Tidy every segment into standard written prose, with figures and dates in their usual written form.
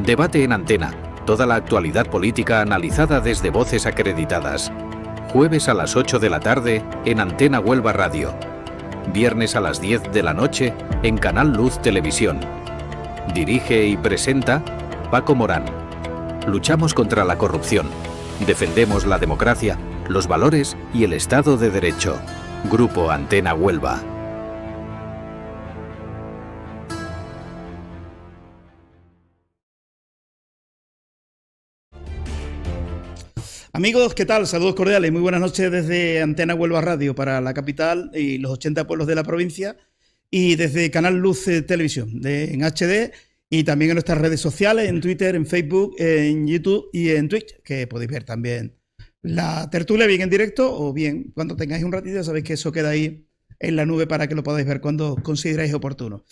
Debate en Antena. Toda la actualidad política analizada desde voces acreditadas. Jueves a las 8 de la tarde en Antena Huelva Radio. Viernes a las 10 de la noche en Canal Luz Televisión. Dirige y presenta Paco Morán. Luchamos contra la corrupción. Defendemos la democracia, los valores y el Estado de Derecho. Grupo Antena Huelva. Amigos, ¿qué tal? Saludos cordiales, muy buenas noches desde Antena Huelva Radio para la capital y los 80 pueblos de la provincia y desde Canal Luz Televisión en HD y también en nuestras redes sociales, en Twitter, en Facebook, en YouTube y en Twitch, que podéis ver también la tertulia bien en directo o bien cuando tengáis un ratito, sabéis que eso queda ahí en la nube para que lo podáis ver cuando consideráis oportuno.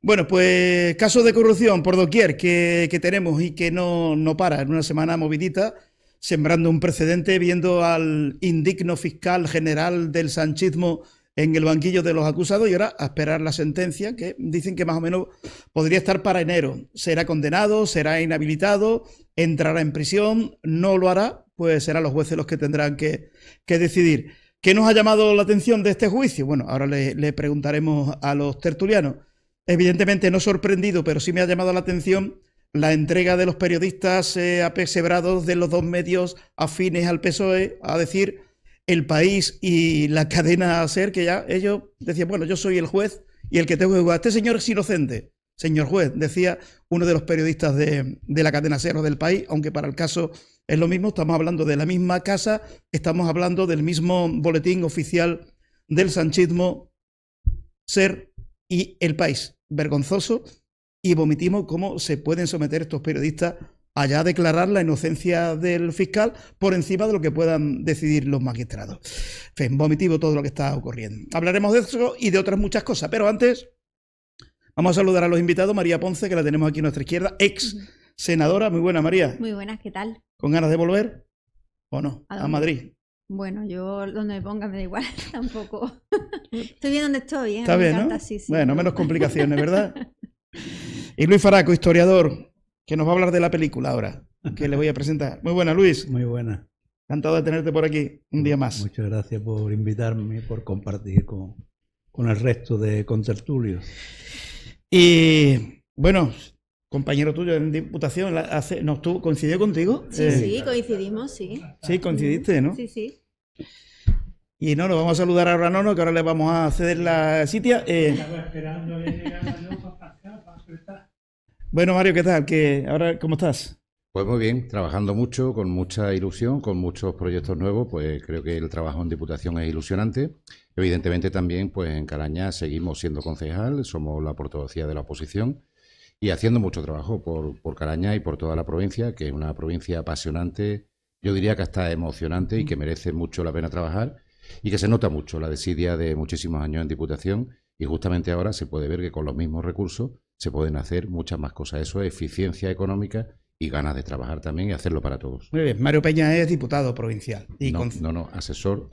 Bueno, pues casos de corrupción por doquier que tenemos y que no para en una semana movidita, sembrando un precedente, viendo al indigno fiscal general del sanchismo en el banquillo de los acusados y ahora a esperar la sentencia, que dicen que más o menos podría estar para enero. Será condenado, será inhabilitado, entrará en prisión, no lo hará, pues serán los jueces los que tendrán que decidir. ¿Qué nos ha llamado la atención de este juicio? Bueno, ahora le preguntaremos a los tertulianos. Evidentemente no sorprendido, pero sí me ha llamado la atención la entrega de los periodistas apesebrados de los dos medios afines al PSOE, a decir El País y la cadena SER, que ya ellos decían, bueno, yo soy el juez y el que tengo que juzgar. Este señor es inocente, señor juez, decía uno de los periodistas de la cadena SER o del País, aunque para el caso es lo mismo, estamos hablando de la misma casa, estamos hablando del mismo boletín oficial del sanchismo, SER y El País. Vergonzoso y vomitimos cómo se pueden someter estos periodistas a ya declarar la inocencia del fiscal por encima de lo que puedan decidir los magistrados. En fin, vomitivo todo lo que está ocurriendo. Hablaremos de eso y de otras muchas cosas, pero antes vamos a saludar a los invitados. María Ponce, que la tenemos aquí a nuestra izquierda, ex senadora. Muy buena, María. Muy buenas, ¿qué tal? ¿Con ganas de volver o no? ¿A Madrid? Bueno, yo donde me ponga me da igual, tampoco. Estoy bien donde estoy, ¿eh? Está bien, encanta, ¿no? Sí, bueno, menos complicaciones, ¿verdad? Y Luis Faraco, historiador, que nos va a hablar de la película ahora, que le voy a presentar. Muy buena, Luis. Muy buena. Encantado de tenerte por aquí un día más. Muchas gracias por invitarme, por compartir con el resto de contertulios. Y bueno, compañero tuyo en Diputación, ¿coincidió contigo? Sí, coincidimos, sí. Sí, coincidiste, ¿no? Sí, sí. Y no, nos vamos a saludar ahora a que ahora le vamos a ceder la sitia. Bueno, Mario, ¿qué tal? Ahora, ¿cómo estás? Pues muy bien, trabajando mucho, con mucha ilusión, con muchos proyectos nuevos, pues creo que el trabajo en Diputación es ilusionante. Evidentemente también, pues en Caraña seguimos siendo concejal, somos la portavocía de la oposición y haciendo mucho trabajo por Caraña y por toda la provincia, que es una provincia apasionante, yo diría que hasta emocionante y que merece mucho la pena trabajar y que se nota mucho la desidia de muchísimos años en Diputación y justamente ahora se puede ver que con los mismos recursos se pueden hacer muchas más cosas. Eso es eficiencia económica y ganas de trabajar también y hacerlo para todos. Muy bien. Mario Peña es diputado provincial. Y asesor,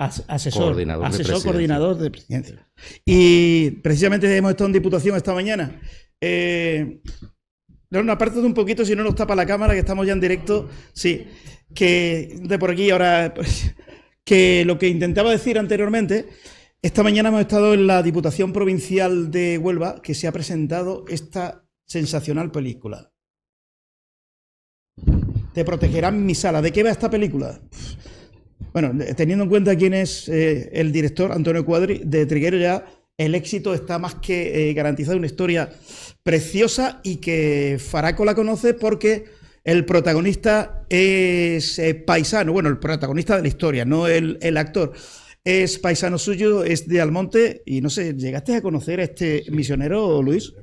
coordinador de presidencia. Y precisamente hemos estado en Diputación esta mañana. Aparte de un poquito, si no nos tapa la cámara, que estamos ya en directo, sí, que de por aquí ahora, pues, que lo que intentaba decir anteriormente, esta mañana hemos estado en la Diputación Provincial de Huelva, que se ha presentado esta sensacional película. Te protegerán mi sala. ¿De qué va esta película? Bueno, teniendo en cuenta quién es el director, Antonio Cuadri, de Triguero, ya el éxito está más que garantizado. Una historia preciosa y que Faraco la conoce porque el protagonista es paisano. Bueno, el protagonista de la historia, no el actor. Es paisano suyo, es de Almonte y no sé, ¿llegaste a conocer a este misionero, Luis?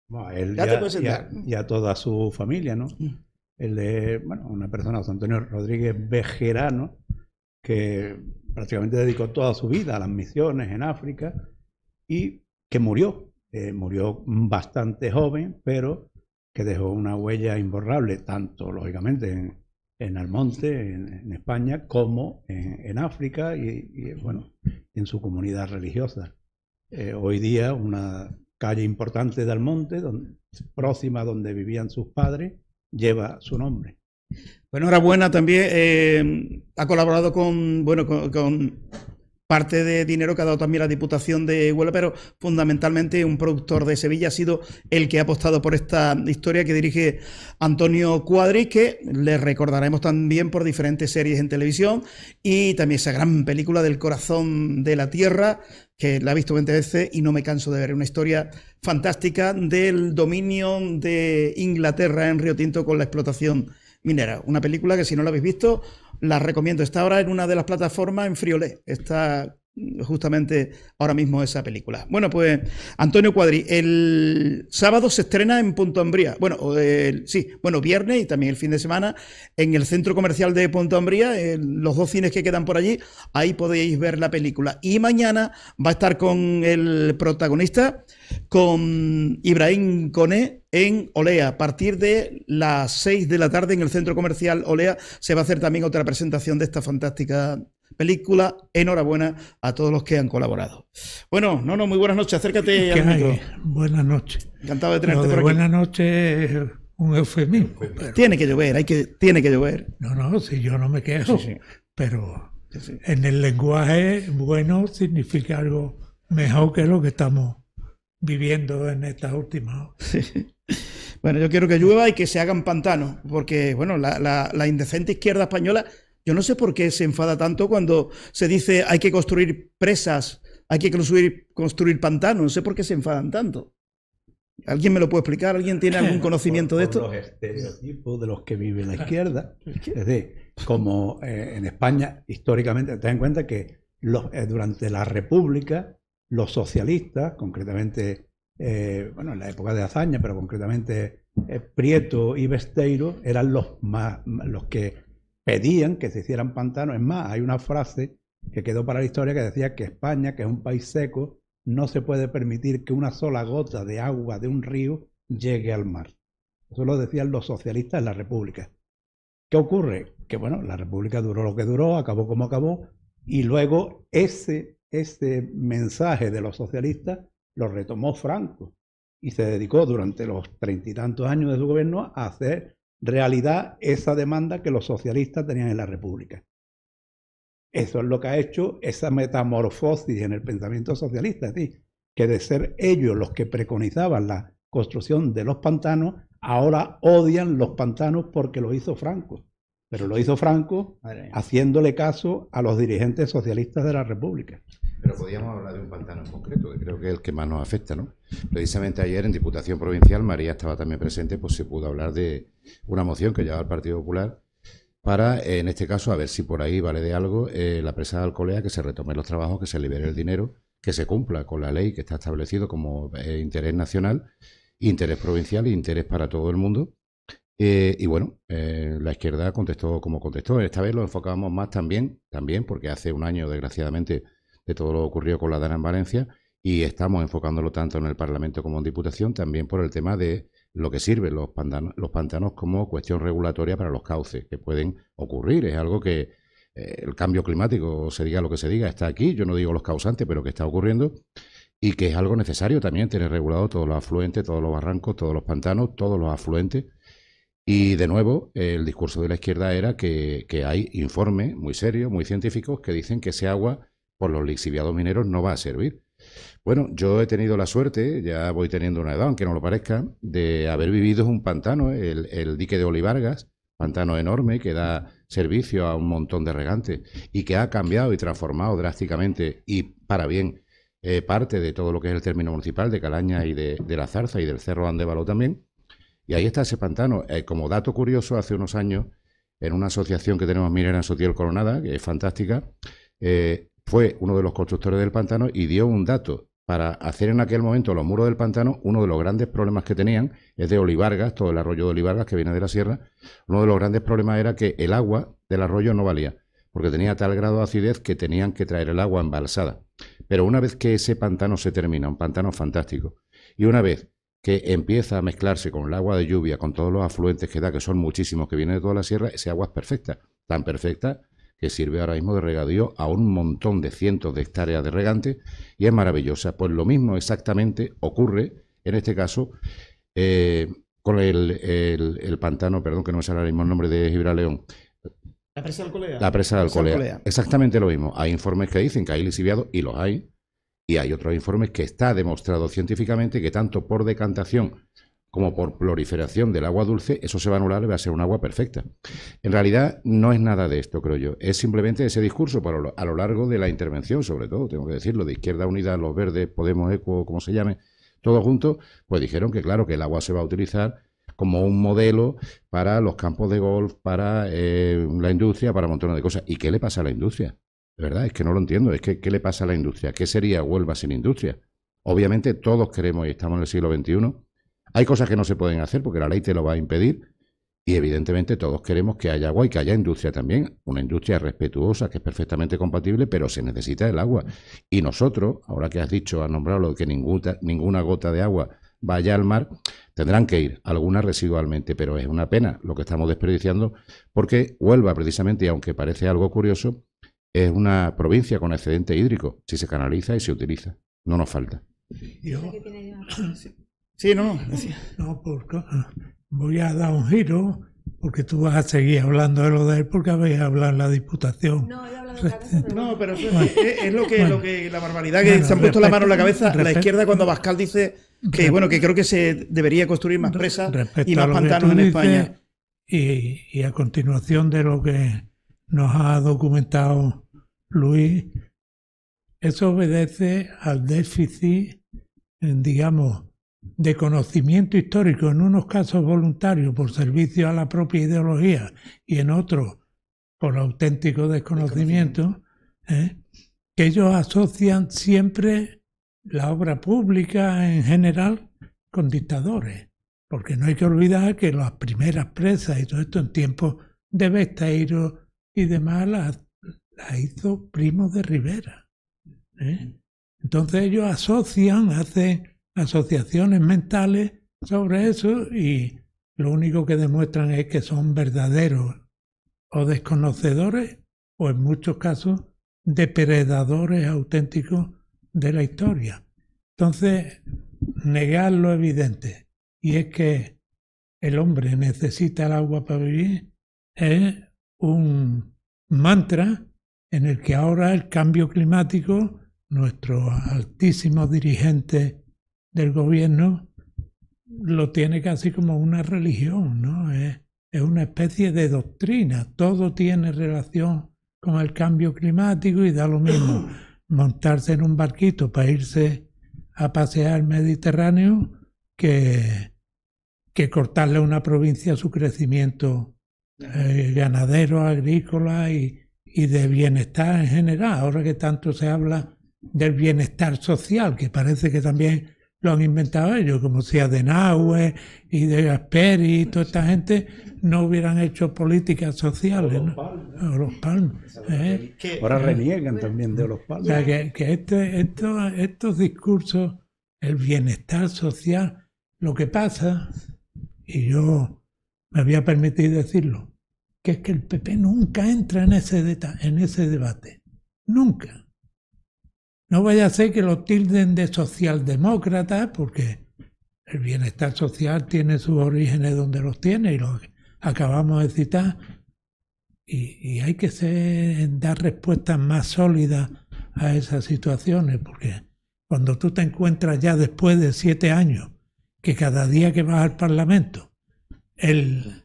Bueno, él ya toda su familia, ¿no? Él es, una persona, José Antonio Rodríguez Bejerano, que prácticamente dedicó toda su vida a las misiones en África y que murió bastante joven, pero que dejó una huella imborrable, tanto lógicamente en Almonte, en España, como en África y en su comunidad religiosa. Hoy día una calle importante de Almonte, próxima a donde vivían sus padres, lleva su nombre. Bueno, enhorabuena también. Ha colaborado con parte de dinero que ha dado también la Diputación de Huelva, pero fundamentalmente un productor de Sevilla ha sido el que ha apostado por esta historia que dirige Antonio Cuadri, que le recordaremos también por diferentes series en televisión, y también esa gran película del Corazón de la Tierra, que la he visto 20 veces y no me canso de ver. Una historia fantástica del dominio de Inglaterra en Río Tinto con la explotación minera. Una película que, si no la habéis visto, la recomiendo. Está ahora en una de las plataformas en Friolet. Está justamente ahora mismo esa película. Bueno, pues Antonio Cuadri, el sábado se estrena en Punto Umbría. Viernes y también el fin de semana en el centro comercial de Punto Umbría, los 2 cines que quedan por allí, ahí podéis ver la película. Y mañana va a estar con el protagonista, con Ibrahim Koné, en Olea. A partir de las 6 de la tarde en el centro comercial Olea se va a hacer también otra presentación de esta fantástica película. Enhorabuena a todos los que han colaborado. Bueno, muy buenas noches. Acércate al micro. Buenas noches. Encantado de tenerte por aquí. Buenas noches es un eufemismo. Pero... Tiene que llover, tiene que llover. No, si yo no me quejo, sí. Pero sí. En el lenguaje bueno significa algo mejor que lo que estamos viviendo en estas últimas horas. Sí. Bueno, yo quiero que llueva y que se hagan pantanos, porque bueno, la indecente izquierda española, yo no sé por qué se enfada tanto cuando se dice hay que construir presas, hay que construir pantanos. No sé por qué se enfadan tanto. ¿Alguien me lo puede explicar? ¿Alguien tiene algún conocimiento de esto? Los estereotipos de los que vive la izquierda. Es decir, como en España, históricamente, ten en cuenta que durante la República, los socialistas, concretamente, en la época de Azaña, pero concretamente Prieto y Besteiro, eran los que pedían que se hicieran pantanos. Es más, hay una frase que quedó para la historia que decía que España, que es un país seco, no se puede permitir que una sola gota de agua de un río llegue al mar. Eso lo decían los socialistas en la República. ¿Qué ocurre? Que bueno, la República duró lo que duró, acabó como acabó, y luego ese mensaje de los socialistas lo retomó Franco y se dedicó durante los 30 y tantos años de su gobierno a hacer realidad esa demanda que los socialistas tenían en la República. Eso es lo que ha hecho esa metamorfosis en el pensamiento socialista, ¿sí? Que de ser ellos los que preconizaban la construcción de los pantanos, ahora odian los pantanos porque lo hizo Franco. Pero lo hizo Franco haciéndole caso a los dirigentes socialistas de la República. Pero podríamos hablar de un pantano en concreto, que creo que es el que más nos afecta, ¿no? Precisamente ayer en Diputación Provincial, María estaba también presente, pues se pudo hablar de una moción que llevaba el Partido Popular para, en este caso, a ver si por ahí vale de algo, la presa de Alcolea, que se retomen los trabajos, que se libere el dinero, que se cumpla con la ley que está establecido como interés nacional, interés provincial e interés para todo el mundo. Y bueno, la izquierda contestó como contestó. Esta vez lo enfocábamos más también porque hace un año, desgraciadamente, de todo lo ocurrido con la Dana en Valencia, y estamos enfocándolo tanto en el Parlamento como en Diputación, también por el tema de lo que sirven los pantanos como cuestión regulatoria para los cauces que pueden ocurrir. Es algo que el cambio climático, se diga lo que se diga, está aquí. Yo no digo los causantes, pero que está ocurriendo, y que es algo necesario también tener regulado todos los afluentes, todos los barrancos, todos los pantanos, todos los afluentes. Y de nuevo, el discurso de la izquierda era que hay informes muy serios, muy científicos, que dicen que ese agua por los lixiviados mineros no va a servir. Bueno, yo he tenido la suerte, ya voy teniendo una edad, aunque no lo parezca, de haber vivido en un pantano, el dique de Olivargas, pantano enorme que da servicio a un montón de regantes y que ha cambiado y transformado drásticamente y para bien parte de todo lo que es el término municipal de Calaña y de la Zarza y del Cerro Andévalo también. Y ahí está ese pantano. Como dato curioso, hace unos años, en una asociación que tenemos minera en Sotiel Coronada, que es fantástica, fue uno de los constructores del pantano y dio un dato. Para hacer en aquel momento los muros del pantano, uno de los grandes problemas que tenían es de Olivargas, todo el arroyo de Olivargas que viene de la sierra. Uno de los grandes problemas era que el agua del arroyo no valía, porque tenía tal grado de acidez que tenían que traer el agua embalsada. Pero una vez que ese pantano se termina, un pantano fantástico, y una vez que empieza a mezclarse con el agua de lluvia, con todos los afluentes que da, que son muchísimos, que vienen de toda la sierra, ese agua es perfecta, tan perfecta que sirve ahora mismo de regadío a un montón de cientos de hectáreas de regantes y es maravillosa. Pues lo mismo exactamente ocurre, en este caso, con el pantano, perdón que no me sale ahora mismo el nombre de Gibraleón. La presa de Alcolea. La presa de Alcolea. Exactamente lo mismo. Hay informes que dicen que hay lixiviados, y los hay, y hay otros informes que está demostrado científicamente que tanto por decantación como por proliferación del agua dulce, eso se va a anular y va a ser un agua perfecta. En realidad no es nada de esto, creo yo. Es simplemente ese discurso a lo largo de la intervención, sobre todo, tengo que decirlo, de Izquierda Unida, Los Verdes, Podemos, ECO, como se llame, todos juntos, pues dijeron que claro, que el agua se va a utilizar como un modelo para los campos de golf, para la industria, para un montón de cosas. ¿Y qué le pasa a la industria? De verdad, es que no lo entiendo. Es que, ¿qué le pasa a la industria? ¿Qué sería Huelva sin industria? Obviamente todos queremos, y estamos en el siglo XXI, hay cosas que no se pueden hacer porque la ley te lo va a impedir, y evidentemente todos queremos que haya agua y que haya industria también, una industria respetuosa que es perfectamente compatible, pero se necesita el agua. Y nosotros, ahora que has dicho, has nombrado lo de que ninguna gota de agua vaya al mar, tendrán que ir, algunas residualmente, pero es una pena lo que estamos desperdiciando, porque Huelva precisamente, y aunque parece algo curioso, es una provincia con excedente hídrico, si se canaliza y se utiliza, no nos falta. Sí, no. No, porque voy a dar un giro, porque tú vas a seguir hablando de lo de él, porque habéis hablado en la Diputación. No, yo he hablado de otra cosa, pero no, pero es lo que la barbaridad que se han puesto la mano en la cabeza la izquierda cuando Abascal dice que que creo que se debería construir más presas y más pantanos en España. Y a continuación de lo que nos ha documentado Luis, eso obedece al déficit, digamos, de conocimiento histórico, en unos casos voluntario por servicio a la propia ideología y en otros por auténtico desconocimiento, que ellos asocian siempre la obra pública en general con dictadores, porque no hay que olvidar que las primeras presas y todo esto en tiempos de Besteiro y demás las hizo Primo de Rivera. Entonces ellos hacen asociaciones mentales sobre eso y lo único que demuestran es que son verdaderos o desconocedores o en muchos casos depredadores auténticos de la historia. Entonces, negar lo evidente, y es que el hombre necesita el agua para vivir, es un mantra en el que ahora el cambio climático, nuestros altísimos dirigentes del gobierno lo tiene casi como una religión, ¿no? Es una especie de doctrina, todo tiene relación con el cambio climático y da lo mismo montarse en un barquito para irse a pasear el Mediterráneo que cortarle a una provincia su crecimiento ganadero, agrícola y de bienestar en general. Ahora que tanto se habla del bienestar social, que parece que también lo han inventado ellos, como si Adenauer y de Gasperi y toda esta gente no hubieran hecho políticas sociales, ¿no? O los Palmes. Ahora reniegan también de los Palmes. O sea, que estos discursos, el bienestar social, lo que pasa, y yo me voy a permitir decirlo, que es que el PP nunca entra en ese debate. Nunca. No vaya a ser que lo tilden de socialdemócratas, porque el bienestar social tiene sus orígenes donde los tiene y los acabamos de citar. Y hay que dar respuestas más sólidas a esas situaciones, porque cuando tú te encuentras ya después de 7 años, que cada día que vas al Parlamento, el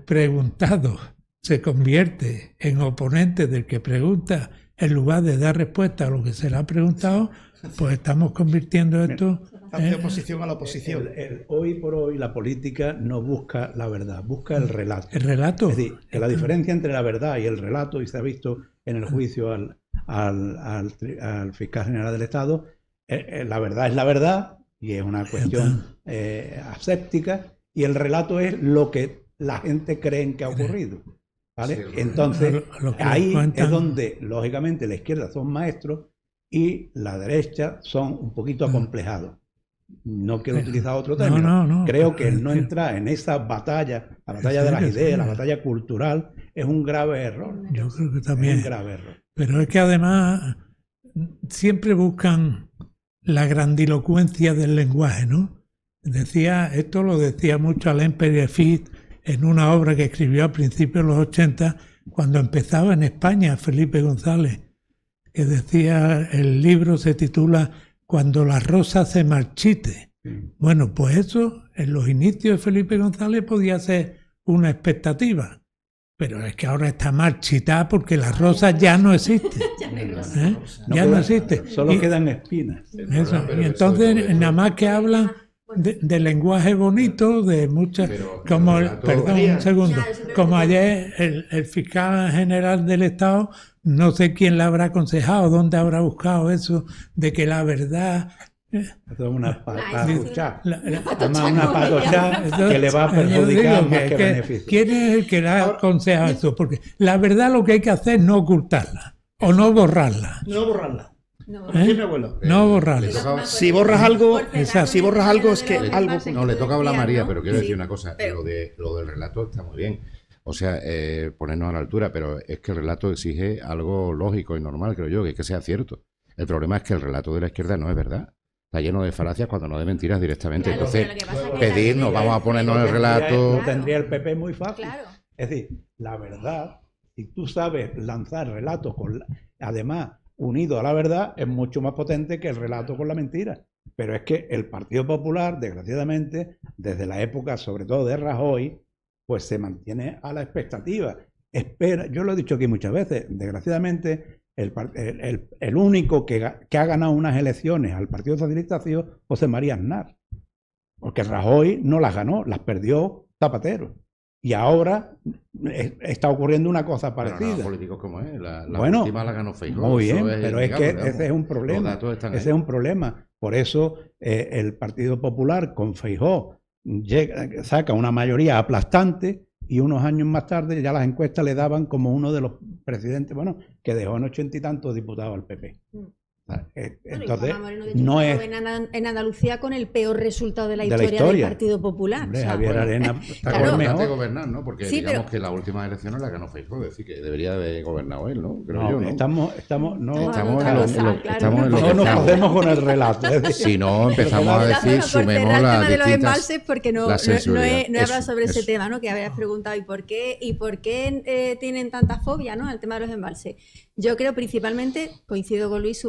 preguntado se convierte en oponente del que pregunta, en lugar de dar respuesta a lo que se le ha preguntado, pues estamos convirtiendo esto de oposición a la oposición. Hoy por hoy la política no busca la verdad, busca el relato. El relato. Es decir, que la diferencia entre la verdad y el relato, y se ha visto en el juicio al fiscal general del Estado, la verdad es la verdad y es una cuestión aséptica, y el relato es lo que la gente cree que ha ocurrido. ¿Vale? Sí, entonces, ahí es donde, lógicamente, la izquierda son maestros y la derecha son un poquito acomplejados. no quiero utilizar otro término, creo que el no entrar en esa batalla, la batalla de las ideas, la batalla cultural, es un grave error. Yo creo que también. Es un grave error. Pero es que además siempre buscan la grandilocuencia del lenguaje, ¿no? Esto lo decía mucho Alain Pérez-Fist en una obra que escribió a principios de los 80, cuando empezaba en España, Felipe González, que decía, el libro se titula Cuando la rosa se marchite. Bueno, pues eso en los inicios de Felipe González podía ser una expectativa, pero es que ahora está marchitada porque la rosa ya no existe. Ya no existe. Solo quedan espinas. Eso. Y entonces nada más que hablan de lenguaje bonito, de muchas, como perdón un segundo, como ayer el fiscal general del Estado, no sé quién le habrá aconsejado, dónde habrá buscado eso de que la verdad esto es una patochá. Además, una patochá que le va a perjudicar más que beneficio. ¿Quién es el que le ha aconsejado eso? Porque la verdad lo que hay que hacer es no ocultarla o no borrarla. No borrarla. ¿Eh? Mi abuelo. No borrarla. Si borras algo, es que algo... No, le toca hablar a María, pero quiero decir una cosa. Lo del relato está muy bien. O sea, ponernos a la altura, pero es que el relato exige algo lógico y normal, creo yo, que sea cierto. El problema es que el relato de la izquierda no es verdad. Está lleno de falacias cuando no de mentiras directamente. Claro, entonces, pedirnos, vamos a ponernos en el relato... Lo tendría el PP muy fácil. Claro. Es decir, la verdad, si tú sabes lanzar relatos además unido a la verdad, es mucho más potente que el relato con la mentira. Pero es que el Partido Popular, desgraciadamente, desde la época, sobre todo de Rajoy, pues se mantiene a la expectativa. Espera, yo lo he dicho aquí muchas veces, desgraciadamente... El único que ha ganado unas elecciones al Partido Socialista ha sido José María Aznar. Porque Rajoy no las ganó, las perdió Zapatero. Y ahora está ocurriendo una cosa parecida. Pero no, políticos como es, la bueno, última la ganó Feijóo. Muy bien, pero es que ese es un problema. Ese es un problema. Por eso el Partido Popular con Feijóo saca una mayoría aplastante. Y unos años más tarde ya las encuestas le daban como uno de los presidentes, bueno, que dejó en 80 y tantos diputados al PP. Entonces, no es... En Andalucía con el peor resultado de la historia del Partido Popular. Hombre, Javier Arena está claro, de gobernar, ¿no? Porque sí, digamos que las últimas elecciones las ganó Feijóo, es decir, que debería haber gobernado él, ¿no? Creo yo, ¿no? Estamos no nos podemos con el relato. Si no, empezamos a decir, sumemos las de los embalses, porque no he hablado sobre ese tema, ¿no? Que habías preguntado, ¿y por qué tienen tanta fobia, ¿no? Al tema de los embalses? Yo creo principalmente, coincido con Luis,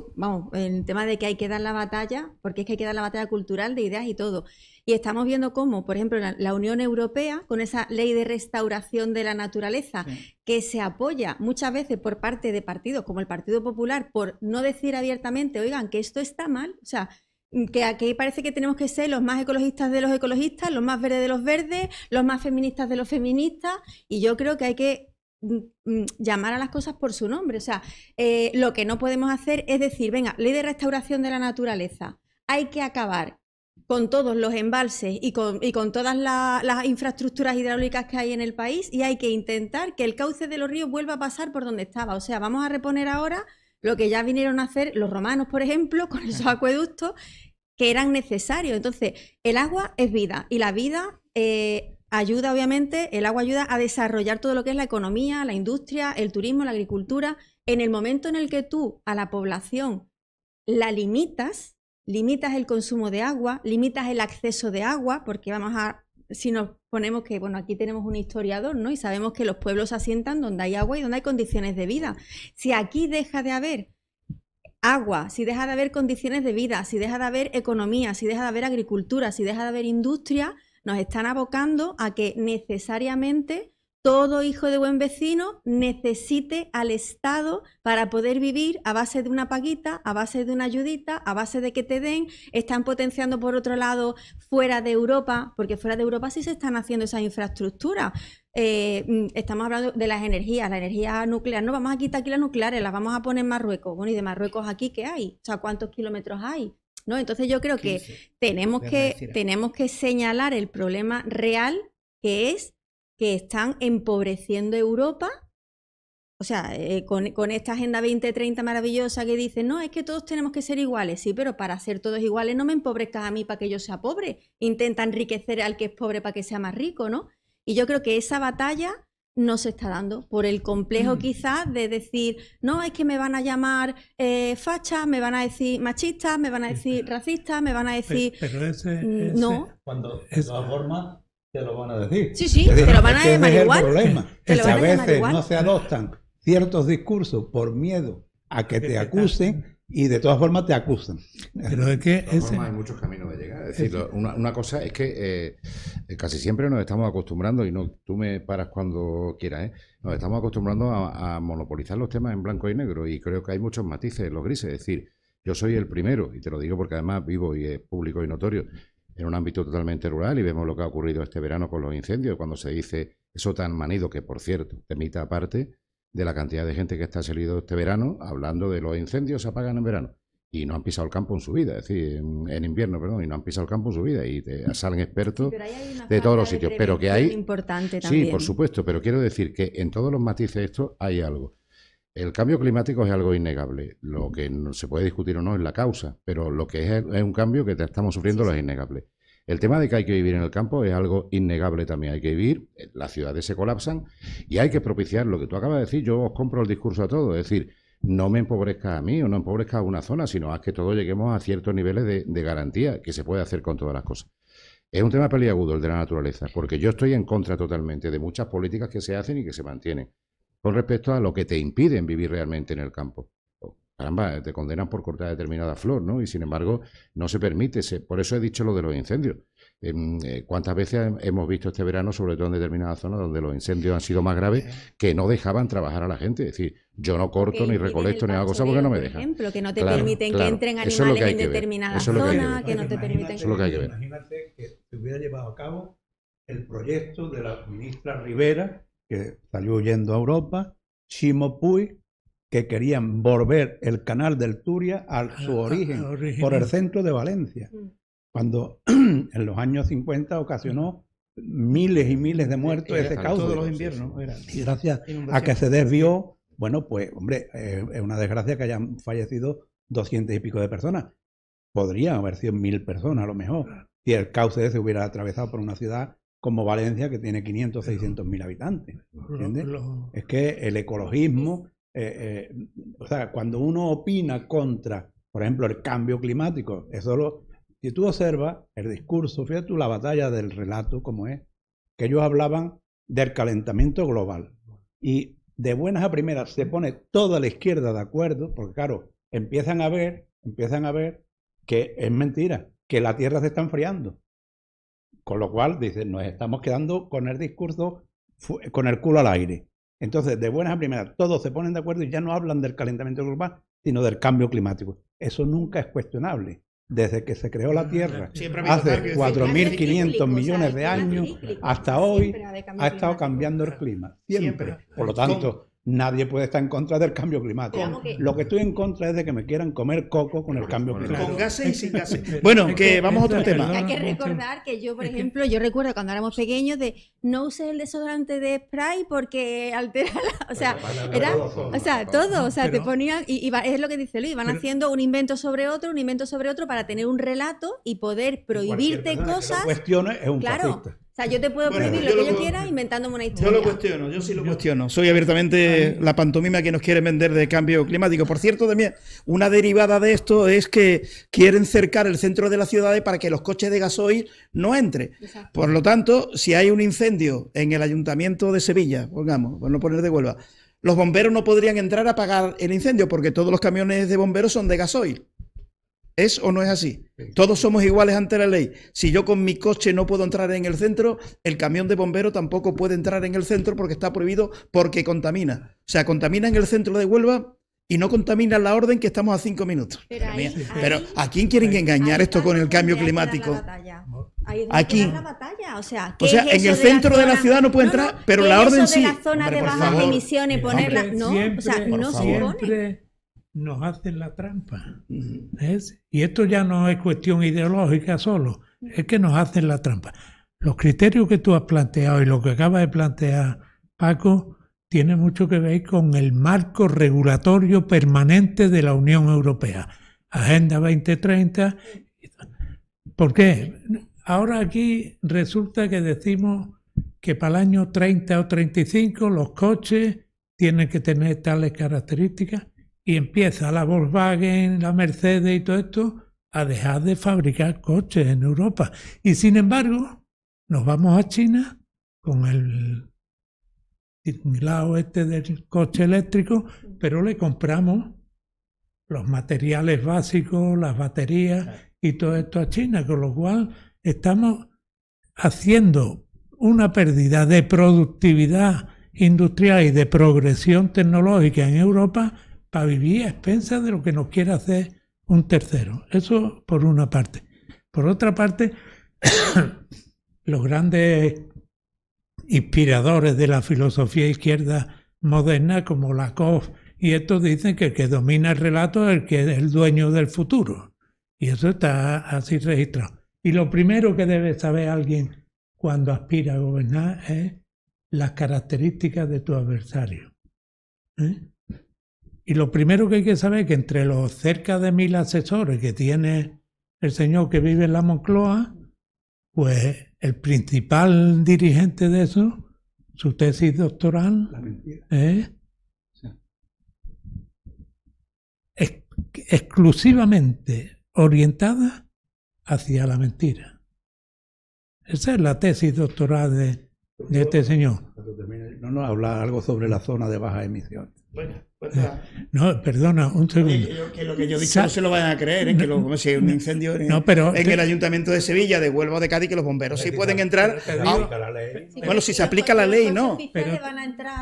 en el tema de que hay que dar la batalla, porque es que hay que dar la batalla cultural de ideas y todo. Y estamos viendo cómo, por ejemplo, la Unión Europea, con esa ley de restauración de la naturaleza, que se apoya muchas veces por parte de partidos como el Partido Popular, por no decir abiertamente, oigan, que esto está mal, o sea, que aquí parece que tenemos que ser los más ecologistas de los ecologistas, los más verdes de los verdes, los más feministas de los feministas, y yo creo que hay que llamar a las cosas por su nombre. O sea, lo que no podemos hacer es decir, venga, ley de restauración de la naturaleza, hay que acabar con todos los embalses y con todas las infraestructuras hidráulicas que hay en el país, y hay que intentar que el cauce de los ríos vuelva a pasar por donde estaba. O sea, vamos a reponer ahora lo que ya vinieron a hacer los romanos, por ejemplo, con esos acueductos que eran necesarios. Entonces, el agua es vida, y la vida... ayuda, obviamente, el agua ayuda a desarrollar todo lo que es la economía, la industria, el turismo, la agricultura. En el momento en el que tú a la población la limitas el consumo de agua, limitas el acceso de agua, porque si nos ponemos que, bueno, aquí tenemos un historiador, ¿no? Y sabemos que los pueblos se asientan donde hay agua y donde hay condiciones de vida. Si aquí deja de haber agua, si deja de haber condiciones de vida, si deja de haber economía, si deja de haber agricultura, si deja de haber industria, nos están abocando a que necesariamente todo hijo de buen vecino necesite al Estado para poder vivir a base de una paguita, a base de una ayudita, a base de que te den. Están potenciando, por otro lado, fuera de Europa, porque fuera de Europa sí se están haciendo esas infraestructuras. Estamos hablando de las energías, la energía nuclear. No vamos a quitar aquí las nucleares, las vamos a poner en Marruecos. Bueno, ¿y de Marruecos aquí qué hay? O sea, ¿cuántos kilómetros hay? ¿No? Entonces yo creo que tenemos que señalar el problema real, que es que están empobreciendo Europa o sea, con esta Agenda 2030 maravillosa que dice, no, es que todos tenemos que ser iguales, sí, pero para ser todos iguales no me empobrezcas a mí para que yo sea pobre. Intenta enriquecer al que es pobre para que sea más rico, ¿no? Y yo creo que esa batalla no se está dando por el complejo quizás de decir, no, es que me van a llamar facha, me van a decir machista, me van a decir racista, me van a decir... Pero no. Cuando de todas formas te lo van a decir. Sí, te lo van a llamar igual. El problema es que a veces no se adoptan ciertos discursos por miedo a que te acusen y de todas formas te acusan. Pero es que hay muchos caminos de llegar. Es decir, una cosa es que casi siempre nos estamos acostumbrando, y no, tú me paras cuando quieras, nos estamos acostumbrando a monopolizar los temas en blanco y negro, y creo que hay muchos matices en los grises. Es decir, yo soy el primero, y te lo digo porque además vivo y es público y notorio, en un ámbito totalmente rural, y vemos lo que ha ocurrido este verano con los incendios, cuando se dice eso tan manido, que por cierto, temita aparte de la cantidad de gente que está salido este verano hablando de los incendios se apagan en verano y no han pisado el campo en su vida, es decir, en invierno, perdón, y no han pisado el campo en su vida, y salen expertos de todos los sitios, pero que hay importante también. Sí, por supuesto, pero quiero decir que en todos los matices de esto hay algo. El cambio climático es algo innegable. Lo que no se puede discutir o no es la causa, pero lo que es un cambio que estamos sufriendo lo es innegable. El tema de que hay que vivir en el campo es algo innegable también. Hay que vivir, las ciudades se colapsan y hay que propiciar lo que tú acabas de decir. Yo os compro el discurso a todos, es decir, no me empobrezca a mí o no empobrezca a una zona, sino a que todos lleguemos a ciertos niveles de garantía que se puede hacer con todas las cosas. Es un tema peliagudo el de la naturaleza, porque yo estoy en contra totalmente de muchas políticas que se hacen y que se mantienen con respecto a lo que te impiden vivir realmente en el campo. Caramba, te condenan por cortar determinada flor, ¿no? Y sin embargo, no se permite. Por eso he dicho lo de los incendios. ¿Cuántas veces hemos visto este verano, sobre todo en determinadas zonas, donde los incendios han sido más graves, que no dejaban trabajar a la gente? Es decir, yo no corto, ni recolecto, ni hago cosas porque no me dejan. Por ejemplo, que no te permiten que entren animales en determinadas zonas, que no te permiten... Eso es lo que hay que ver. Imagínate que se hubiera llevado a cabo el proyecto de la ministra Rivera, que salió huyendo a Europa, Ximo Puig, que querían volver el canal del Turia a su origen, por el centro de Valencia, cuando en los años 50 ocasionó miles y miles de muertos ese cauce de los inviernos. Y gracias a que se desvió, bueno, pues, hombre, es una desgracia que hayan fallecido 200 y pico de personas. Podrían haber sido 1000 personas a lo mejor, si el cauce ese hubiera atravesado por una ciudad como Valencia, que tiene 500 o 600 mil habitantes. ¿Entiendes? Es que el ecologismo... o sea, cuando uno opina contra, por ejemplo, el cambio climático, si tú observas el discurso, fíjate tú la batalla del relato como es, que ellos hablaban del calentamiento global y de buenas a primeras se pone toda la izquierda de acuerdo, porque claro, empiezan a ver que es mentira, que la Tierra se está enfriando, con lo cual dicen, nos estamos quedando con el discurso con el culo al aire. Entonces, de buenas a primeras, todos se ponen de acuerdo y ya no hablan del calentamiento global, sino del cambio climático. Eso nunca es cuestionable. Desde que se creó la Tierra, hace 4.500 millones de años, hasta hoy, ha estado cambiando el clima. Siempre. Por lo tanto, nadie puede estar en contra del cambio climático. Lo que estoy en contra es de que me quieran comer coco con el cambio climático. Con gases y sin gases. Bueno, que vamos a otro tema. Hay que recordar que yo, por ejemplo, yo recuerdo cuando éramos pequeños de no usé el desodorante de spray porque altera o sea, era, o sea, todo, o sea, te ponían, y es lo que dice Luis, van haciendo un invento sobre otro para tener un relato y poder prohibirte cosas. Cuestiones es un fascista. O sea, yo te puedo prohibir lo que yo quiera inventándome una historia. Yo lo cuestiono, yo sí lo cuestiono. Soy abiertamente la pantomima que nos quiere vender de cambio climático. Por cierto, también una derivada de esto es que quieren cercar el centro de las ciudades para que los coches de gasoil no entren. Exacto. Por lo tanto, si hay un incendio en el Ayuntamiento de Sevilla, pongamos, por no poner de Huelva, los bomberos no podrían entrar a apagar el incendio porque todos los camiones de bomberos son de gasoil. ¿Es o no es así? Todos somos iguales ante la ley. Si yo con mi coche no puedo entrar en el centro, el camión de bombero tampoco puede entrar en el centro porque está prohibido porque contamina. O sea, contamina en el centro de Huelva y no contamina la orden que estamos a 5 minutos. Pero ¿a quién quieren engañar esto con el cambio climático? ¿A quién? O sea, en el centro de la ciudad no puede entrar, pero la orden sí. La zona de bajas emisiones, ponerla... No, o sea, no se pone. Nos hacen la trampa. ¿Ves? Y esto ya no es cuestión ideológica solo, es que nos hacen la trampa. Los criterios que tú has planteado y lo que acaba de plantear Paco tiene mucho que ver con el marco regulatorio permanente de la Unión Europea. Agenda 2030. ¿Por qué? Ahora aquí resulta que decimos que para el año 30 o 35 los coches tienen que tener tales características y empieza la Volkswagen, la Mercedes y todo esto a dejar de fabricar coches en Europa. Y sin embargo, nos vamos a China con el lado del coche eléctrico, pero le compramos los materiales básicos, las baterías y todo esto a China, con lo cual estamos haciendo una pérdida de productividad industrial y de progresión tecnológica en Europa para vivir a expensas de lo que nos quiere hacer un tercero. Eso por una parte. Por otra parte, los grandes inspiradores de la filosofía izquierda moderna, como Lakoff y estos, dicen que el que domina el relato es el que es el dueño del futuro. Y eso está así registrado. Y lo primero que debe saber alguien cuando aspira a gobernar es las características de tu adversario. Y lo primero que hay que saber es que entre los cerca de 1000 asesores que tiene el señor que vive en la Moncloa, pues el principal dirigente de eso, su tesis doctoral, es exclusivamente orientada hacia la mentira. Esa es la tesis doctoral de este señor. No nos habla algo sobre la zona de baja emisión. Bueno, no, perdona, un segundo. Que lo que yo he dicho no se lo vayan a creer, que como si hay un incendio en el Ayuntamiento de Sevilla, de Huelva o de Cádiz, que los bomberos sí pueden entrar. Bueno, si se aplica la ley, no.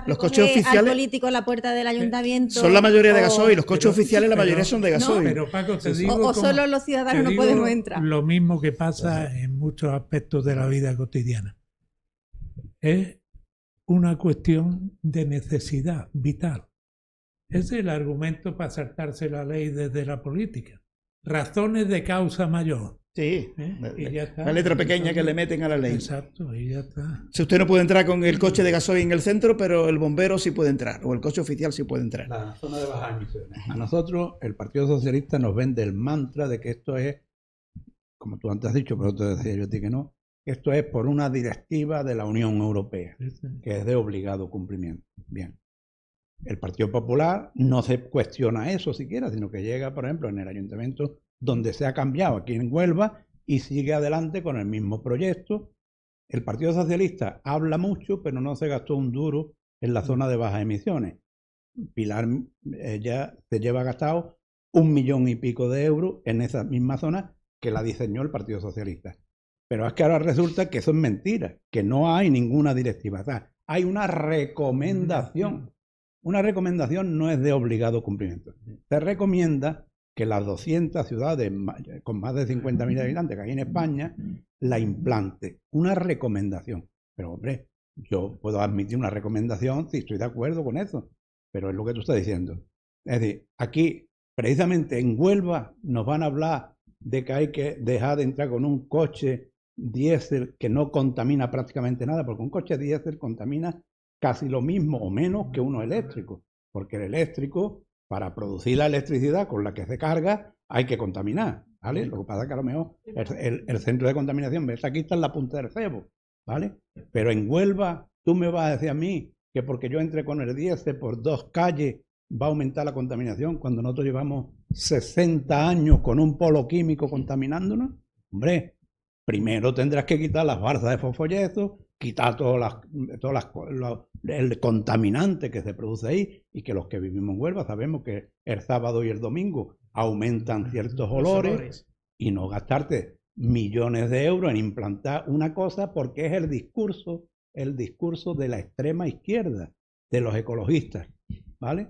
Los coches oficiales al político a la puerta del ayuntamiento son la mayoría de gasoil. Los coches oficiales, la mayoría son de gasoil. Pero Paco, te digo, o solo los ciudadanos no podemos entrar. Lo mismo que pasa en muchos aspectos de la vida cotidiana. Es una cuestión de necesidad vital. Ese es el argumento para saltarse la ley desde la política. Razones de causa mayor. Sí, y ya está. La letra pequeña que le meten a la ley. Exacto, y ya está. Si usted no puede entrar con el coche de gasoil en el centro, pero el bombero sí puede entrar, o el coche oficial sí puede entrar. La zona de bajas emisiones. A nosotros, el Partido Socialista nos vende el mantra de que esto es, como tú antes has dicho, pero te decía yo a ti que no, esto es por una directiva de la Unión Europea, que es de obligado cumplimiento. Bien. El Partido Popular no se cuestiona eso siquiera, sino que llega, por ejemplo, en el ayuntamiento donde se ha cambiado, aquí en Huelva, y sigue adelante con el mismo proyecto. El Partido Socialista habla mucho, pero no se gastó un duro en la zona de bajas emisiones. Pilar ya se lleva gastado 1 millón y pico de euros en esa misma zona que la diseñó el Partido Socialista. Pero es que ahora resulta que eso es mentira, que no hay ninguna directiva. O sea, hay una recomendación. Una recomendación no es de obligado cumplimiento. Se recomienda que las 200 ciudades con más de 50.000 habitantes que hay en España la implante. Una recomendación. Pero, hombre, yo puedo admitir una recomendación si estoy de acuerdo con eso. Pero es lo que tú estás diciendo. Es decir, aquí, precisamente en Huelva, nos van a hablar de que hay que dejar de entrar con un coche diésel que no contamina prácticamente nada, porque un coche diésel contamina casi lo mismo o menos que uno eléctrico, porque el eléctrico, para producir la electricidad con la que se carga, hay que contaminar, ¿vale? Lo que pasa es que a lo mejor el centro de contaminación, ves, aquí está en la punta del cebo, ¿vale? Pero en Huelva, tú me vas a decir a mí que porque yo entre con el diésel por 2 calles va a aumentar la contaminación cuando nosotros llevamos 60 años con un polo químico contaminándonos. Hombre, primero tendrás que quitar las barzas de fosfoyeso, quitar el contaminante que se produce ahí, y que los que vivimos en Huelva sabemos que el sábado y el domingo aumentan ciertos olores, y no gastarte millones de euros en implantar una cosa porque es el discurso de la extrema izquierda, de los ecologistas, ¿vale?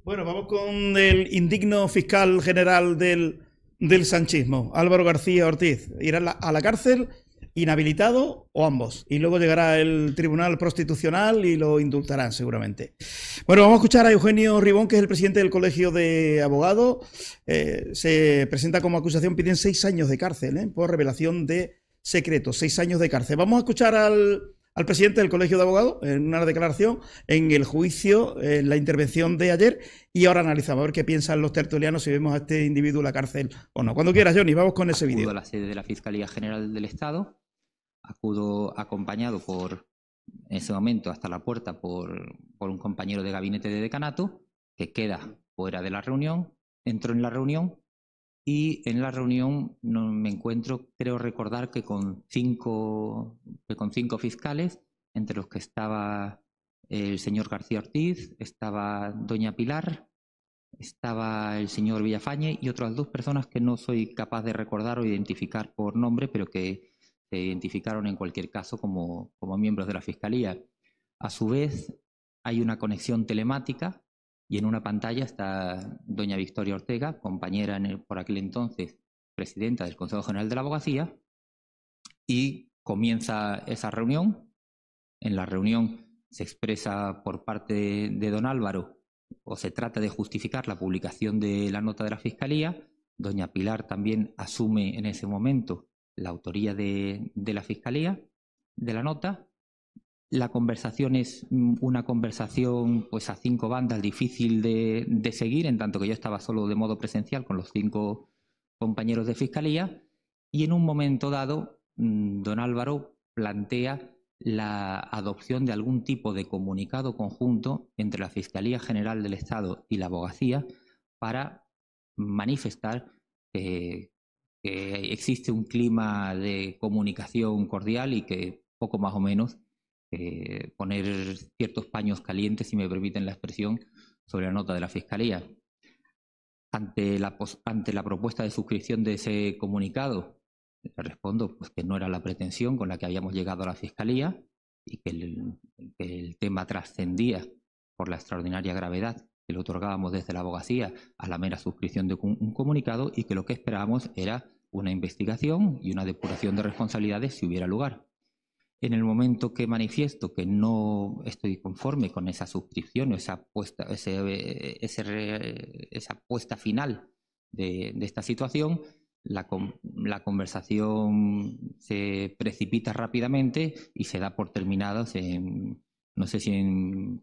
Bueno, vamos con el indigno fiscal general del sanchismo, Álvaro García Ortiz. ¿Irá a la cárcel, inhabilitado o ambos? Y luego llegará el Tribunal Constitucional y lo indultarán seguramente. Bueno, vamos a escuchar a Eugenio Ribón, que es el presidente del Colegio de Abogados. Se presenta como acusación, piden 6 años de cárcel por revelación de secretos. 6 años de cárcel. Vamos a escuchar al al presidente del Colegio de Abogados en una declaración en el juicio, en la intervención de ayer, y ahora analizamos a ver qué piensan los tertulianos si vemos a este individuo en la cárcel o no. Cuando quieras, Johnny, vamos con ese vídeo. Acudo a la sede de la Fiscalía General del Estado, acudo acompañado en ese momento hasta la puerta por un compañero de gabinete de decanato que queda fuera de la reunión. Entro en la reunión y en la reunión me encuentro, creo recordar que con cinco fiscales, entre los que estaba el señor García Ortiz, estaba doña Pilar, estaba el señor Villafañe y otras 2 personas que no soy capaz de recordar o identificar por nombre, pero que se identificaron en cualquier caso como miembros de la Fiscalía. A su vez, hay una conexión telemática y en una pantalla está doña Victoria Ortega, compañera por aquel entonces presidenta del Consejo General de la Abogacía, y comienza esa reunión. En la reunión se expresa por parte de don Álvaro, o se trata de justificar la publicación de la nota de la Fiscalía. Doña Pilar también asume en ese momento la autoría de la Fiscalía, de la nota. La conversación es una conversación pues a 5 bandas, difícil de seguir, en tanto que yo estaba solo de modo presencial con los 5 compañeros de Fiscalía, y en un momento dado don Álvaro plantea la adopción de algún tipo de comunicado conjunto entre la Fiscalía General del Estado y la Abogacía para manifestar que existe un clima de comunicación cordial y que poco más o menos poner ciertos paños calientes, si me permiten la expresión, sobre la nota de la Fiscalía. Ante la propuesta de suscripción de ese comunicado, le respondo pues, que no era la pretensión con la que habíamos llegado a la Fiscalía y que el tema trascendía por la extraordinaria gravedad que le otorgábamos desde la Abogacía a la mera suscripción de un comunicado, y que lo que esperábamos era una investigación y una depuración de responsabilidades si hubiera lugar. En el momento que manifiesto que no estoy conforme con esa suscripción o esa puesta final de esta situación, la conversación se precipita rápidamente y se da por terminadas no sé si en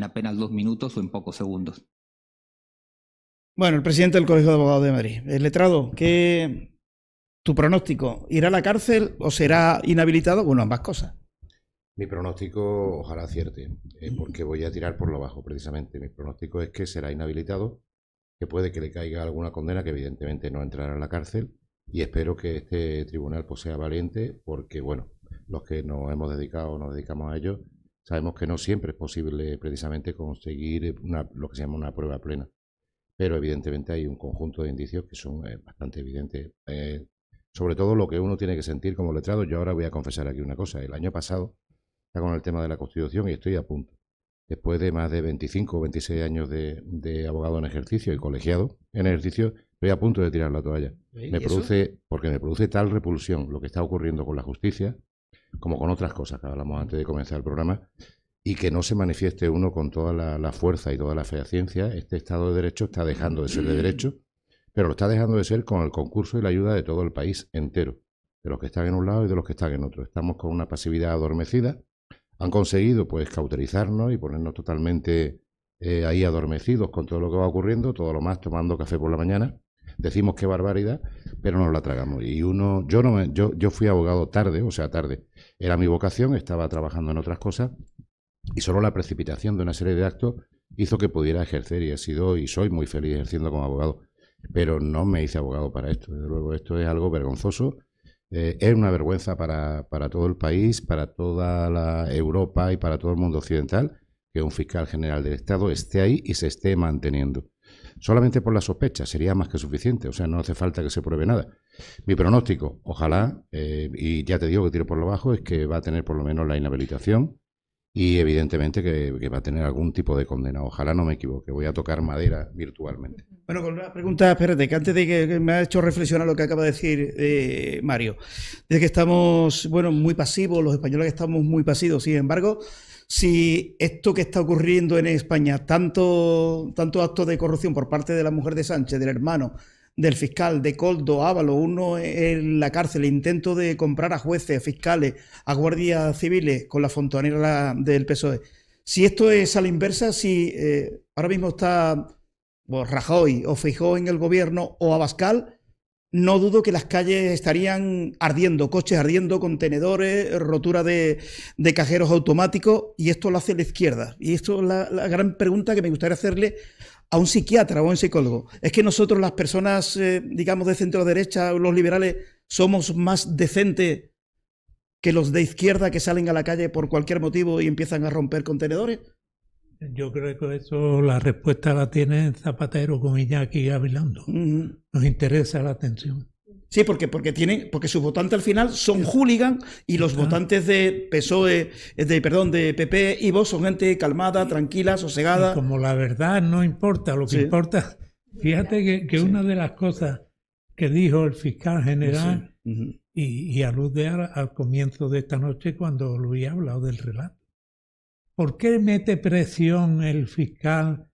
apenas 2 minutos o en pocos segundos. Bueno, el presidente del Colegio de Abogados de Madrid. El letrado, ¿tu pronóstico? ¿Irá a la cárcel o será inhabilitado? Bueno, ambas cosas. Mi pronóstico, ojalá acierte, porque voy a tirar por lo bajo, precisamente. Mi pronóstico es que será inhabilitado, que puede que le caiga alguna condena, que evidentemente no entrará en la cárcel, y espero que este tribunal pues sea valiente, porque, bueno, los que nos hemos dedicado o nos dedicamos a ello, sabemos que no siempre es posible precisamente conseguir lo que se llama una prueba plena. Pero evidentemente hay un conjunto de indicios que son bastante evidentes. Sobre todo lo que uno tiene que sentir como letrado. Yo ahora voy a confesar aquí una cosa. El año pasado, con el tema de la Constitución, y estoy a punto, después de más de 25 o 26 años de abogado en ejercicio y colegiado en ejercicio, estoy a punto de tirar la toalla. Porque me produce tal repulsión lo que está ocurriendo con la justicia, como con otras cosas que hablamos antes de comenzar el programa, y que no se manifieste uno con toda la fuerza y toda la fehaciencia. Este Estado de Derecho está dejando de ser de derecho, pero lo está dejando de ser con el concurso y la ayuda de todo el país entero, de los que están en un lado y de los que están en otro. Estamos con una pasividad adormecida. Han conseguido pues cauterizarnos y ponernos totalmente ahí adormecidos con todo lo que va ocurriendo, todo lo más tomando café por la mañana. Decimos qué barbaridad, pero nos la tragamos. Y yo fui abogado tarde, era mi vocación, estaba trabajando en otras cosas, y solo la precipitación de una serie de actos hizo que pudiera ejercer, y he sido y soy muy feliz ejerciendo como abogado. Pero no me hice abogado para esto. Desde luego, esto es algo vergonzoso. Es una vergüenza para todo el país, para toda la Europa y para todo el mundo occidental, que un fiscal general del Estado esté ahí y se esté manteniendo. Solamente por la sospecha sería más que suficiente, o sea, no hace falta que se pruebe nada. Mi pronóstico, ojalá, y ya te digo que tiro por lo bajo, es que va a tener por lo menos la inhabilitación y evidentemente que va a tener algún tipo de condena. Ojalá no me equivoque, voy a tocar madera virtualmente. Bueno, con una pregunta, espérate, que antes de que me ha hecho reflexionar lo que acaba de decir Mario, de que estamos, bueno, muy pasivos, los españoles estamos muy pasivos. Sin embargo, si esto que está ocurriendo en España, tanto actos de corrupción por parte de la mujer de Sánchez, del hermano, del fiscal, de Koldo, Ábalos, uno en la cárcel, intento de comprar a jueces, a fiscales, a guardias civiles con la fontanera del PSOE. Si esto es a la inversa, si ahora mismo está Rajoy o Feijóo en el gobierno o Abascal, no dudo que las calles estarían ardiendo, coches ardiendo, contenedores, rotura de cajeros automáticos, y esto lo hace la izquierda. Y esto es la gran pregunta que me gustaría hacerle a un psiquiatra o a un psicólogo. ¿Es que nosotros, las personas, digamos, de centro derecha, los liberales, somos más decentes que los de izquierda que salen a la calle por cualquier motivo y empiezan a romper contenedores? Yo creo que eso la respuesta la tiene Zapatero con Iñaki Gabilondo. Nos interesa la atención. Sí, porque sus votantes al final son hooligan, y los votantes de PSOE, de PP y Vox son gente calmada, tranquila, sosegada. Y como la verdad no importa, lo que importa, fíjate que una de las cosas que dijo el fiscal general, y alude al comienzo de esta noche cuando Luis ha hablado del relato. ¿Por qué mete presión el fiscal?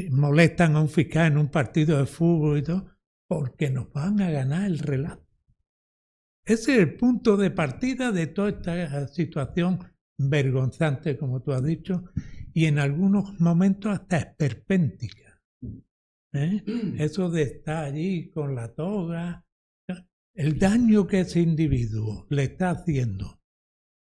Molestan a un fiscal en un partido de fútbol y todo, porque nos van a ganar el relato. Ese es el punto de partida de toda esta situación vergonzante, como tú has dicho, y en algunos momentos hasta esperpéntica. Eso de estar allí con la toga, el daño que ese individuo le está haciendo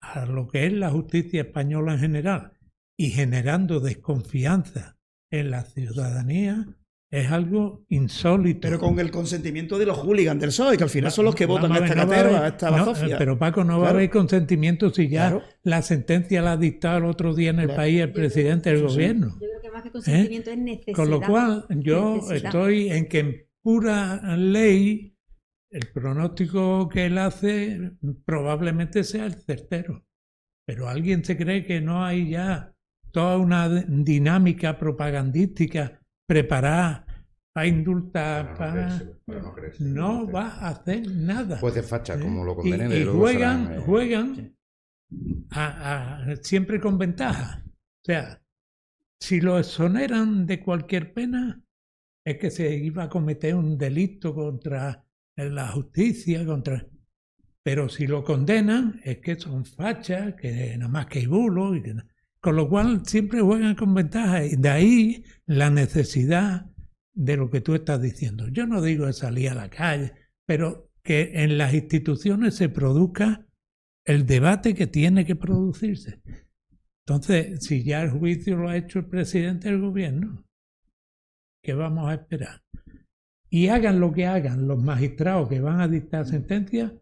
a lo que es la justicia española en general y generando desconfianza en la ciudadanía es algo insólito. Pero con el consentimiento de los hooligans del PSOE, que al final son los que votan a esta caterva, a esta bazofia. Pero Paco, no va a haber consentimiento si ya la sentencia la ha dictado el otro día en el país el presidente del gobierno. Yo creo que más que consentimiento es necesidad. Con lo cual yo estoy en que en pura ley el pronóstico que él hace probablemente sea el certero. Pero alguien se cree que no hay ya toda una dinámica propagandística preparada para indultar, no va a hacer nada. Pues de facha, como lo condenen. Y juegan siempre con ventaja. O sea, si lo exoneran de cualquier pena, es que se iba a cometer un delito contra la justicia, pero si lo condenan es que son fachas, que nada más que hay bulos, con lo cual siempre juegan con ventaja, y de ahí la necesidad de lo que tú estás diciendo. Yo no digo de salir a la calle, pero que en las instituciones se produzca el debate que tiene que producirse. Entonces, si ya el juicio lo ha hecho el presidente del gobierno, ¿qué vamos a esperar? Y hagan lo que hagan, los magistrados que van a dictar sentencias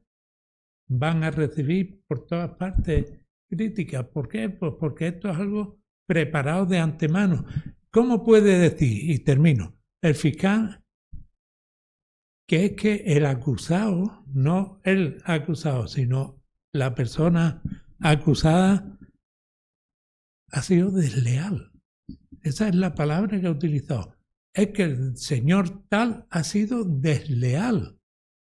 van a recibir por todas partes críticas. ¿Por qué? Pues porque esto es algo preparado de antemano. ¿Cómo puede decir, y termino, el fiscal, que es que el acusado, no el acusado, sino la persona acusada, ha sido desleal? Esa es la palabra que ha utilizado. Es que el señor tal ha sido desleal,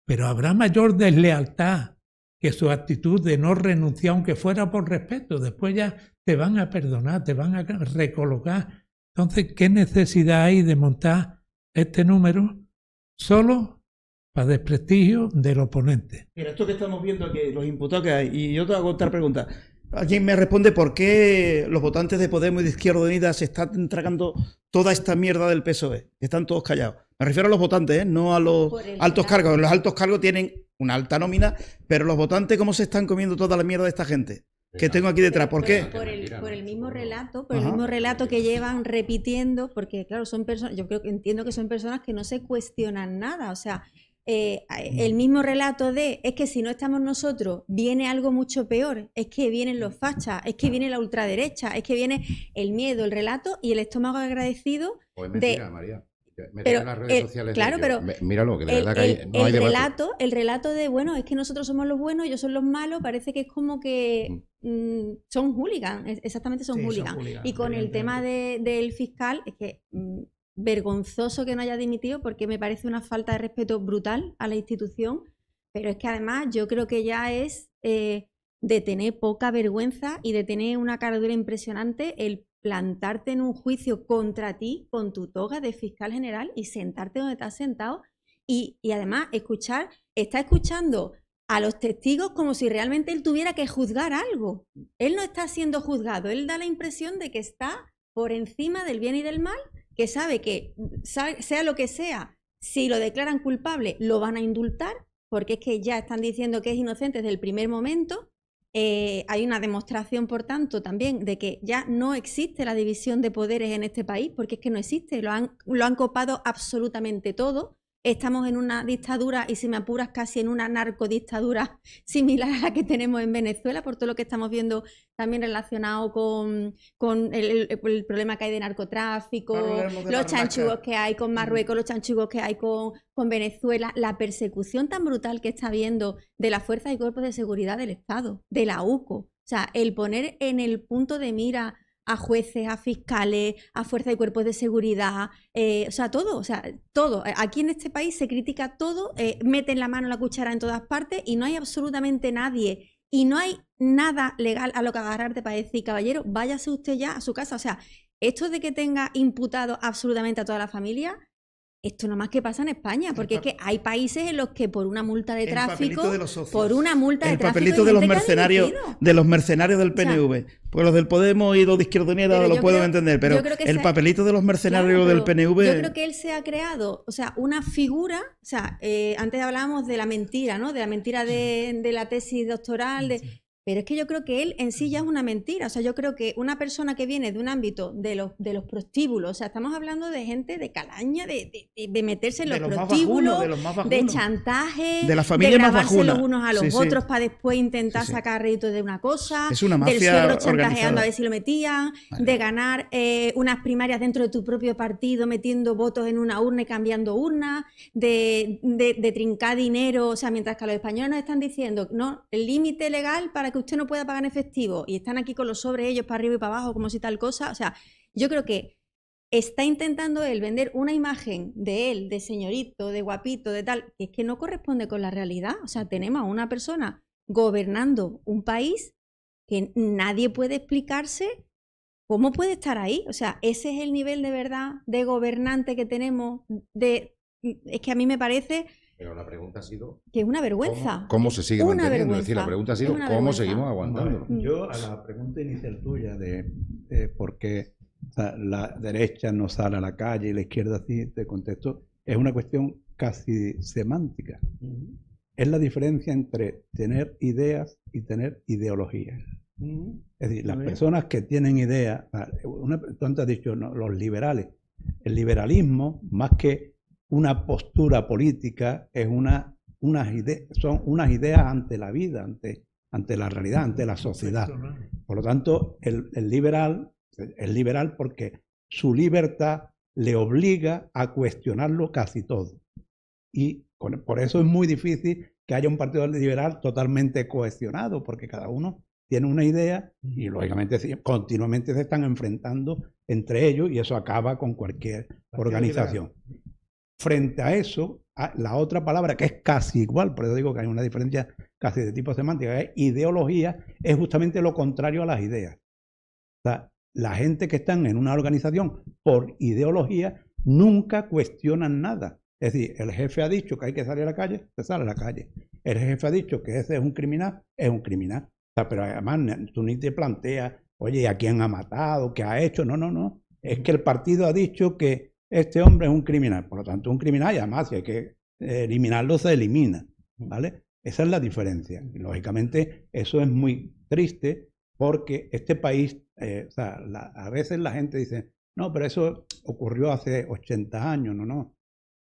pero habrá mayor deslealtad que su actitud de no renunciar, aunque fuera por respeto. Después ya te van a perdonar, te van a recolocar. Entonces, ¿qué necesidad hay de montar este número solo para desprestigio del oponente? Mira, esto que estamos viendo aquí, los imputados que hay, y yo te hago otra pregunta. Alguien me responde por qué los votantes de Podemos y de Izquierda Unida se están tragando toda esta mierda del PSOE. Están todos callados. Me refiero a los votantes, no a los altos cargos. Los altos cargos tienen una alta nómina, pero los votantes, ¿cómo se están comiendo toda la mierda de esta gente que tengo aquí detrás? ¿Por qué? Por el mismo relato, por el mismo relato que llevan repitiendo, porque claro, son personas, yo entiendo que son personas que no se cuestionan nada, o sea, el mismo relato es que si no estamos nosotros, viene algo mucho peor, es que vienen los fachas, es que viene la ultraderecha, es que viene el miedo, el relato y el estómago agradecido. Pues mentira, María. Pero en las redes sociales claro, pero míralo, que de verdad que no hay debate. El relato de, bueno, es que nosotros somos los buenos, ellos son los malos, parece que es como que son hooligans, exactamente son hooligans. Y con el tema del fiscal, es que vergonzoso que no haya dimitido, porque me parece una falta de respeto brutal a la institución, pero es que además yo creo que ya es de tener poca vergüenza y de tener una caradura impresionante el plantarte en un juicio contra ti con tu toga de fiscal general y sentarte donde te has sentado Y además está escuchando a los testigos como si realmente él tuviera que juzgar algo. Él no está siendo juzgado, él da la impresión de que está por encima del bien y del mal, que sabe que sea lo que sea, si lo declaran culpable lo van a indultar, porque es que ya están diciendo que es inocente desde el primer momento. Hay una demostración, por tanto, también de que ya no existe la división de poderes en este país, porque es que no existe, lo han copado absolutamente todo. Estamos en una dictadura y, si me apuras, casi en una narcodictadura similar a la que tenemos en Venezuela, por todo lo que estamos viendo también relacionado con el problema que hay de narcotráfico, los chanchugos que hay con Marruecos, los chanchugos que hay con Venezuela, la persecución tan brutal que está habiendo de las fuerzas y cuerpos de seguridad del Estado, de la UCO. O sea, el poner en el punto de mira a jueces, a fiscales, a fuerzas y cuerpos de seguridad, todo. Aquí en este país se critica todo, meten la mano en la cuchara en todas partes y no hay absolutamente nadie y no hay nada legal a lo que agarrarte para decir, caballero, váyase usted ya a su casa. O sea, esto de que tenga imputado absolutamente a toda la familia, esto nomás que pasa en España, porque es que hay países en los que por una multa de tráfico, el papelito de los mercenarios del PNV, pues los del Podemos y los de Izquierda Unida lo puedo entender, pero el papelito de los mercenarios del PNV... Yo creo que él se ha creado, una figura, antes hablábamos de la mentira, ¿no? De la mentira de la tesis doctoral, pero es que yo creo que él en sí ya es una mentira. Yo creo que una persona que viene de un ámbito de los prostíbulos, estamos hablando de gente de calaña, de meterse en los prostíbulos, de chantaje, de la familia de más grabarse bajuna. los unos a los otros para después intentar sacar rédito de una cosa, es una mafia del suegro chantajeando organizada. a ver si lo metían, de ganar unas primarias dentro de tu propio partido metiendo votos en una urna y cambiando urnas, de trincar dinero, mientras que a los españoles nos están diciendo, no, el límite legal para que usted no pueda pagar en efectivo, y están aquí con los sobres ellos para arriba y para abajo como si tal cosa. Yo creo que está intentando él vender una imagen de él, de señorito, de guapito, de tal, que es que no corresponde con la realidad. Tenemos a una persona gobernando un país que nadie puede explicarse cómo puede estar ahí. Ese es el nivel de verdad de gobernante que tenemos. Es que a mí me parece... Pero la pregunta ha sido... que es una vergüenza. ¿Cómo se sigue manteniendo? Es decir, la pregunta ha sido ¿cómo seguimos aguantando? Bueno, yo a la pregunta inicial tuya de por qué la derecha no sale a la calle y la izquierda sí, te contesto, es una cuestión casi semántica. Es la diferencia entre tener ideas y tener ideologías. Es decir, las personas que tienen ideas, tú antes has dicho, no, los liberales, el liberalismo, más que una postura política, es son unas ideas ante la vida, ante la realidad, ante la sociedad. Por lo tanto, el liberal es liberal porque su libertad le obliga a cuestionarlo casi todo. Y por eso es muy difícil que haya un partido liberal totalmente cohesionado, porque cada uno tiene una idea y lógicamente continuamente se están enfrentando entre ellos y eso acaba con cualquier organización. Frente a eso, la otra palabra que es casi igual, por eso digo que hay una diferencia casi de tipo semántico, es ideología, es justamente lo contrario a las ideas. La gente que están en una organización por ideología nunca cuestionan nada. Es decir, el jefe ha dicho que hay que salir a la calle, se sale a la calle. El jefe ha dicho que ese es un criminal, es un criminal. Pero además tú ni te planteas, oye, ¿a quién ha matado? ¿Qué ha hecho? No. Es que el partido ha dicho que este hombre es un criminal. Por lo tanto, un criminal, y además, si hay que eliminarlo, se elimina. ¿Vale? Esa es la diferencia. Y, lógicamente, eso es muy triste porque este país, a veces la gente dice, no, pero eso ocurrió hace 80 años.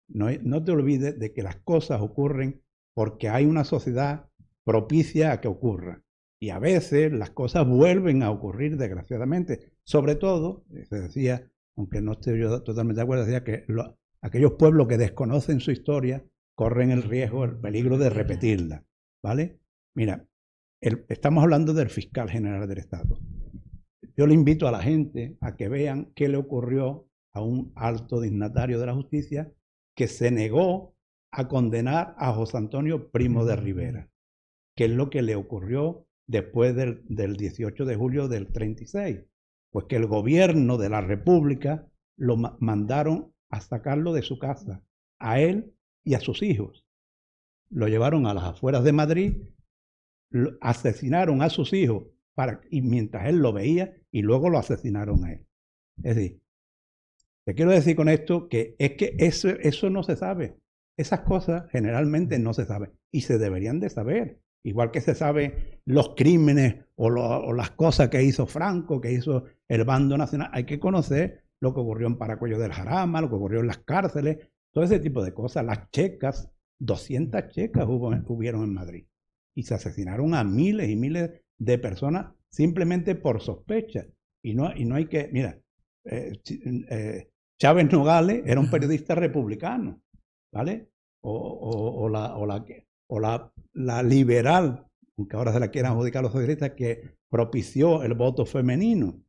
No te olvides de que las cosas ocurren porque hay una sociedad propicia a que ocurra. Y a veces las cosas vuelven a ocurrir, desgraciadamente. Sobre todo, se decía, aunque no estoy yo totalmente de acuerdo, decía que aquellos pueblos que desconocen su historia corren el riesgo, el peligro de repetirla. ¿Vale? Mira, estamos hablando del fiscal general del Estado. Yo le invito a la gente a que vean qué le ocurrió a un alto dignatario de la justicia que se negó a condenar a José Antonio Primo de Rivera, que es lo que le ocurrió después del 18 de julio del 36. Pues que el gobierno de la República lo mandaron a sacarlo de su casa, a él y a sus hijos. Lo llevaron a las afueras de Madrid, asesinaron a sus hijos y mientras él lo veía, y luego lo asesinaron a él. Es decir, te quiero decir con esto que es que eso no se sabe. Esas cosas generalmente no se saben y se deberían de saber. Igual que se sabe los crímenes o las cosas que hizo Franco, que hizo el bando nacional. Hay que conocer lo que ocurrió en Paracuello del Jarama, lo que ocurrió en las cárceles, todo ese tipo de cosas. Las checas, 200 checas hubieron en Madrid. Y se asesinaron a miles y miles de personas simplemente por sospecha. Y no hay que... Mira, Chávez Nogales era un periodista republicano, ¿vale? O la liberal, aunque ahora se la quieran adjudicar a los socialistas, que propició el voto femenino,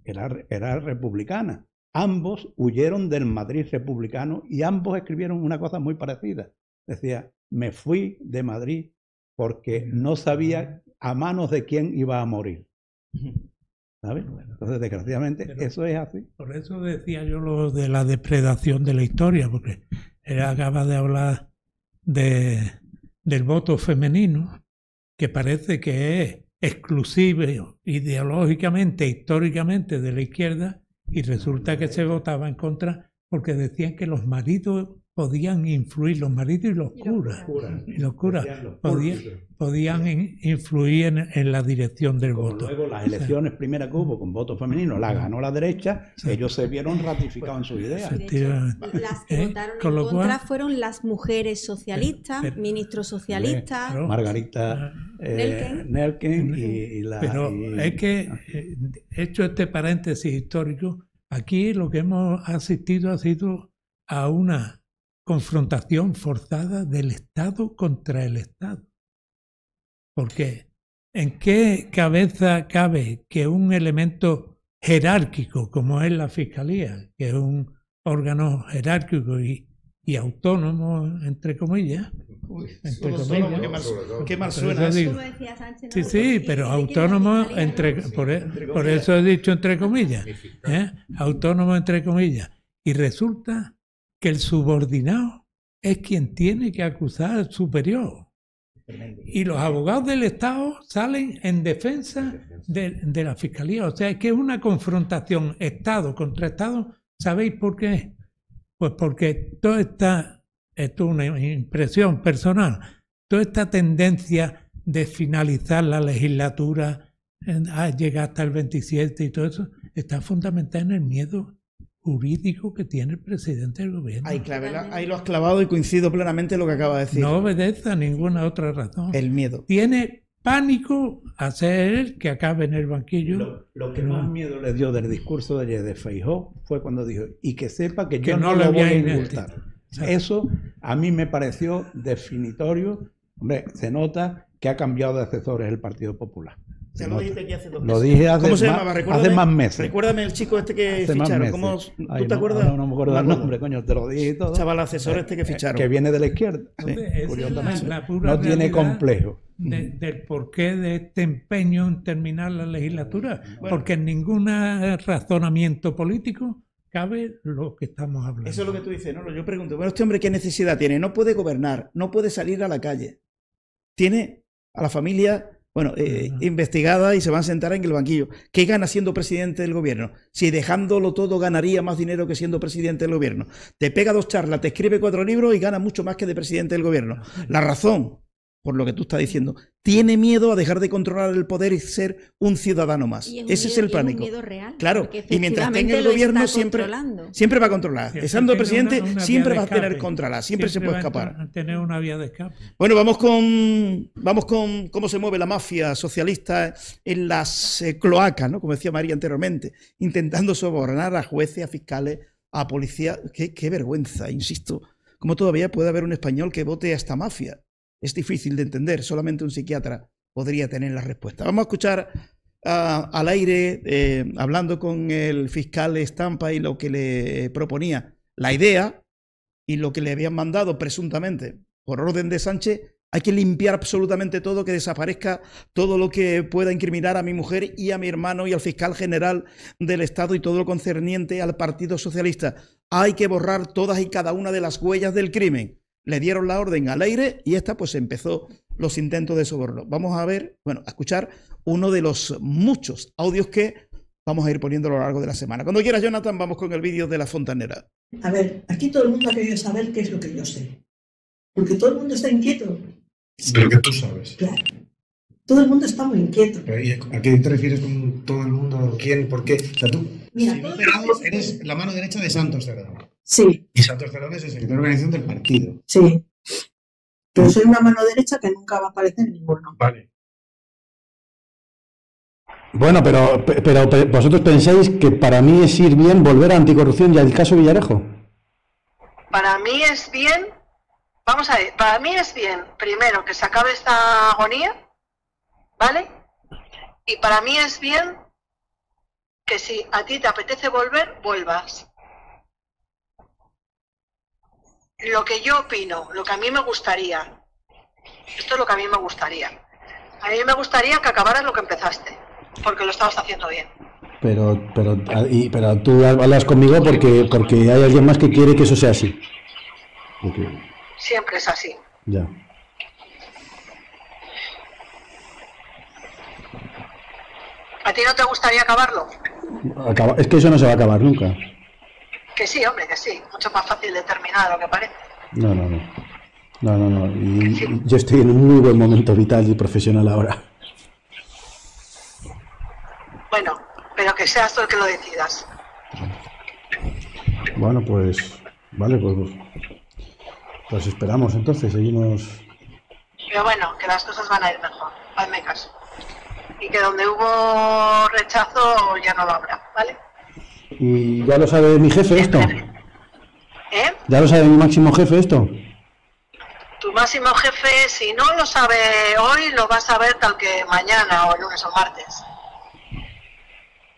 era republicana. Ambos huyeron del Madrid republicano y ambos escribieron una cosa muy parecida. Decía, me fui de Madrid porque no sabía a manos de quién iba a morir. ¿Sabes? Entonces, desgraciadamente, eso es así. Por eso decía yo lo de la depredación de la historia, porque él acaba de hablar del voto femenino, que parece que es exclusivo ideológicamente, históricamente de la izquierda, y resulta que se votaba en contra porque decían que los maridos podían influir, los maridos y los curas podían influir en la dirección del voto. Luego las elecciones primeras que hubo con voto femenino las ganó la derecha, ellos se vieron ratificados en sus ideas. Las que votaron en contra fueron las mujeres socialistas, ministros socialistas, Margarita Nelken y la... Pero es que, hecho este paréntesis histórico, aquí lo que hemos asistido ha sido a una confrontación forzada del Estado contra el Estado. Porque ¿en qué cabeza cabe que un elemento jerárquico como es la Fiscalía, que es un órgano jerárquico y autónomo, entre comillas, qué mal suena eso? Sí, pero autónomo, por eso he dicho entre comillas, autónomo entre comillas. Y resulta que el subordinado es quien tiene que acusar al superior. Y los abogados del Estado salen en defensa de la Fiscalía. O sea, es que es una confrontación Estado contra Estado. ¿Sabéis por qué? Pues porque esto es una impresión personal, toda esta tendencia de finalizar la legislatura, llegar hasta el 27 y todo eso, está fundamentada en el miedo jurídico que tiene el presidente del gobierno. Ahí lo has clavado y coincido plenamente en lo que acaba de decir. No obedece a ninguna otra razón. El miedo. Tiene pánico a ser él que acabe en el banquillo. Lo que más miedo le dio del discurso de Feijóo fue cuando dijo, y que sepa que yo no lo voy a indultar. Eso a mí me pareció definitorio. Hombre, se nota que ha cambiado de asesores el Partido Popular. Se lo dijiste aquí hace 2 meses. Lo dije ¿Cómo se llamaba? Hace más meses. Recuérdame el chico este que ficharon. ¿Tú te acuerdas? No me acuerdo del nombre, coño, te lo dije y todo. Chaval asesor este que ficharon. Que viene de la izquierda. Sí, no tiene complejo. Del porqué de este empeño en terminar la legislatura. Porque en ningún razonamiento político cabe lo que estamos hablando. Eso es lo que tú dices, ¿no? Yo pregunto, bueno, este hombre, ¿qué necesidad tiene? No puede gobernar, no puede salir a la calle. Tiene a la familia... investigada y se van a sentar en el banquillo. ¿Qué gana siendo presidente del gobierno? Si dejándolo todo ganaría más dinero que siendo presidente del gobierno. Te pega 2 charlas, te escribe 4 libros y gana mucho más que de presidente del gobierno. La razón, por lo que tú estás diciendo, tiene miedo a dejar de controlar el poder y ser un ciudadano más. Ese es el pánico. Es un miedo real, claro, y mientras tenga el gobierno siempre va a controlar. Estando presidente siempre va a tener controlar, siempre se puede escapar. Tener una vía de escape. Bueno, vamos con cómo se mueve la mafia socialista en las cloacas, ¿no? Como decía María anteriormente, intentando sobornar a jueces, a fiscales, a policías. Qué vergüenza, insisto. ¿Cómo todavía puede haber un español que vote a esta mafia? Es difícil de entender, solamente un psiquiatra podría tener la respuesta. Vamos a escuchar al aire, hablando con el fiscal Estampa y lo que le proponía, la idea y lo que le habían mandado presuntamente por orden de Sánchez. Hay que limpiar absolutamente todo, que desaparezca todo lo que pueda incriminar a mi mujer y a mi hermano y al fiscal general del Estado y todo lo concerniente al Partido Socialista. Hay que borrar todas y cada una de las huellas del crimen. le dieron la orden al aire y esta pues empezó los intentos de soborno. Vamos a ver, bueno, a escuchar uno de los muchos audios que vamos a ir poniendo a lo largo de la semana. Cuando quieras, Jonathan, vamos con el vídeo de la fontanera. A ver, aquí todo el mundo ha querido saber qué es lo que yo sé. Porque todo el mundo está inquieto. De lo que tú sabes. Claro. Todo el mundo está muy inquieto. ¿A qué te refieres con todo el mundo? ¿Quién? ¿Por qué? O sea, tú, mira, si no Cerrado, eres la mano derecha de Santos Cerrado. Sí. Y Santos Cerrado es el secretario de organización del partido. Sí. Pero soy una mano derecha que nunca va a aparecer en ninguno. Vale. Bueno, pero vosotros pensáis que para mí es ir bien volver a anticorrupción y al caso Villarejo. Para mí es bien, vamos a ver, para mí es bien, primero, que se acabe esta agonía, ¿vale? Y para mí es bien que si a ti te apetece volver, vuelvas. Lo que yo opino, lo que a mí me gustaría, esto es lo que a mí me gustaría. A mí me gustaría que acabaras lo que empezaste, porque lo estabas haciendo bien. Pero tú hablas conmigo porque hay alguien más que quiere que eso sea así. Okay. Siempre es así. Ya. ¿A ti no te gustaría acabarlo? Es que eso no se va a acabar nunca. Que sí, hombre, que sí. Mucho más fácil de terminar de lo que parece. No. Y yo estoy en un muy buen momento vital y profesional ahora. Bueno, pero que seas tú el que lo decidas. Bueno, pues... Vale, pues esperamos entonces, seguimos... Pero bueno, que las cosas van a ir mejor. Hazme caso. Y que donde hubo rechazo ya no lo habrá, ¿vale? ¿Y ya lo sabe mi jefe esto? ¿Eh? ¿Ya lo sabe mi máximo jefe esto? Tu máximo jefe, si no lo sabe hoy, lo vas a ver tal que mañana o el lunes o martes.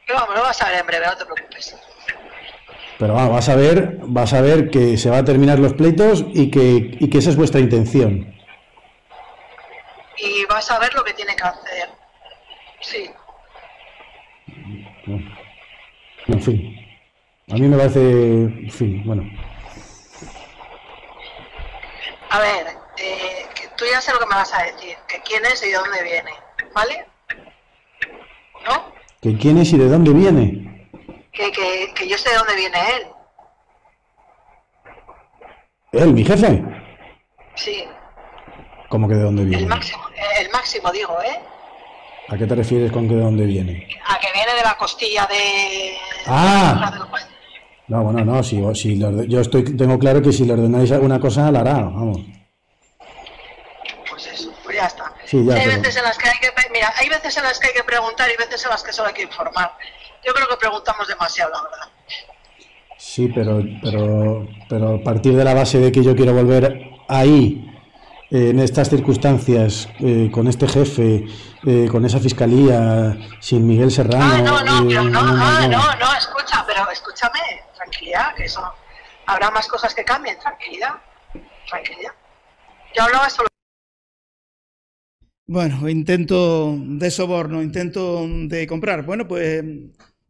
Pero vamos, lo vas a ver en breve, no te preocupes. Pero vas a ver que se va a terminar los pleitos y que esa es vuestra intención. Y vas a ver lo que tiene que hacer. Sí. En fin. A mí me parece... En fin, bueno. A ver, que tú ya sé lo que me vas a decir. Que quién es y de dónde viene. ¿Vale? ¿No? ¿Que quién es y de dónde viene? Que yo sé de dónde viene él. ¿Él, mi jefe? Sí. ¿Cómo que de dónde viene? El máximo digo, ¿eh? ¿A qué te refieres con que de dónde viene? A que viene de la costilla de... ¡Ah! No, bueno, no, tengo claro que si le ordenáis alguna cosa, la hará, vamos. Pues eso, pues ya está. Sí, ya, hay veces en las que hay que preguntar y veces en las que solo hay que informar. Yo creo que preguntamos demasiado, la verdad. Sí, pero partir de la base de que yo quiero volver ahí, en estas circunstancias, con este jefe, con esa fiscalía, sin Miguel Serrano... No, escúchame, tranquilidad, que eso habrá más cosas que cambien, tranquilidad. Yo hablaba solo... Bueno, intento de soborno, intento de comprar. Bueno, pues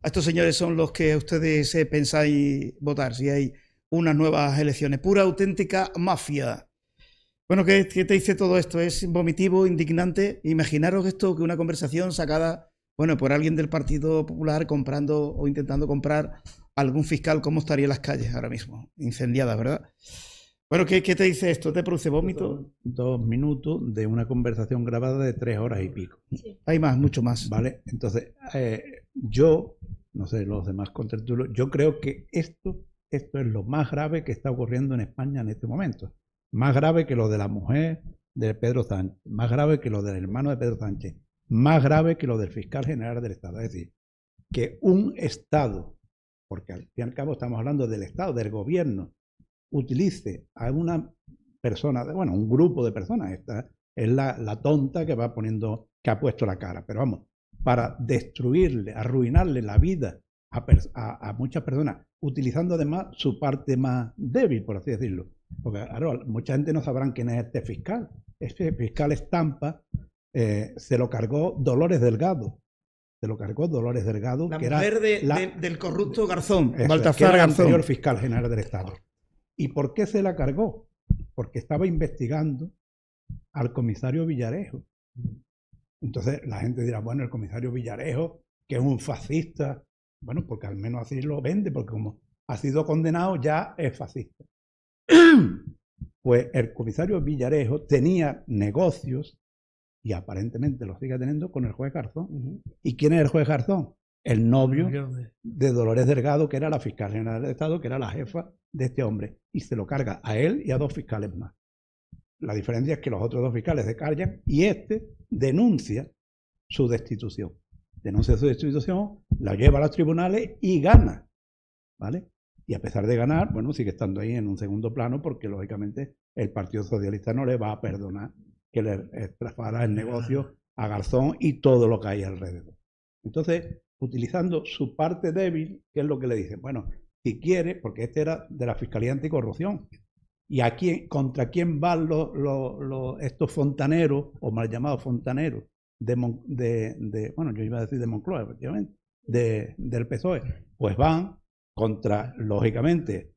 a estos señores son los que ustedes pensáis votar si hay unas nuevas elecciones. Pura, auténtica mafia. Bueno, ¿qué te dice todo esto? ¿Es vomitivo, indignante? Imaginaros esto, que una conversación sacada, bueno, por alguien del Partido Popular comprando o intentando comprar algún fiscal, ¿cómo estaría en las calles ahora mismo? Incendiadas, ¿verdad? Bueno, ¿qué te dice esto? ¿Te produce vómito? 2 minutos de una conversación grabada de 3 horas y pico. Sí. Hay más, mucho más. Vale, entonces, yo, no sé, los demás contertulios, yo creo que esto es lo más grave que está ocurriendo en España en este momento. Más grave que lo de la mujer de Pedro Sánchez, más grave que lo del hermano de Pedro Sánchez, más grave que lo del fiscal general del Estado. Es decir, que un Estado, porque al fin y al cabo estamos hablando del Estado, del gobierno, utilice a una persona, bueno, un grupo de personas, esta es la tonta que va poniendo, que ha puesto la cara, pero vamos, para destruirle, arruinarle la vida a muchas personas, utilizando además su parte más débil, por así decirlo. Porque claro, mucha gente no sabrán quién es este fiscal. Este fiscal estampa se lo cargó Dolores Delgado. La que mujer del corrupto Garzón, Baltasar Garzón, el anterior fiscal general del Estado. ¿Y por qué se la cargó? porque estaba investigando al comisario Villarejo. Entonces la gente dirá, bueno, el comisario Villarejo, que es un fascista, bueno, porque al menos así lo vende, porque como ha sido condenado ya es fascista. Pues el comisario Villarejo tenía negocios, y aparentemente los sigue teniendo, con el juez Garzón. ¿Y quién es el juez Garzón? El novio de Dolores Delgado, que era la fiscal general del Estado, que era la jefa de este hombre, y se lo carga a él y a 2 fiscales más. La diferencia es que los otros 2 fiscales se cargan y este denuncia su destitución. Denuncia su destitución, la lleva a los tribunales y gana, ¿vale? Y a pesar de ganar, bueno, sigue estando ahí en un segundo plano porque, lógicamente, el Partido Socialista no le va a perdonar que le estrafara el negocio a Garzón y todo lo que hay alrededor. Entonces, utilizando su parte débil, ¿qué es lo que le dicen? Bueno, si quiere, porque este era de la Fiscalía Anticorrupción, ¿y a quién, contra quién van estos fontaneros, o mal llamados fontaneros, bueno, yo iba a decir de Moncloa, efectivamente, del PSOE? Pues van contra, lógicamente,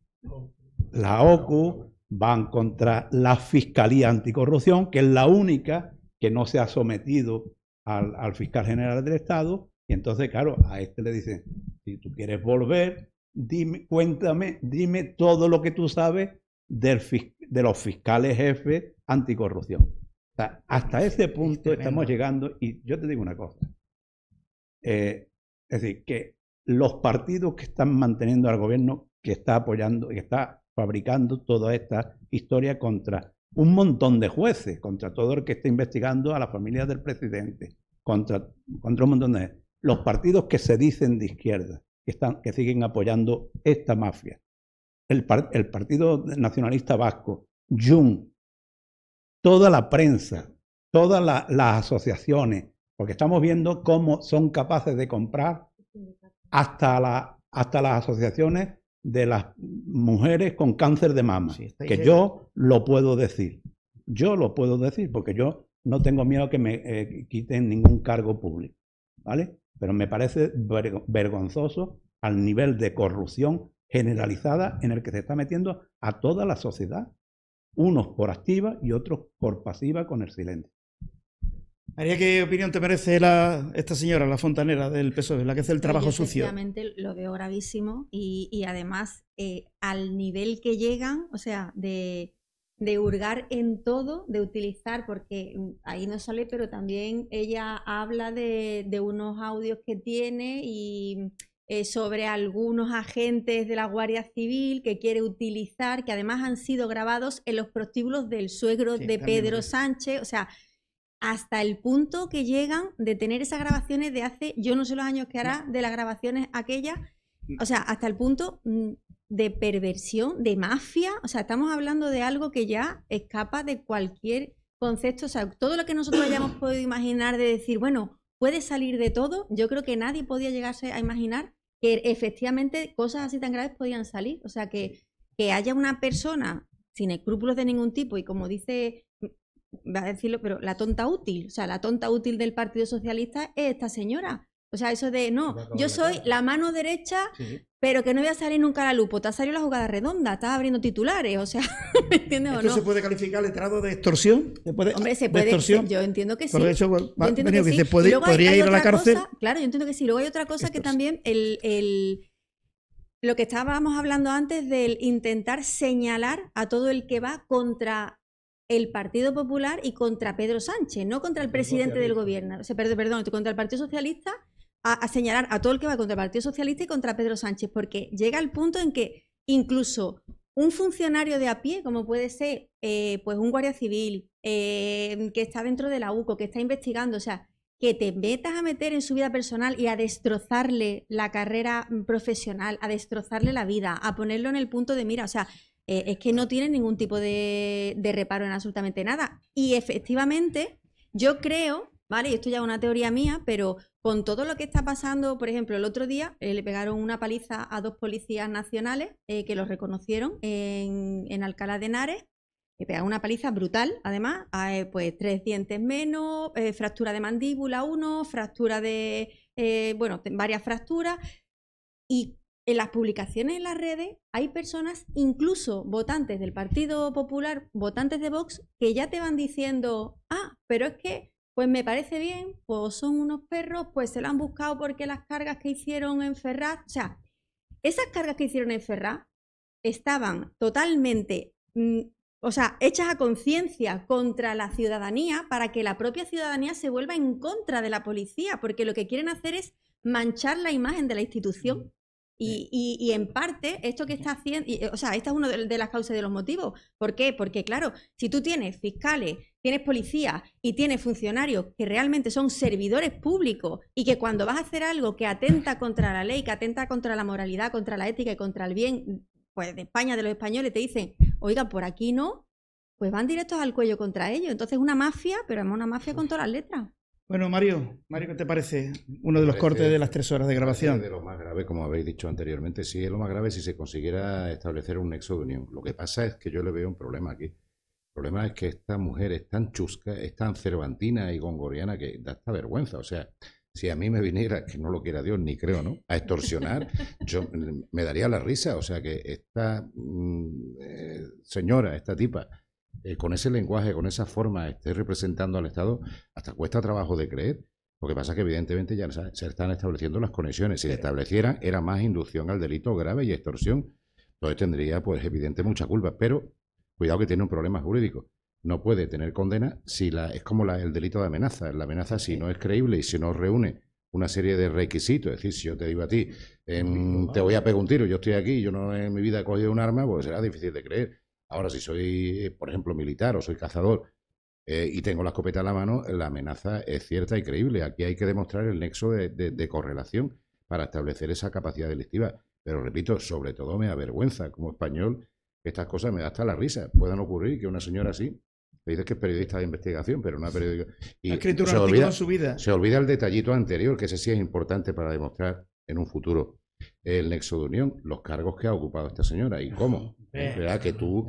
la OCU, van contra la Fiscalía Anticorrupción, que es la única que no se ha sometido al fiscal general del Estado, y entonces, claro, a este le dicen, si tú quieres volver, dime, cuéntame, dime todo lo que tú sabes de los fiscales jefes anticorrupción. O sea, hasta ese punto estamos llegando, y yo te digo una cosa, es decir, que los partidos que están manteniendo al gobierno, que está apoyando y que está fabricando toda esta historia contra un montón de jueces, contra todo el que está investigando a la familia del presidente, contra un montón de... Los partidos que se dicen de izquierda, que siguen apoyando esta mafia. El Partido Nacionalista Vasco, Jun, toda la prensa, todas las asociaciones, porque estamos viendo cómo son capaces de comprar hasta las asociaciones de las mujeres con cáncer de mama, que yo lo puedo decir. Yo lo puedo decir porque yo no tengo miedo a que me quiten ningún cargo público, ¿vale? Pero me parece vergonzoso al nivel de corrupción generalizada en el que se está metiendo a toda la sociedad, unos por activa y otros por pasiva con el silencio. María, ¿qué opinión te merece esta señora, la fontanera del PSOE, la que hace el trabajo sucio? Efectivamente, lo veo gravísimo y además al nivel que llegan, o sea, de hurgar en todo, de utilizar, porque ahí no sale, pero también ella habla de unos audios que tiene y sobre algunos agentes de la Guardia Civil que quiere utilizar, que además han sido grabados en los prostíbulos del suegro de Pedro Sánchez, o sea, hasta el punto que llegan de tener esas grabaciones de hace, yo no sé los años que hará, de las grabaciones aquellas, o sea, hasta el punto de perversión, de mafia, o sea, estamos hablando de algo que ya escapa de cualquier concepto, o sea, todo lo que nosotros hayamos podido imaginar de decir, bueno, puede salir de todo, yo creo que nadie podía llegarse a imaginar que efectivamente cosas así tan graves podían salir, o sea, que haya una persona sin escrúpulos de ningún tipo y como dice... va a decirlo, pero la tonta útil, o sea, la tonta útil del Partido Socialista es esta señora. O sea, eso de, no, yo soy la mano derecha, pero que no voy a salir nunca a la luz. Pues te ha salido la jugada redonda, estás abriendo titulares, o sea, ¿me entiendes o no? ¿Esto se puede calificar letrado de extorsión? Hombre, se puede, yo entiendo que sí. Por eso, yo entiendo que sí. ¿podría ir a la cárcel? Claro, yo entiendo que sí. Luego hay otra cosa que también, lo que estábamos hablando antes del intentar señalar a todo el que va contra el Partido Popular y contra Pedro Sánchez, no contra el presidente del gobierno, o sea, perdón, contra el Partido Socialista, a señalar a todo el que va contra el Partido Socialista y contra Pedro Sánchez, porque llega el punto en que incluso un funcionario de a pie, como puede ser pues un guardia civil que está dentro de la UCO, que está investigando, o sea, que te metas a meter en su vida personal y a destrozarle la carrera profesional, a destrozarle la vida, a ponerlo en el punto de mira, o sea, es que no tiene ningún tipo de reparo en absolutamente nada. Y efectivamente, yo creo, ¿vale? Y esto ya es una teoría mía, pero con todo lo que está pasando, por ejemplo, el otro día le pegaron una paliza a 2 policías nacionales que los reconocieron en Alcalá de Henares. Le pegaron una paliza brutal, además, pues 3 dientes menos, fractura de mandíbula 1, fractura de, bueno, varias fracturas. Y en las publicaciones en las redes hay personas, incluso votantes del Partido Popular, votantes de Vox, que ya te van diciendo, pero es que, pues me parece bien, pues son unos perros, pues se lo han buscado porque las cargas que hicieron en Ferraz, o sea, esas cargas que hicieron en Ferraz estaban totalmente, hechas a conciencia contra la ciudadanía para que la propia ciudadanía se vuelva en contra de la policía, porque lo que quieren hacer es manchar la imagen de la institución. Y en parte, esto que está haciendo, esta es una de las causas y de los motivos. ¿Por qué? Porque, claro, si tú tienes fiscales, tienes policías y tienes funcionarios que realmente son servidores públicos y que cuando vas a hacer algo que atenta contra la ley, que atenta contra la moralidad, contra la ética y contra el bien, pues de España, de los españoles, te dicen, oiga, por aquí no, pues van directos al cuello contra ellos. Entonces es una mafia, pero es una mafia con todas las letras. Bueno, Mario, ¿qué te parece uno de los cortes de las 3 horas de grabación? De lo más grave, como habéis dicho anteriormente, sí es lo más grave si se consiguiera establecer un nexo de unión. Lo que pasa es que yo le veo un problema aquí. El problema es que esta mujer es tan chusca, es tan cervantina y gongoriana que da hasta vergüenza. O sea, si a mí me viniera, que no lo quiera Dios, ni creo, ¿no?, a extorsionar, yo me daría la risa. O sea, que esta señora, esta tipa, con ese lenguaje, con esa forma, esté representando al Estado, hasta cuesta trabajo de creer. Lo que pasa es que evidentemente ya se están estableciendo las conexiones. Si se establecieran, era más inducción al delito grave y extorsión. Entonces tendría, pues, evidente mucha culpa. Pero cuidado que tiene un problema jurídico. No puede tener condena si es como el delito de amenaza. La amenaza, si no es creíble y si no reúne una serie de requisitos, es decir, si yo te digo a ti, te voy a pegar un tiro, yo estoy aquí, yo no en mi vida he cogido un arma, pues será difícil de creer. Ahora, si soy, por ejemplo, militar o soy cazador y tengo la escopeta en la mano, la amenaza es cierta y creíble. Aquí hay que demostrar el nexo de correlación para establecer esa capacidad delictiva. Pero, repito, sobre todo me avergüenza como español que estas cosas me da hasta la risa. Puedan ocurrir que una señora así, le dices que es periodista de investigación, pero una periodista... Y ha escrito un artículo en su vida. Se olvida el detallito anterior, que ese sí es importante para demostrar en un futuro el nexo de unión, los cargos que ha ocupado esta señora y cómo. ¿Verdad? Que tú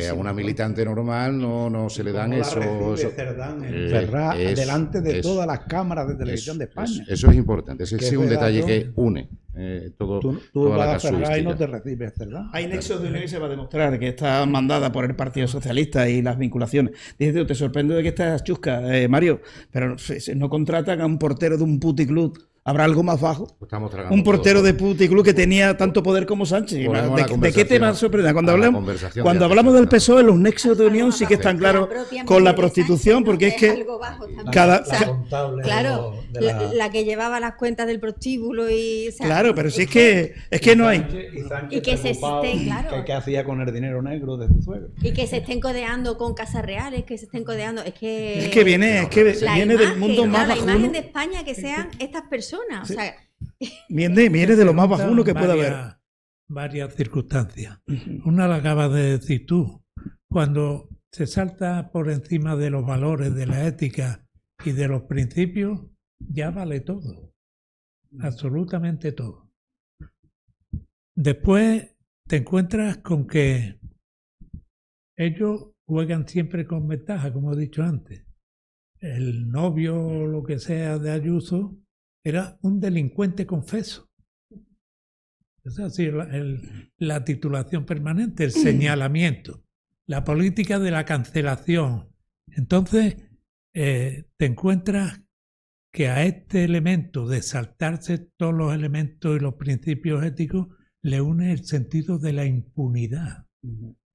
a una militante normal no se le dan eso. Delante de todas las cámaras de televisión de España. Eso es importante. Ese es un detalle que une toda la casuística. Y no te recibes Cerdán. Hay nexos de unión y se va a demostrar que está mandada por el Partido Socialista y las vinculaciones. Dices, te sorprende de que estás chusca, Mario, pero no contratan a un portero de un puticlub. ¿Habrá algo más bajo? Un portero de puticlub que tenía tanto poder como Sánchez. ¿De qué te va a sorprender? Cuando hablamos del PSOE, los nexos de unión sí que están claros con la prostitución, porque es que la que llevaba las cuentas del prostíbulo y... Claro, pero si es que no hay. Y que se estén, claro. ¿Qué hacía con el dinero negro de su suegro? Y que se estén codeando con casas reales, que se estén codeando... Es que viene del mundo más bajo. La imagen de España que sean estas personas. O sea, viene de lo más bajuno que pueda haber. Varias circunstancias. Una la acabas de decir tú. Cuando se salta por encima de los valores, de la ética y de los principios, ya vale todo. Absolutamente todo. Después te encuentras con que ellos juegan siempre con ventaja, como he dicho antes. El novio o lo que sea de Ayuso era un delincuente confeso. Es así, la titulación permanente, el señalamiento, la política de la cancelación. Entonces, te encuentras que a este elemento de saltarse todos los elementos y los principios éticos le une el sentido de la impunidad.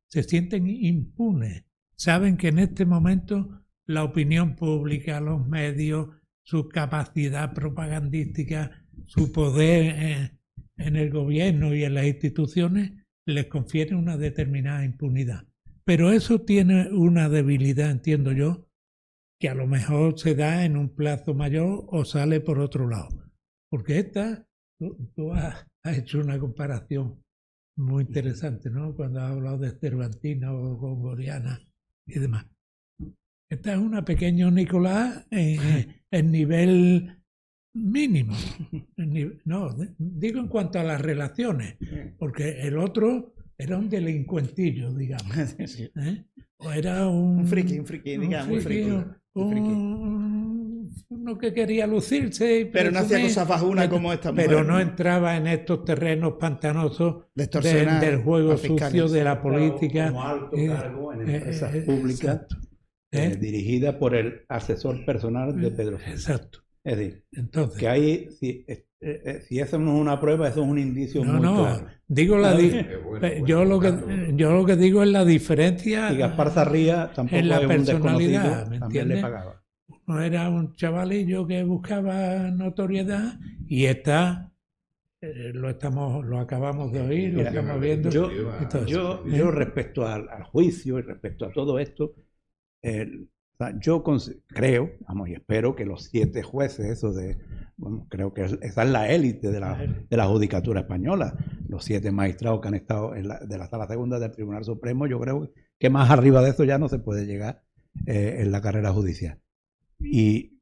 Se sienten impunes. Saben que en este momento la opinión pública, los medios, su capacidad propagandística, su poder en el gobierno y en las instituciones les confiere una determinada impunidad. Pero eso tiene una debilidad, entiendo yo, que a lo mejor se da en un plazo mayor o sale por otro lado. Porque tú has hecho una comparación muy interesante, ¿no? Cuando has hablado de Cervantina o Gongoriana y demás. Esta es una pequeña Nicolás en nivel mínimo. No, digo en cuanto a las relaciones, porque el otro era un delincuentillo, digamos. O era un friki, digamos. uno que quería lucirse. Pero no hacía cosas bajunas como esta mujer. Pero no entraba en estos terrenos pantanosos del juego sucio de la política. Como alto cargo en empresas públicas dirigidas por el asesor personal de Pedro Sánchez. Exacto. Es decir, entonces, que ahí, si eso no es una prueba, eso es un indicio muy claro. Digo yo lo que digo es la diferencia. Y Gaspar Zarría tampoco en la es personalidad, un también le pagaba. No era un chavalillo que buscaba notoriedad y lo acabamos de oír, lo estamos viendo. Yo respecto al juicio y respecto a todo esto, yo creo, y espero que los 7 jueces, creo que esa es la élite de la judicatura española, los 7 magistrados que han estado de la Sala Segunda del Tribunal Supremo, yo creo que más arriba de eso ya no se puede llegar en la carrera judicial. Y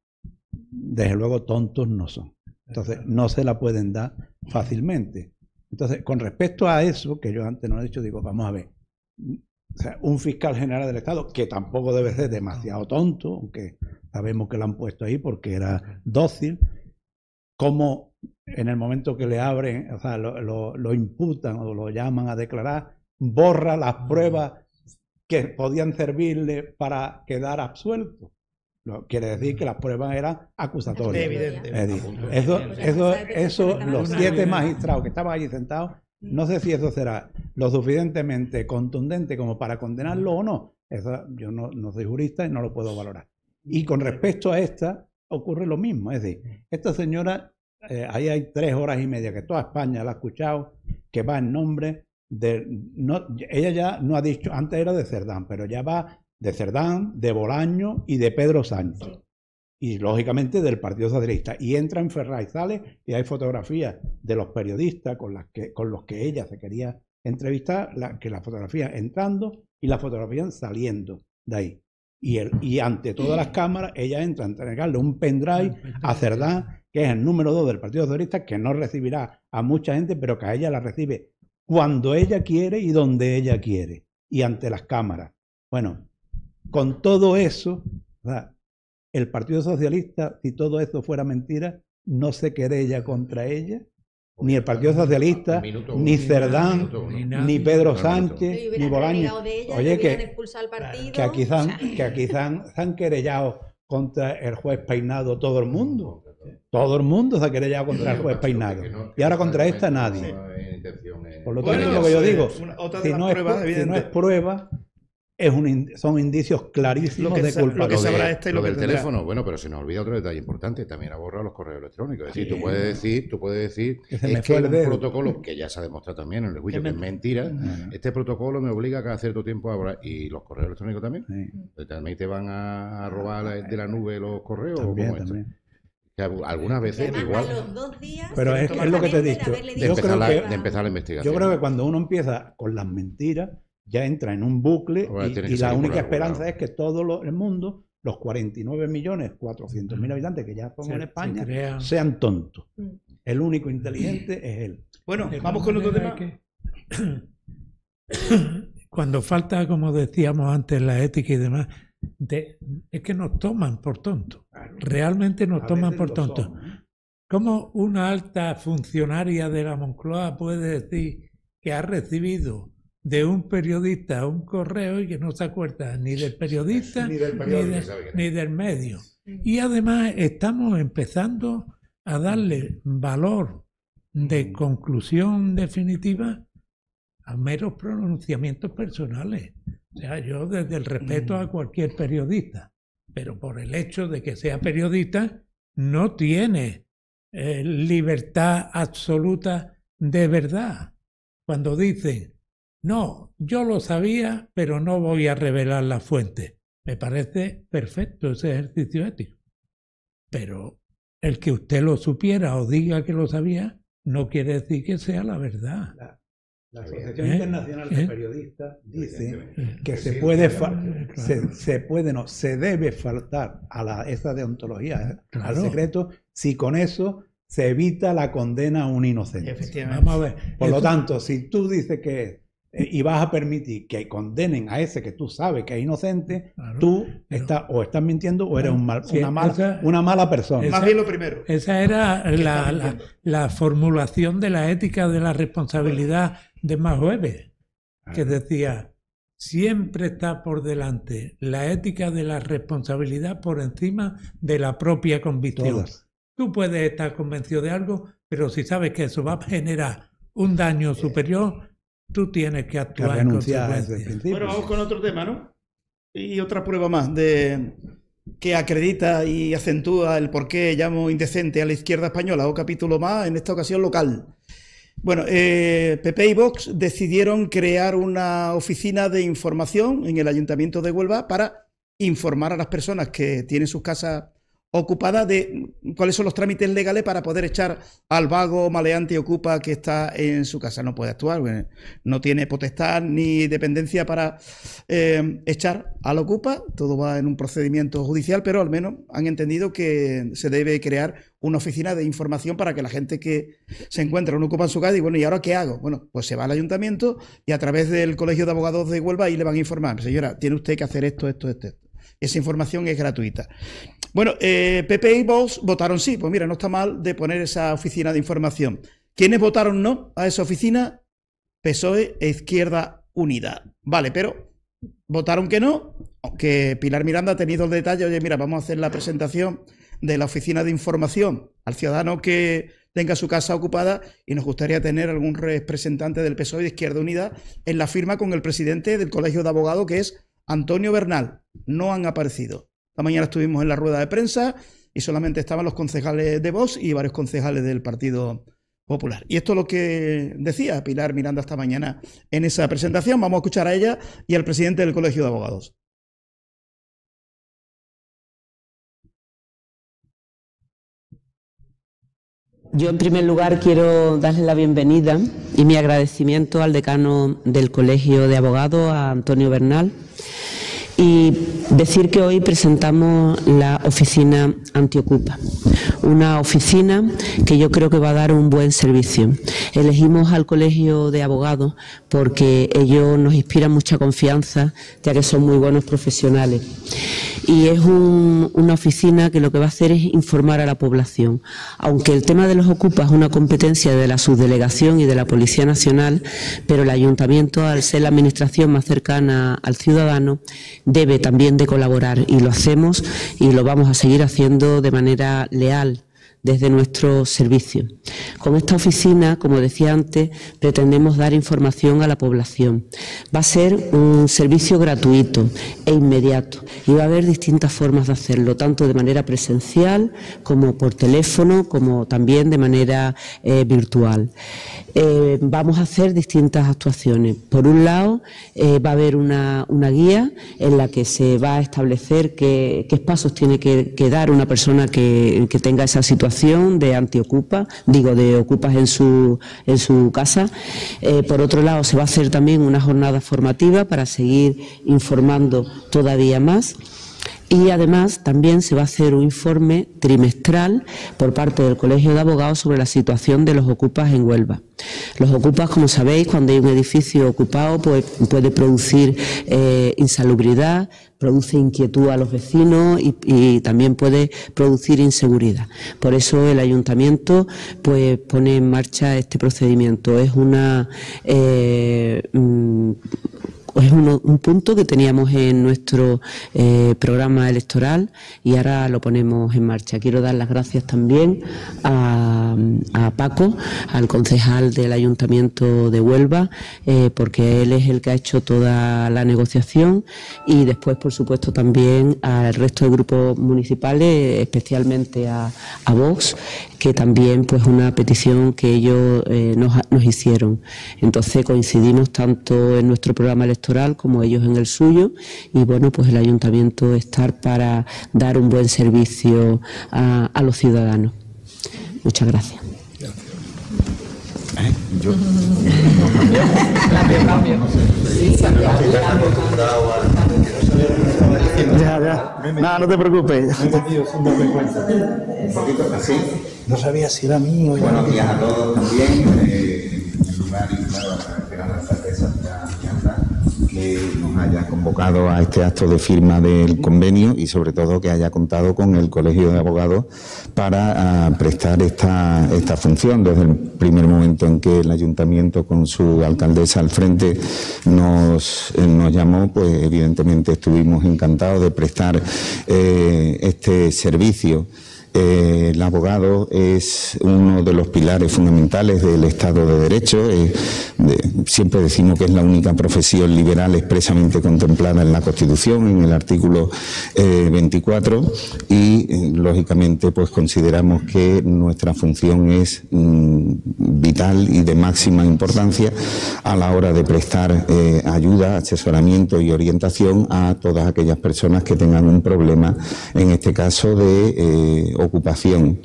desde luego tontos no son. Entonces no se la pueden dar fácilmente. Entonces, con respecto a eso, que yo antes no he dicho, digo, vamos a ver. O sea, un fiscal general del Estado, que tampoco debe ser demasiado tonto, aunque sabemos que lo han puesto ahí porque era dócil, como en el momento que le abren, o sea, lo imputan o lo llaman a declarar, borra las pruebas que podían servirle para quedar absuelto. Quiere decir que las pruebas eran acusatorias. Evidente. Eso, los 7 magistrados que estaban allí sentados, no sé si eso será lo suficientemente contundente como para condenarlo o no. Eso, yo no soy jurista y no lo puedo valorar. Y con respecto a esta, ocurre lo mismo. Es decir, esta señora, ahí hay 3 horas y media que toda España la ha escuchado, que va en nombre de... ella ya no ha dicho, antes era de Cerdán, pero ya va de Cerdán, de Bolaño y de Pedro Sánchez. Y lógicamente del Partido Socialista. Y entra en Ferraz y sale, y hay fotografías de los periodistas con los que ella se quería entrevistar, que la fotografía entrando y la fotografía saliendo de ahí. Y ante todas las cámaras, ella entra a entregarle un pendrive a Cerdán, que es el número 2 del Partido Socialista, que no recibirá a mucha gente, pero que a ella la recibe cuando ella quiere y donde ella quiere. Y ante las cámaras. Bueno, con todo eso, ¿verdad? El Partido Socialista, si todo esto fuera mentira, no se querella contra ella, ni el Partido Socialista, ni Cerdán, ni Pedro Sánchez, ni Bolaño. Oye, que aquí se han querellado contra el juez Peinado todo el mundo. Todo el mundo se ha querellado contra el juez Peinado. Y ahora contra esta nadie. Por lo tanto, lo que yo digo, si no es prueba... son indicios clarísimos de culpabilidad. Lo del teléfono, bueno, pero se nos olvida otro detalle importante, también ha borrado los correos electrónicos. Es decir, tú puedes decir es que un protocolo, que ya se ha demostrado también en el juicio, que es mentira, este protocolo me obliga a cada cierto tiempo a borrar, y los correos electrónicos también. ¿También te van a robar de la nube los correos? También. Algunas veces igual. Pero es lo que te he dicho. De empezar la investigación. Yo creo que cuando uno empieza con las mentiras, ya entra en un bucle y la única esperanza es que todo el mundo, los 49.400.000 habitantes que ya son en España, sean tontos. El único inteligente es él. Bueno, vamos con otro tema. Cuando falta, como decíamos antes, la ética y demás, es que nos toman por tontos. Realmente nos toman por tontos. ¿Cómo una alta funcionaria de la Moncloa puede decir que ha recibido de un periodista un correo y que no se acuerda ni del periodista ni del medio? Y además estamos empezando a darle valor de conclusión definitiva a meros pronunciamientos personales. O sea, yo desde el respeto a cualquier periodista, pero por el hecho de que sea periodista no tiene libertad absoluta de verdad. Cuando dicen: no, yo lo sabía, pero no voy a revelar la fuente. Me parece perfecto ese ejercicio ético. Pero el que usted lo supiera o diga que lo sabía, no quiere decir que sea la verdad. La Asociación Internacional de Periodistas dice que se debe faltar a esa deontología, al secreto, si con eso se evita la condena a un inocente. Efectivamente. Vamos a ver. Por lo tanto, si tú dices que y vas a permitir que condenen a ese que tú sabes que es inocente, claro, tú estás mintiendo o eres una mala persona. Más bien lo primero. Esa era la formulación de la ética de la responsabilidad de Max Weber, que decía, siempre está por delante la ética de la responsabilidad por encima de la propia convicción. Todas. Tú puedes estar convencido de algo, pero si sabes que eso va a generar un daño superior, tú tienes que actuar en consecuencia. Bueno, vamos con otro tema, ¿no? Y otra prueba más que acredita y acentúa el por qué llamo indecente a la izquierda española, o capítulo más, en esta ocasión local. Bueno, PP y Vox decidieron crear una oficina de información en el Ayuntamiento de Huelva para informar a las personas que tienen sus casas ocupada de cuáles son los trámites legales para poder echar al vago, maleante y ocupa que está en su casa. No puede actuar, no tiene potestad ni dependencia para echar al ocupa, todo va en un procedimiento judicial, pero al menos han entendido que se debe crear una oficina de información para que la gente que se encuentra un ocupa en su casa y bueno, ¿y ahora qué hago? Bueno, pues se va al ayuntamiento y a través del Colegio de Abogados de Huelva ahí le van a informar. Señora, tiene usted que hacer esto. Esa información es gratuita. Bueno, PP y Vox votaron sí. Pues mira, no está mal de poner esa oficina de información. ¿Quiénes votaron no a esa oficina? PSOE e Izquierda Unida. Vale, pero votaron que no, que Pilar Miranda ha tenido el detalle. Oye, mira, vamos a hacer la presentación de la oficina de información al ciudadano que tenga su casa ocupada y nos gustaría tener algún representante del PSOE de Izquierda Unida en la firma con el presidente del Colegio de Abogados, que es Antonio Bernal. No han aparecido. Esta mañana estuvimos en la rueda de prensa y solamente estaban los concejales de Vox y varios concejales del Partido Popular. Y esto es lo que decía Pilar Miranda esta mañana en esa presentación. Vamos a escuchar a ella y al presidente del Colegio de Abogados. Yo, en primer lugar, quiero darle la bienvenida y mi agradecimiento al decano del Colegio de Abogados, a Antonio Bernal, y decir que hoy presentamos la oficina antiocupa, una oficina que yo creo que va a dar un buen servicio. Elegimos al Colegio de Abogados porque ellos nos inspiran mucha confianza, ya que son muy buenos profesionales. Y es una oficina que lo que va a hacer es informar a la población. Aunque el tema de los ocupas es una competencia de la subdelegación y de la Policía Nacional, pero el Ayuntamiento, al ser la administración más cercana al ciudadano, debe también de colaborar, y lo hacemos y lo vamos a seguir haciendo de manera leal desde nuestro servicio. Con esta oficina, como decía antes, pretendemos dar información a la población. Va a ser un servicio gratuito e inmediato y va a haber distintas formas de hacerlo, tanto de manera presencial como por teléfono, como también de manera virtual. Vamos a hacer distintas actuaciones. Por un lado, va a haber una guía en la que se va a establecer qué pasos tiene que dar una persona que tenga esa situación de antiocupa, de ocupas en su casa. Por otro lado, se va a hacer también una jornada formativa para seguir informando todavía más. Y además también se va a hacer un informe trimestral por parte del Colegio de Abogados sobre la situación de los ocupas en Huelva. Los ocupas, como sabéis, cuando hay un edificio ocupado, pues puede producir insalubridad, produce inquietud a los vecinos y también puede producir inseguridad. Por eso el Ayuntamiento pues pone en marcha este procedimiento. Es un punto que teníamos en nuestro programa electoral y ahora lo ponemos en marcha. Quiero dar las gracias también a Paco, al concejal del Ayuntamiento de Huelva, porque él es el que ha hecho toda la negociación, y después, por supuesto, también al resto de grupos municipales, especialmente a Vox, que también pues una petición que ellos nos hicieron. Entonces coincidimos tanto en nuestro programa electoral como ellos en el suyo, y bueno, pues el Ayuntamiento estar para dar un buen servicio a los ciudadanos. Muchas gracias. Yo. Ya. Nada, no te preocupes. No sabía si era mío. Buenos días a todos también. En primer lugar, y claro, esperando esta nos haya convocado a este acto de firma del convenio y sobre todo que haya contado con el Colegio de Abogados para prestar esta función. Desde el primer momento en que el Ayuntamiento, con su alcaldesa al frente, nos llamó, pues evidentemente estuvimos encantados de prestar este servicio. El abogado es uno de los pilares fundamentales del Estado de Derecho. Siempre decimos que es la única profesión liberal expresamente contemplada en la Constitución, en el artículo 24, y lógicamente pues consideramos que nuestra función es vital y de máxima importancia a la hora de prestar ayuda, asesoramiento y orientación a todas aquellas personas que tengan un problema, en este caso de ocupación.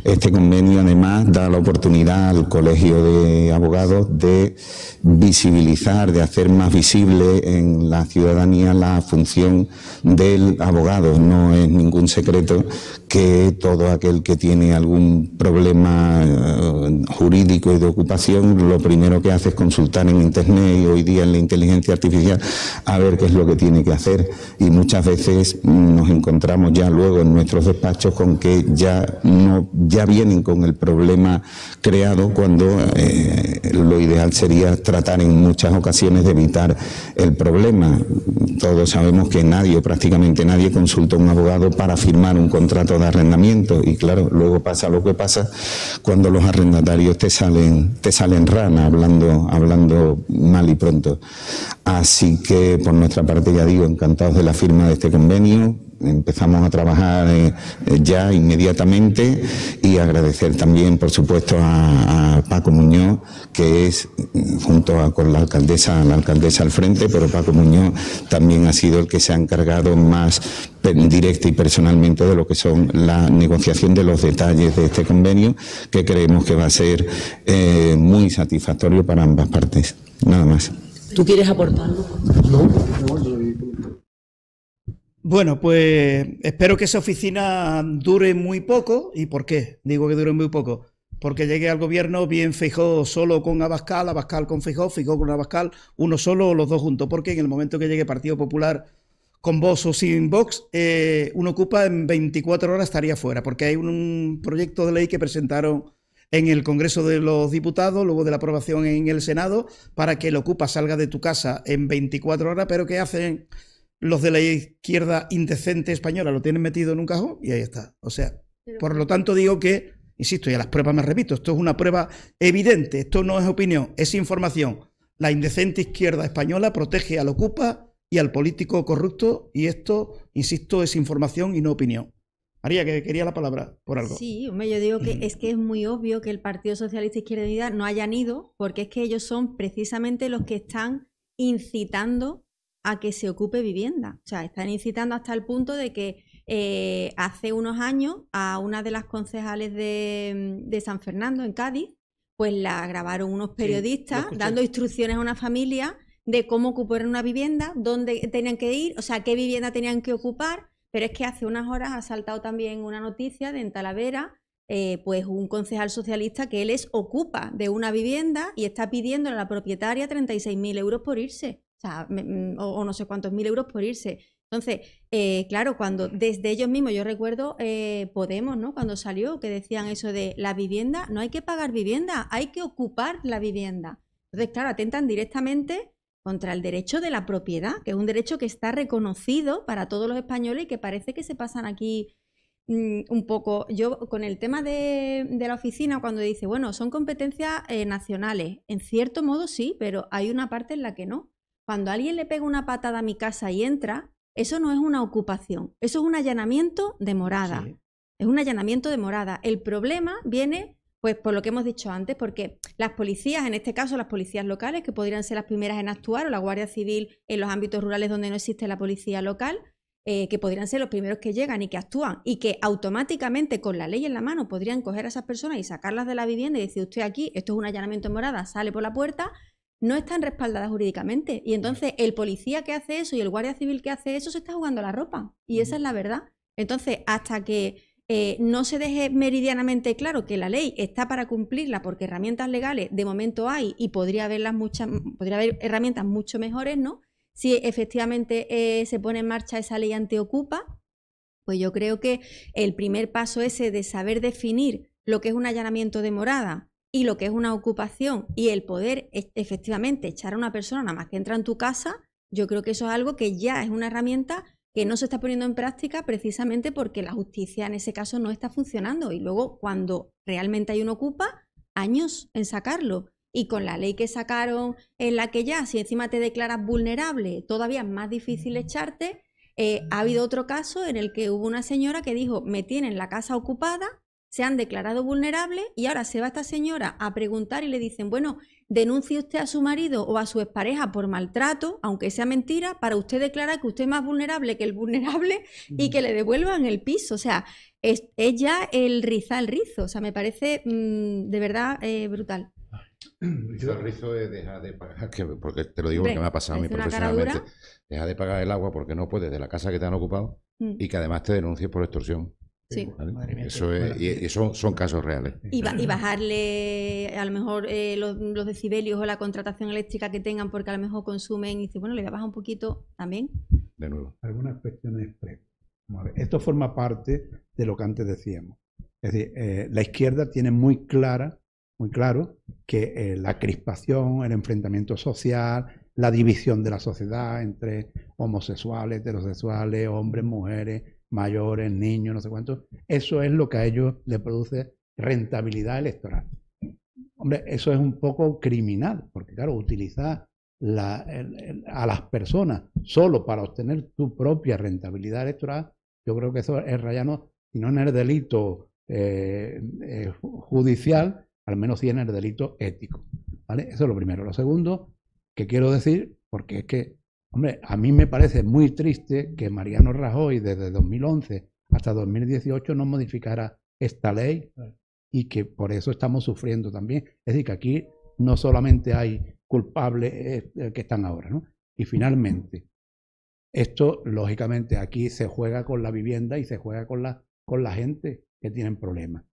Este convenio además da la oportunidad al Colegio de Abogados de visibilizar, de hacer más visible en la ciudadanía la función del abogado. No es ningún secreto que todo aquel que tiene algún problema jurídico y de ocupación, lo primero que hace es consultar en Internet y hoy día en la inteligencia artificial a ver qué es lo que tiene que hacer. Y muchas veces nos encontramos ya luego en nuestros despachos con que ya vienen con el problema creado, cuando lo ideal sería tratar en muchas ocasiones de evitar el problema. Todos sabemos que prácticamente nadie consulta a un abogado para firmar un contrato de arrendamiento, y claro, luego pasa lo que pasa cuando los arrendatarios te salen rana, hablando mal y pronto. Así que por nuestra parte, ya digo, encantados de la firma de este convenio. Empezamos a trabajar ya inmediatamente, y agradecer también, por supuesto, a Paco Muñoz, que es, junto con la alcaldesa al frente, pero Paco Muñoz también ha sido el que se ha encargado más directa y personalmente de lo que son la negociación de los detalles de este convenio, que creemos que va a ser muy satisfactorio para ambas partes. Nada más. ¿Tú quieres aportarlo? Bueno, pues espero que esa oficina dure muy poco. ¿Y por qué digo que dure muy poco? Porque llegue al gobierno bien Feijóo solo con Abascal, Abascal con Feijóo, Feijóo con Abascal, uno solo o los dos juntos, porque en el momento que llegue Partido Popular con Vox o sin Vox, uno ocupa en 24 horas estaría fuera, porque hay un proyecto de ley que presentaron en el Congreso de los Diputados, luego de la aprobación en el Senado, para que el Ocupa salga de tu casa en 24 horas, pero ¿qué hacen los de la izquierda indecente española? Lo tienen metido en un cajón y ahí está. O sea, por lo tanto digo que, insisto, y a las pruebas me repito, esto es una prueba evidente, esto no es opinión, es información. La indecente izquierda española protege al Ocupa y al político corrupto, y esto, insisto, es información y no opinión. María, que quería la palabra por algo. Sí, hombre, yo digo que es muy obvio que el Partido Socialista Izquierda Unida no hayan ido, porque es que ellos son precisamente los que están incitando a que se ocupe vivienda. O sea, están incitando hasta el punto de que hace unos años a una de las concejales de San Fernando, en Cádiz, pues la grabaron unos periodistas dando instrucciones a una familia de cómo ocupar una vivienda, dónde tenían que ir, o sea, qué vivienda tenían que ocupar. Pero es que hace unas horas ha saltado también una noticia de en Talavera, pues un concejal socialista que él ocupa de una vivienda y está pidiendo a la propietaria 36.000 euros por irse. O sea, o no sé cuántos mil euros por irse. Entonces, claro, cuando desde ellos mismos, yo recuerdo Podemos, ¿no? Cuando salió, que decían eso de la vivienda, no hay que pagar vivienda, hay que ocupar la vivienda. Entonces, claro, atentan directamente contra el derecho de la propiedad, que es un derecho que está reconocido para todos los españoles y que parece que se pasan aquí un poco. Yo, con el tema de la oficina, cuando dice, bueno, son competencias nacionales, en cierto modo sí, pero hay una parte en la que no. Cuando alguien le pega una patada a mi casa y entra, eso no es una ocupación, eso es un allanamiento de morada. Sí. Es un allanamiento de morada. El problema viene, pues, por lo que hemos dicho antes, porque las policías, en este caso las policías locales, que podrían ser las primeras en actuar, o la Guardia Civil en los ámbitos rurales donde no existe la policía local, que podrían ser los primeros que llegan y que actúan, y que automáticamente con la ley en la mano podrían coger a esas personas y sacarlas de la vivienda y decir, usted aquí, esto es un allanamiento de morada, sale por la puerta. No están respaldadas jurídicamente. Y entonces el policía que hace eso y el guardia civil que hace eso se está jugando la ropa. Y esa es la verdad. Entonces, hasta que no se deje meridianamente claro que la ley está para cumplirla, porque herramientas legales de momento hay y podría haber herramientas mucho mejores, ¿no? si efectivamente se pone en marcha esa ley antiocupa, pues yo creo que el primer paso ese de saber definir lo que es un allanamiento de morada y lo que es una ocupación y el poder efectivamente echar a una persona nada más que entra en tu casa, yo creo que eso es algo que ya es una herramienta que no se está poniendo en práctica precisamente porque la justicia en ese caso no está funcionando. Y luego, cuando realmente hay un ocupa, años en sacarlo. Y con la ley que sacaron, en la que ya, si encima te declaras vulnerable, todavía es más difícil echarte. Ha habido otro caso en el que hubo una señora que dijo, me tienen la casa ocupada, se han declarado vulnerables y ahora se va esta señora a preguntar y le dicen, bueno, denuncie usted a su marido o a su expareja por maltrato, aunque sea mentira, para usted declarar que usted es más vulnerable que el vulnerable y que le devuelvan el piso. O sea, es ya el rizar el rizo. O sea, me parece de verdad brutal. El rizo es dejar de pagar, porque te lo digo porque me ha pasado a mí profesionalmente, deja de pagar el agua porque no puedes de la casa que te han ocupado y que además te denuncies por extorsión. Sí. ¿Vale? Eso es, y eso son casos reales. Y bajarle a lo mejor los decibelios o la contratación eléctrica que tengan porque a lo mejor consumen y dice, bueno, le voy a bajar un poquito también. De nuevo. Algunas cuestiones esto forma parte de lo que antes decíamos. Es decir, la izquierda tiene muy claro que la crispación, el enfrentamiento social, la división de la sociedad entre homosexuales, heterosexuales, hombres, mujeres, mayores, niños, no sé cuántos, eso es lo que a ellos les produce rentabilidad electoral. Hombre, eso es un poco criminal, porque claro, utilizar a las personas solo para obtener tu propia rentabilidad electoral, yo creo que eso es rayano, si no en el delito judicial, al menos sí en el delito ético, ¿vale? Eso es lo primero. Lo segundo que quiero decir, porque es que, hombre, a mí me parece muy triste que Mariano Rajoy desde 2011 hasta 2018 no modificara esta ley y que por eso estamos sufriendo también. Es decir, que aquí no solamente hay culpables que están ahora, ¿no? Y finalmente, esto, lógicamente, aquí se juega con la vivienda y se juega con la gente que tienen problemas.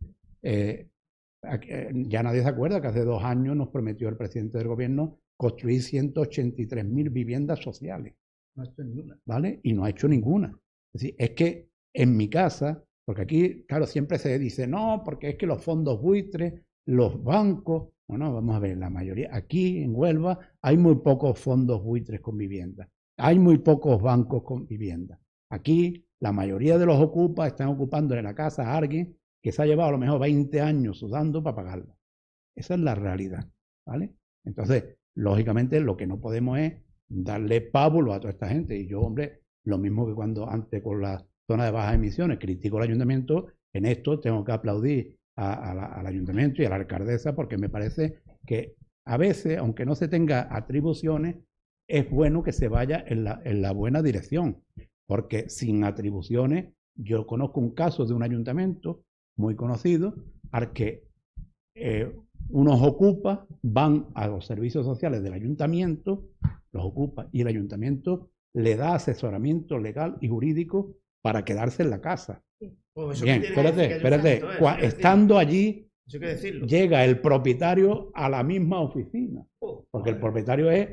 Ya nadie se acuerda que hace 2 años nos prometió el presidente del gobierno construir 183.000 viviendas sociales. No ha hecho ninguna. ¿Vale? Y no ha hecho ninguna. Es decir, es que en mi casa, porque aquí, claro, siempre se dice, no, porque es que los fondos buitres, los bancos, no, vamos a ver, la mayoría, aquí en Huelva hay muy pocos fondos buitres con vivienda. Hay muy pocos bancos con vivienda. Aquí la mayoría de los ocupas están ocupando en la casa a alguien que se ha llevado a lo mejor 20 años sudando para pagarla. Esa es la realidad, ¿vale? Entonces, lógicamente, lo que no podemos es darle pábulo a toda esta gente. Y yo, hombre, lo mismo que cuando antes con la zona de bajas emisiones critico al ayuntamiento, en esto tengo que aplaudir al ayuntamiento y a la alcaldesa porque me parece que a veces, aunque no se tenga atribuciones, es bueno que se vaya en la buena dirección. Porque sin atribuciones, yo conozco un caso de un ayuntamiento muy conocido al que unos ocupas van a los servicios sociales del ayuntamiento, los ocupas, y el ayuntamiento le da asesoramiento legal y jurídico para quedarse en la casa. Bien, espérate, estando allí, llega el propietario a la misma oficina, porque el propietario es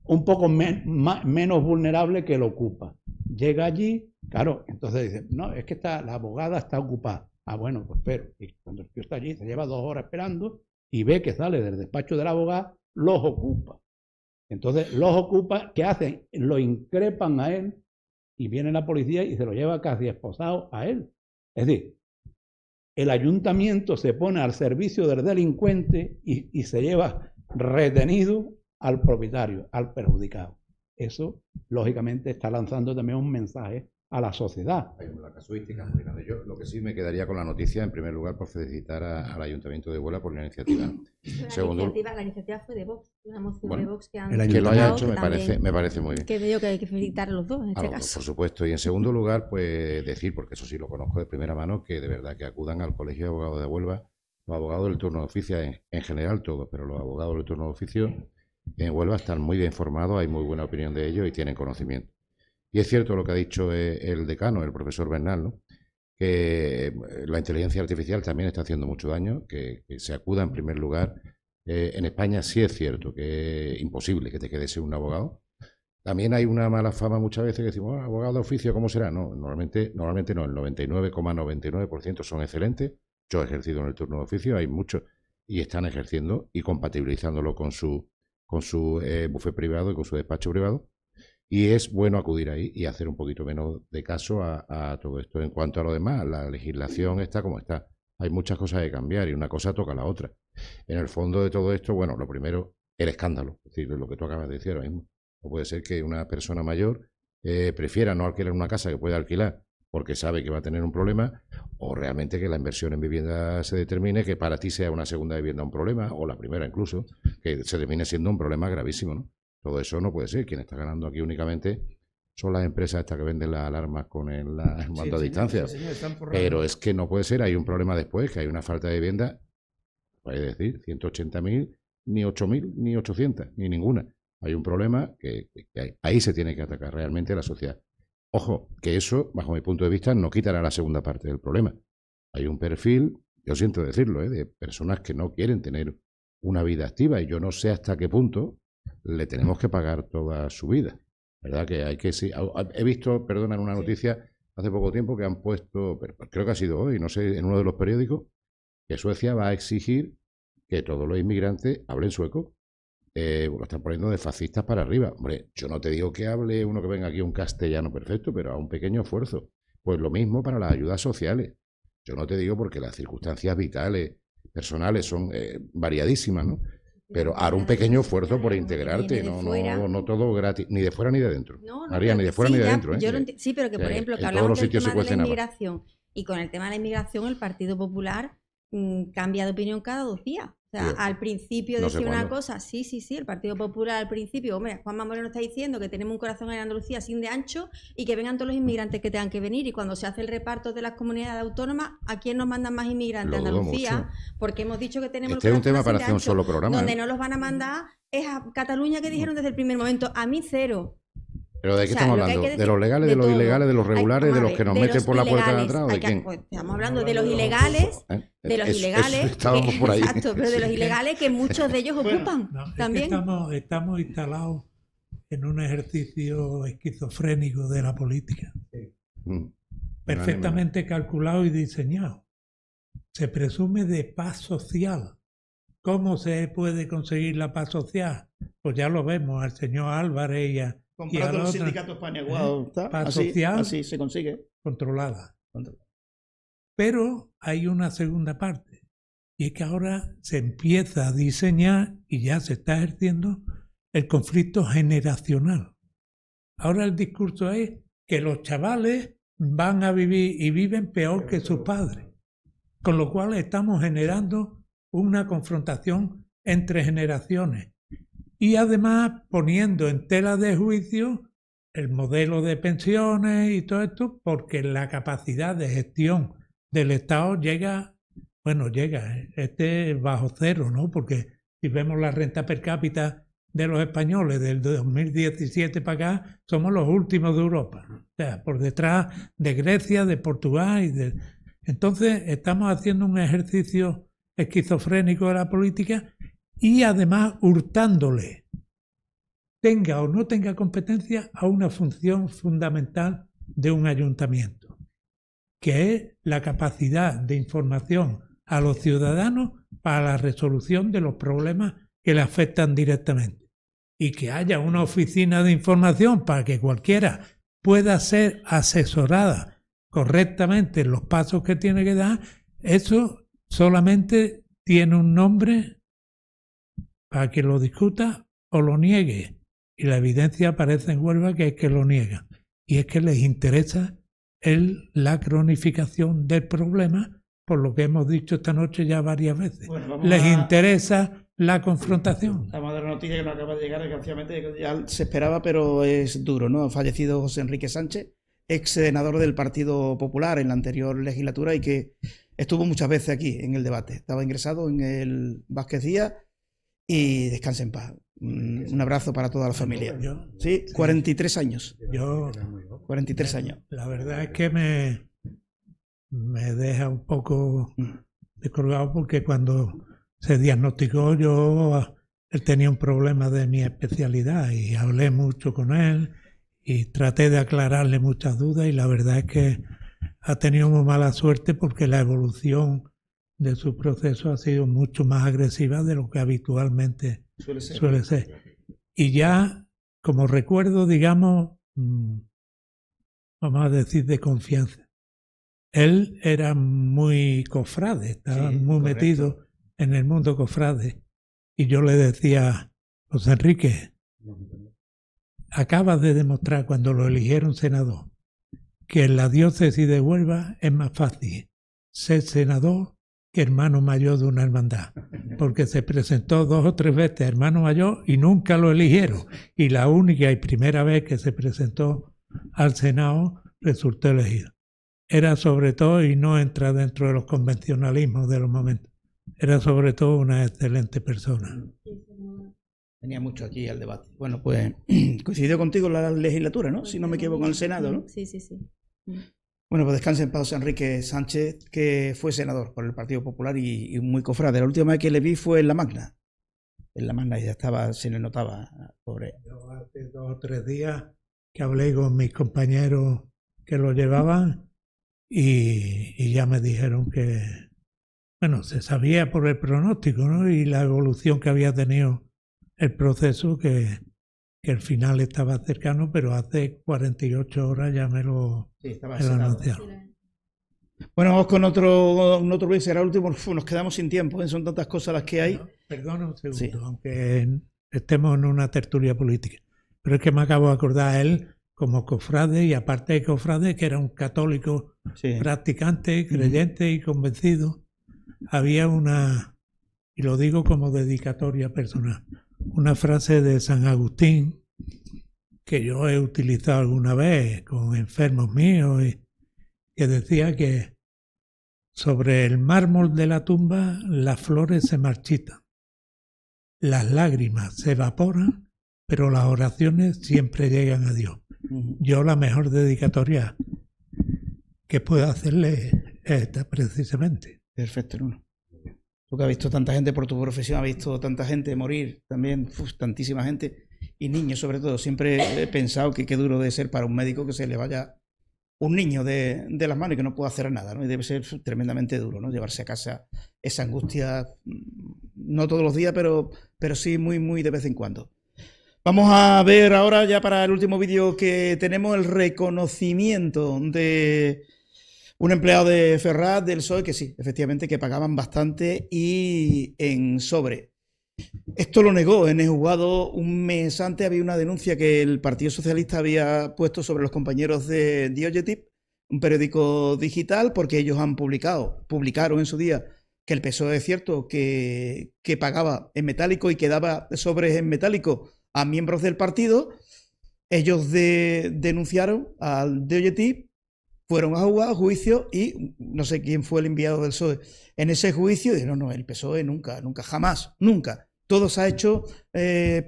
un poco menos vulnerable que el ocupa. Llega allí, claro, entonces dice, no, es que la abogada está ocupada. Ah, bueno, pues espero. Y cuando el tío está allí, se lleva 2 horas esperando y ve que sale del despacho del abogado, los ocupa. Entonces, los ocupa, ¿qué hacen? Lo increpan a él y viene la policía y se lo lleva casi esposado a él. Es decir, el ayuntamiento se pone al servicio del delincuente y se lleva retenido al propietario, al perjudicado. Eso, lógicamente, está lanzando también un mensaje a la sociedad. La casuística muy grande. Yo lo que sí me quedaría con la noticia, en primer lugar, por felicitar al Ayuntamiento de Huelva por la iniciativa. La iniciativa fue de Vox, una moción de Vox que lo haya hecho me parece muy bien. Que veo que hay que felicitar a los dos en este caso. Por supuesto. Y en segundo lugar, pues decir, porque eso sí lo conozco de primera mano, que de verdad que acudan al Colegio de Abogados de Huelva, los abogados del turno de oficio, en general todos, pero los abogados del turno de oficio en Huelva están muy bien formados, hay muy buena opinión de ellos y tienen conocimiento. Y es cierto lo que ha dicho el decano, el profesor Bernal, ¿no? Que la inteligencia artificial también está haciendo mucho daño, que se acuda en primer lugar. En España sí es cierto que es imposible que te quedes sin un abogado, También hay una mala fama muchas veces que decimos, abogado de oficio, ¿cómo será? No, normalmente no, el 99,99% son excelentes. Yo he ejercido en el turno de oficio, hay muchos, y están ejerciendo y compatibilizándolo con su bufet privado y con su despacho privado. Y es bueno acudir ahí y hacer un poquito menos de caso a todo esto. En cuanto a lo demás, la legislación está como está. Hay muchas cosas que cambiar y una cosa toca a la otra. En el fondo de todo esto, bueno, lo primero, el escándalo. Es decir, lo que tú acabas de decir ahora mismo. No puede ser que una persona mayor prefiera no alquilar una casa que puede alquilar porque sabe que va a tener un problema, o realmente que la inversión en vivienda se determine que para ti sea una segunda vivienda un problema, o la primera incluso, que se termine siendo un problema gravísimo, ¿no? Todo eso no puede ser. Quien está ganando aquí únicamente son las empresas estas que venden las alarmas con el mando a distancia. Pero es que no puede ser. Hay un problema después, que hay una falta de vivienda, puede decir, 180.000, ni 8.000, ni 800, ni ninguna. Hay un problema que ahí se tiene que atacar realmente a la sociedad. Ojo, que eso, bajo mi punto de vista, no quitará la segunda parte del problema. Hay un perfil, yo siento decirlo, de personas que no quieren tener una vida activa, y yo no sé hasta qué punto le tenemos que pagar toda su vida. ¿Verdad? Que hay que... Sí, he visto, perdona, en una noticia hace poco tiempo que han puesto, pero creo que ha sido hoy, no sé, en uno de los periódicos, que Suecia va a exigir que todos los inmigrantes hablen sueco. Lo están poniendo de fascistas para arriba. Hombre, yo no te digo que hable uno que venga aquí un castellano perfecto, pero a un pequeño esfuerzo. Pues lo mismo para las ayudas sociales. Yo no te digo porque las circunstancias vitales, personales, son variadísimas, ¿no? Pero hará un pequeño esfuerzo por integrarte, no todo gratis, ni de fuera ni de dentro. María, ni de fuera ni de dentro. Sí, pero que por ejemplo, que hablamos del tema de la inmigración, y con el tema de la inmigración, el Partido Popular cambia de opinión cada 2 días. O sea, al principio decía una cosa, sí, el Partido Popular al principio, hombre, Juanma Moreno está diciendo que tenemos un corazón en Andalucía así de ancho y que vengan todos los inmigrantes que tengan que venir, y cuando se hace el reparto de las comunidades autónomas, ¿a quién nos mandan más inmigrantes? Andalucía, porque hemos dicho que tenemos el corazón un tema para hacer un solo programa. Donde no los van a mandar es a Cataluña, que dijeron desde el primer momento, a mí 0. ¿Pero de qué estamos hablando? ¿De los legales, de los ilegales, de los regulares, de los que nos meten por la puerta de atrás? ¿O de quién? Estamos hablando de los ilegales, estábamos por ahí. Exacto, pero de los ilegales que muchos de ellos ocupan también. Estamos instalados en un ejercicio esquizofrénico de la política. Perfectamente calculado y diseñado. Se presume de paz social. ¿Cómo se puede conseguir la paz social? Pues ya lo vemos al señor Álvarez comprando los sindicatos paneguados, paz social así se consigue. Controlada. Pero hay una segunda parte, y es que ahora se empieza a diseñar, y ya se está ejerciendo, el conflicto generacional. Ahora el discurso es que los chavales van a vivir y viven peor que sus padres, con lo cual estamos generando una confrontación entre generaciones. Y además poniendo en tela de juicio el modelo de pensiones y todo esto, porque la capacidad de gestión del Estado llega bajo cero, ¿no? Porque si vemos la renta per cápita de los españoles del 2017 para acá, somos los últimos de Europa. O sea, por detrás de Grecia, de Portugal. Entonces estamos haciendo un ejercicio esquizofrénico de la política, y además hurtándole, tenga o no tenga competencia, a una función fundamental de un ayuntamiento, que es la capacidad de información a los ciudadanos para la resolución de los problemas que le afectan directamente. Y que haya una oficina de información para que cualquiera pueda ser asesorada correctamente en los pasos que tiene que dar, eso solamente tiene un nombre para que lo discuta o lo niegue. Y la evidencia aparece en Huelva, que es que lo niegan. Y es que les interesa la cronificación del problema, por lo que hemos dicho esta noche ya varias veces. Bueno, les interesa la confrontación. La madre noticia que nos acaba de llegar, desgraciadamente, ya se esperaba, pero es duro, ¿no? Ha fallecido José Enrique Sánchez, ex senador del Partido Popular en la anterior legislatura, y que estuvo muchas veces aquí en el debate. Estaba ingresado en el Vázquez Díaz, y descanse en paz. Un abrazo para toda la familia. Sí, 43 años. 43 años. La verdad es que me deja un poco descolgado, porque cuando se diagnosticó yo él tenía un problema de mi especialidad y hablé mucho con él y traté de aclararle muchas dudas, y la verdad es que ha tenido muy mala suerte porque la evolución de su proceso ha sido mucho más agresiva de lo que habitualmente suele ser. Y ya, como recuerdo, digamos, vamos a decir, de confianza. Él era muy cofrade, estaba muy metido en el mundo cofrade. Y yo le decía, José Enrique, acabas de demostrar cuando lo eligieron senador que en la diócesis de Huelva es más fácil ser senador que hermano mayor de una hermandad, porque se presentó 2 o 3 veces hermano mayor y nunca lo eligieron, y la única y primera vez que se presentó al Senado resultó elegido. Era sobre todo, y no entra dentro de los convencionalismos de los momentos, era sobre todo una excelente persona. Venía mucho aquí al debate. Bueno, pues coincidió contigo la legislatura, ¿no? Si no me equivoco, en el Senado, ¿no? Sí. Bueno, pues descanse en paz Enrique Sánchez, que fue senador por el Partido Popular y muy cofrade. La última vez que le vi fue en La Magna. En La Magna ya estaba, se le notaba, pobre. Yo hace 2 o 3 días que hablé con mis compañeros que lo llevaban y ya me dijeron que, bueno, se sabía por el pronóstico, ¿no? Y la evolución que había tenido el proceso, que el final estaba cercano, pero hace 48 horas ya me lo anunciaron. Bueno, vamos con otro Luis, será el último. Nos quedamos sin tiempo, son tantas cosas las que hay. Perdona un segundo, aunque estemos en una tertulia política, pero es que me acabo de acordar a él como cofrade, y aparte de cofrade, que era un católico practicante, creyente y convencido. Había una, y lo digo como dedicatoria personal, una frase de San Agustín que yo he utilizado alguna vez con enfermos míos, y que decía que sobre el mármol de la tumba las flores se marchitan, las lágrimas se evaporan, pero las oraciones siempre llegan a Dios. Yo la mejor dedicatoria que puedo hacerle es esta, precisamente. Perfecto, Nuno. Tú que has visto tanta gente por tu profesión, has visto tanta gente morir también, tantísima gente, y niños sobre todo. Siempre he pensado que qué duro debe ser para un médico que se le vaya un niño de las manos y que no pueda hacer nada, ¿no? Y debe ser tremendamente duro, ¿no? Llevarse a casa esa angustia, no todos los días, pero sí muy de vez en cuando. Vamos a ver ahora, ya para el último vídeo que tenemos, el reconocimiento de un empleado de Ferraz, del PSOE, que sí, efectivamente, que pagaban bastante y en sobre. Esto lo negó en el juzgado. Un mes antes había una denuncia que el Partido Socialista había puesto sobre los compañeros de Diogetip, un periódico digital, porque ellos publicaron en su día que el PSOE es cierto que pagaba en metálico y que daba sobres en metálico a miembros del partido. Ellos denunciaron al Diogetip, fueron a juicio y no sé quién fue el enviado del PSOE en ese juicio. Y no, el PSOE nunca, jamás, nunca. Todo se ha hecho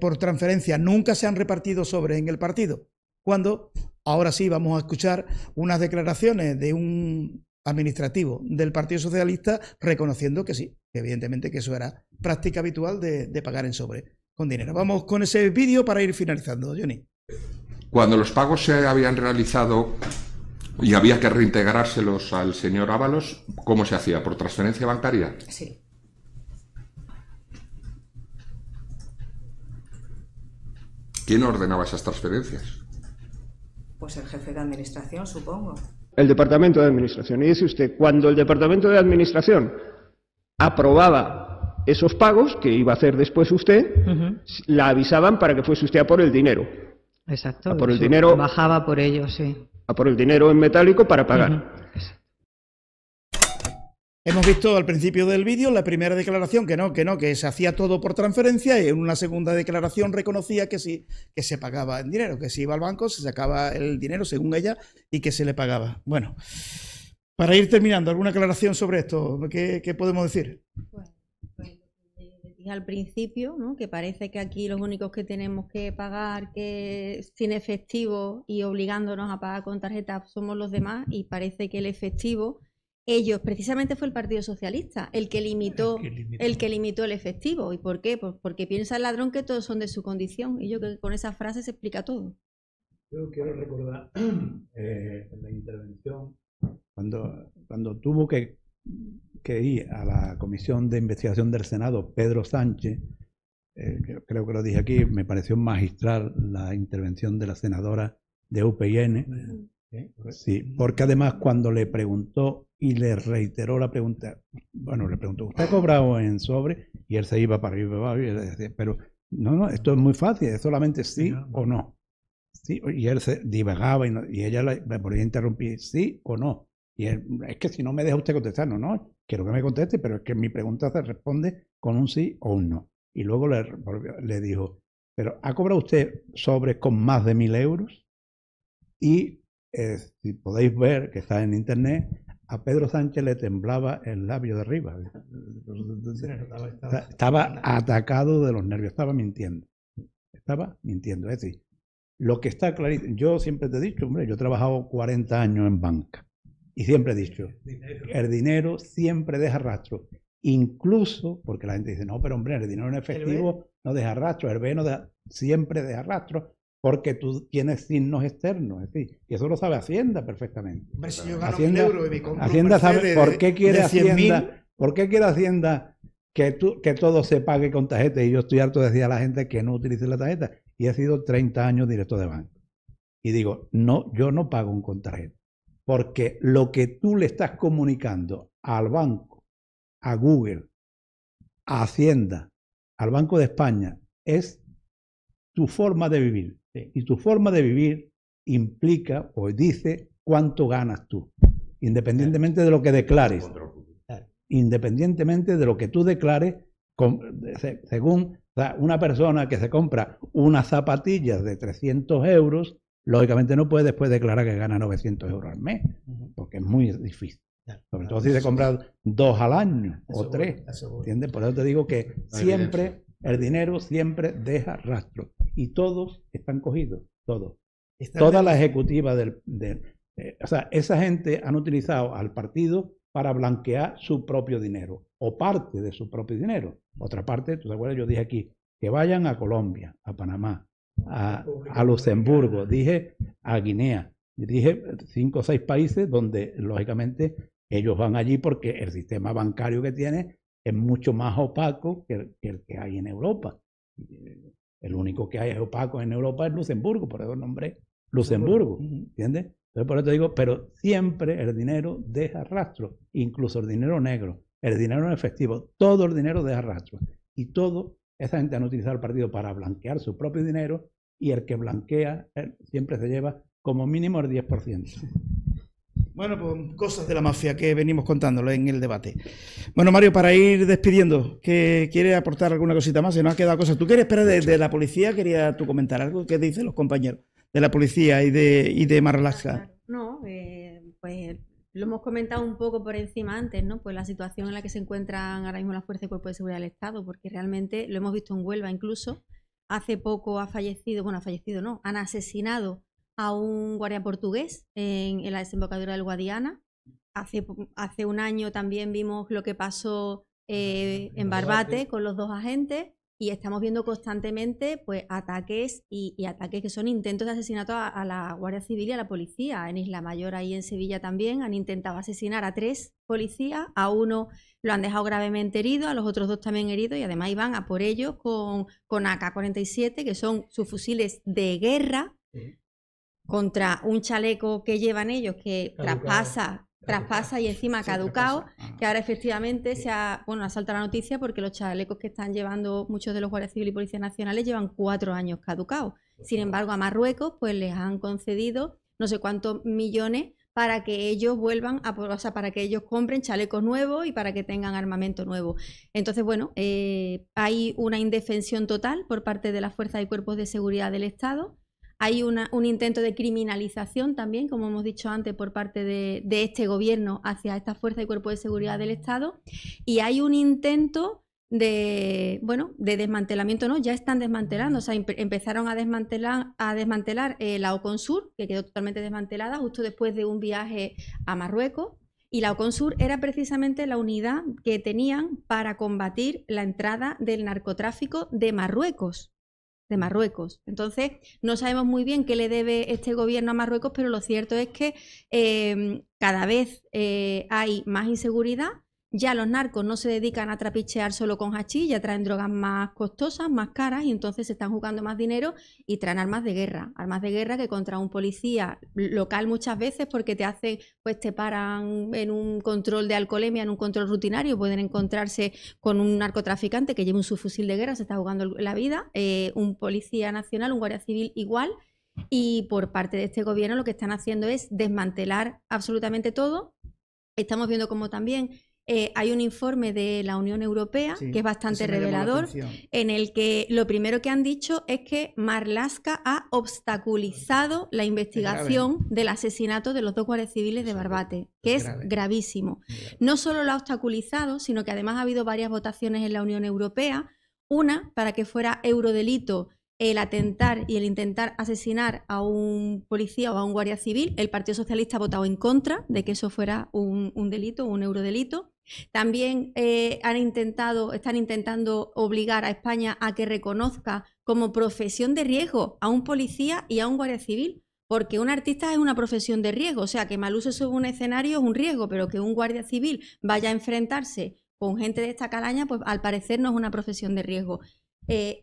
por transferencia, nunca se han repartido sobres en el partido. Cuando ahora sí vamos a escuchar unas declaraciones de un administrativo del Partido Socialista reconociendo que sí, que evidentemente que eso era práctica habitual de pagar en sobre con dinero. Vamos con ese vídeo para ir finalizando, Johnny. Cuando los pagos se habían realizado y había que reintegrárselos al señor Ábalos, ¿cómo se hacía? ¿Por transferencia bancaria? Sí. ¿Quién ordenaba esas transferencias? Pues el jefe de administración, supongo. El departamento de administración. Y dice usted, cuando el departamento de administración aprobaba esos pagos, que iba a hacer después usted, la avisaban para que fuese usted a por el dinero. Exacto. A por el dinero. Bajaba por ello, sí. A por el dinero en metálico para pagar. Hemos visto al principio del vídeo la primera declaración que se hacía todo por transferencia, y en una segunda declaración reconocía que sí, que se pagaba en dinero, que se iba al banco, se sacaba el dinero según ella y que se le pagaba. Bueno, para ir terminando, ¿alguna aclaración sobre esto? ¿Qué podemos decir? Pues dije al principio, ¿no? Que parece que aquí los únicos que tenemos que pagar que sin efectivo y obligándonos a pagar con tarjeta somos los demás, y parece que el efectivo ellos, precisamente fue el Partido Socialista el que limitó el efectivo. ¿Y por qué? Pues porque piensa el ladrón que todos son de su condición. Y yo creo que con esa frase se explica todo. Yo quiero recordar la intervención cuando tuvo que ir a la Comisión de Investigación del Senado Pedro Sánchez. Creo que lo dije aquí, me pareció magistral la intervención de la senadora de UPyN. Sí, porque además cuando le preguntó y le reiteró la pregunta, bueno, le preguntó, ¿usted ha cobrado en sobre? Y él se iba para arriba y para abajo y le decía, pero no, esto es muy fácil, es solamente sí o no. Sí, y él se divagaba y ella le podía interrumpir, sí o no. Y él, es que si no me deja usted contestar, no, quiero que me conteste, pero es que mi pregunta se responde con un sí o un no. Y luego le dijo, pero ¿ha cobrado usted sobres con más de 1.000 euros? Y si podéis ver, que está en internet, a Pedro Sánchez le temblaba el labio de arriba. Estaba atacado de los nervios, estaba mintiendo. Es decir, lo que está clarito, yo siempre te he dicho, hombre, yo he trabajado 40 años en banca y siempre he dicho, el dinero siempre deja rastro. Incluso, porque la gente dice, no, pero hombre, el dinero en efectivo no deja rastro, el B no deja, siempre deja rastro, porque tú tienes signos externos, es decir, y eso lo sabe Hacienda perfectamente. Hombre, si yo gano 1.000 euros y me compro Hacienda sabe por qué quiere Hacienda que todo se pague con tarjeta, y yo estoy harto de decir a la gente que no utilice la tarjeta, y he sido 30 años director de banco. Y digo, no, yo no pago con tarjeta, porque lo que tú le estás comunicando al banco, a Google, a Hacienda, al Banco de España, es tu forma de vivir. Y tu forma de vivir implica o dice cuánto ganas tú, independientemente de lo que declares. Independientemente de lo que tú declares, según una persona que se compra unas zapatillas de 300 euros, lógicamente no puede después declarar que gana 900 euros al mes, porque es muy difícil. Sobre todo si te compras 2 al año o 3, ¿entiendes? Por eso te digo que siempre el dinero siempre deja rastro y todos están cogidos, todos. Toda la ejecutiva o sea, esa gente han utilizado al partido para blanquear su propio dinero o parte de su propio dinero. Otra parte, ¿tú te acuerdas? Yo dije aquí que vayan a Colombia, a Panamá, a Luxemburgo, dije a Guinea, dije 5 o 6 países donde lógicamente ellos van allí porque el sistema bancario que tiene es mucho más opaco que el que hay en Europa. El único que hay es opaco en Europa es Luxemburgo, por eso nombré Luxemburgo, ¿entiendes? Entonces por eso te digo, pero siempre el dinero deja rastro, incluso el dinero negro, el dinero en efectivo, todo el dinero deja rastro. Y esa gente han utilizado el partido para blanquear su propio dinero y el que blanquea siempre se lleva como mínimo el 10%. Bueno, pues cosas de la mafia que venimos contándolo en el debate. Bueno, Mario, para ir despidiendo, ¿que ¿quieres aportar alguna cosita más? Se nos ha quedado cosas. ¿Tú quieres esperar de la policía? ¿Querías tú comentar algo? ¿Qué dicen los compañeros de la policía y de Marlaska? No, pues lo hemos comentado un poco por encima antes, ¿no? Pues la situación en la que se encuentran ahora mismo las fuerzas y cuerpos de seguridad del Estado, porque realmente lo hemos visto en Huelva incluso. Hace poco han asesinado a un guardia portugués en la desembocadura del Guadiana. Hace un año también vimos lo que pasó en Barbate con los 2 agentes y estamos viendo constantemente pues ataques y ataques que son intentos de asesinato a la Guardia Civil y a la policía. En Isla Mayor, ahí en Sevilla también, han intentado asesinar a 3 policías, a uno lo han dejado gravemente herido, a los otros 2 también heridos y además iban a por ellos con AK-47, que son sus fusiles de guerra, contra un chaleco que llevan ellos que traspasa y encima caducado, que ahora efectivamente ha saltado la noticia porque los chalecos que están llevando muchos de los guardias civiles y policías nacionales llevan 4 años caducados. Sin embargo, a Marruecos pues les han concedido no sé cuántos millones para que ellos vuelvan para que ellos compren chalecos nuevos y para que tengan armamento nuevo. Entonces, bueno, hay una indefensión total por parte de las fuerzas y cuerpos de seguridad del Estado. Hay un intento de criminalización también, como hemos dicho antes, por parte de este gobierno hacia estas fuerzas y cuerpos de seguridad del Estado. Y hay un intento de desmantelamiento, ¿no? Ya están desmantelando, o sea, empezaron a desmantelar la Oconsur, que quedó totalmente desmantelada justo después de un viaje a Marruecos. Y la OCONSUR era precisamente la unidad que tenían para combatir la entrada del narcotráfico de Marruecos. Entonces, no sabemos muy bien qué le debe este gobierno a Marruecos, pero lo cierto es que cada vez hay más inseguridad. Ya los narcos no se dedican a trapichear solo con hachís, ya traen drogas más costosas, más caras, y entonces se están jugando más dinero y traen armas de guerra que contra un policía local muchas veces, porque te paran en un control de alcoholemia, en un control rutinario, pueden encontrarse con un narcotraficante que lleva un subfusil de guerra, se está jugando la vida, un policía nacional, un guardia civil igual. Y por parte de este gobierno lo que están haciendo es desmantelar absolutamente todo. Estamos viendo como también hay un informe de la Unión Europea que es bastante revelador, en el que lo primero que han dicho es que Marlaska ha obstaculizado la investigación del asesinato de los 2 guardias civiles de Barbate, que es gravísimo. No solo lo ha obstaculizado, sino que además ha habido varias votaciones en la Unión Europea, una para que fuera eurodelito el atentar y el intentar asesinar a un policía o a un guardia civil. El Partido Socialista ha votado en contra de que eso fuera un delito, un eurodelito. También están intentando obligar a España a que reconozca como profesión de riesgo a un policía y a un guardia civil, porque un artista es una profesión de riesgo, o sea, que mal uso sobre un escenario es un riesgo, pero que un guardia civil vaya a enfrentarse con gente de esta calaña, pues al parecer no es una profesión de riesgo. Aquí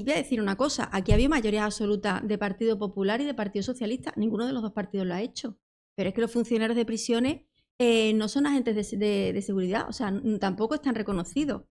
voy a decir una cosa, aquí había mayoría absoluta de Partido Popular y de Partido Socialista, ninguno de los 2 partidos lo ha hecho, pero es que los funcionarios de prisiones no son agentes de seguridad, o sea, tampoco están reconocidos.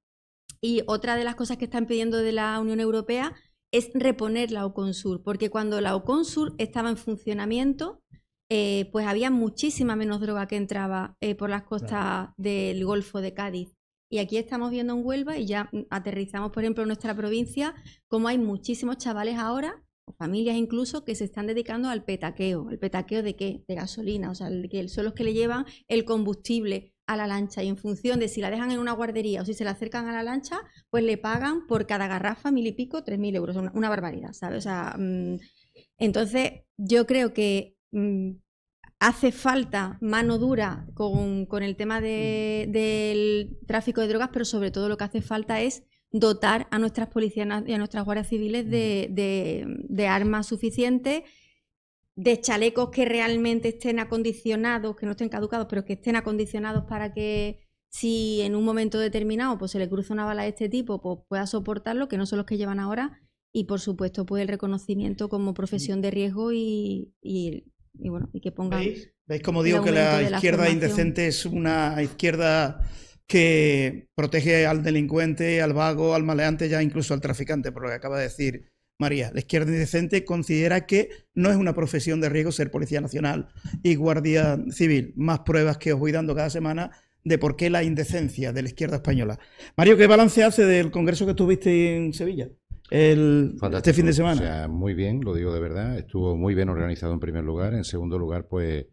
Y otra de las cosas que están pidiendo de la Unión Europea es reponer la OCONSUR, porque cuando la OCONSUR estaba en funcionamiento, pues había muchísima menos droga que entraba por las costas del Golfo de Cádiz. Y aquí estamos viendo en Huelva, y ya aterrizamos, por ejemplo, en nuestra provincia, como hay muchísimos chavales ahora, o familias incluso, que se están dedicando al petaqueo. ¿El petaqueo de qué? De gasolina, o sea, que son los que le llevan el combustible a la lancha, y en función de si la dejan en una guardería o si se la acercan a la lancha, pues le pagan por cada garrafa 1.000 y pico, 3.000 euros, una barbaridad, ¿sabes? O sea, entonces yo creo que hace falta mano dura con el tema del tráfico de drogas, pero sobre todo lo que hace falta es dotar a nuestras policías y a nuestras guardias civiles de armas suficientes, de chalecos que realmente estén acondicionados, que no estén caducados, pero que estén acondicionados para que si en un momento determinado pues se le cruza una bala de este tipo, pues pueda soportarlo, que no son los que llevan ahora, y por supuesto pues el reconocimiento como profesión de riesgo y bueno, y que pongan... ¿Veis cómo digo que la izquierda indecente es una izquierda que protege al delincuente, al vago, al maleante, ya incluso al traficante, por lo que acaba de decir María? La izquierda indecente considera que no es una profesión de riesgo ser Policía Nacional y Guardia Civil. Más pruebas que os voy dando cada semana de por qué la indecencia de la izquierda española. Mario, ¿qué balance hace del congreso que tuviste en Sevilla este fin de semana? O sea, muy bien, lo digo de verdad. Estuvo muy bien organizado en primer lugar. En segundo lugar, pues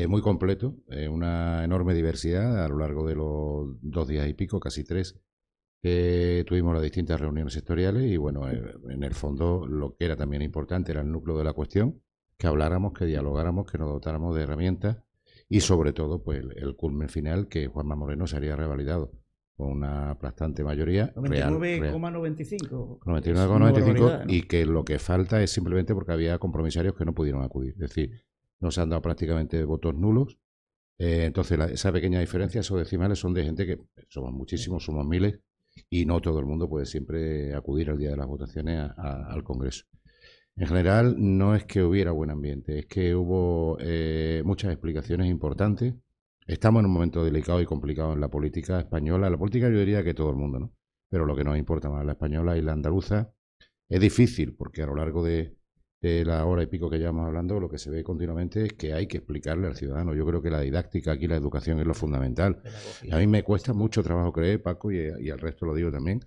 muy completo. Una enorme diversidad a lo largo de los 2 días y pico, casi 3. Tuvimos las distintas reuniones sectoriales y bueno, en el fondo lo que era también importante era el núcleo de la cuestión, que habláramos, que dialogáramos, que nos dotáramos de herramientas y sobre todo pues el culmen final, que Juanma Moreno se haría revalidado con una aplastante mayoría. 99,95. 99,95, y que lo que falta es simplemente porque había compromisarios que no pudieron acudir. Es decir, no se han dado prácticamente votos nulos. Entonces esa pequeña diferencia, esos decimales son de gente que somos muchísimos, somos miles, y no todo el mundo puede siempre acudir al día de las votaciones al Congreso. En general, no es que hubiera buen ambiente, es que hubo muchas explicaciones importantes. Estamos en un momento delicado y complicado en la política española. La política yo diría que todo el mundo, ¿no? Pero lo que nos importa más, la española y la andaluza, es difícil porque a lo largo de la hora y pico que llevamos hablando, lo que se ve continuamente es que hay que explicarle al ciudadano. Yo creo que la didáctica aquí, la educación es lo fundamental. A mí me cuesta mucho trabajo creer, Paco, y al resto lo digo también,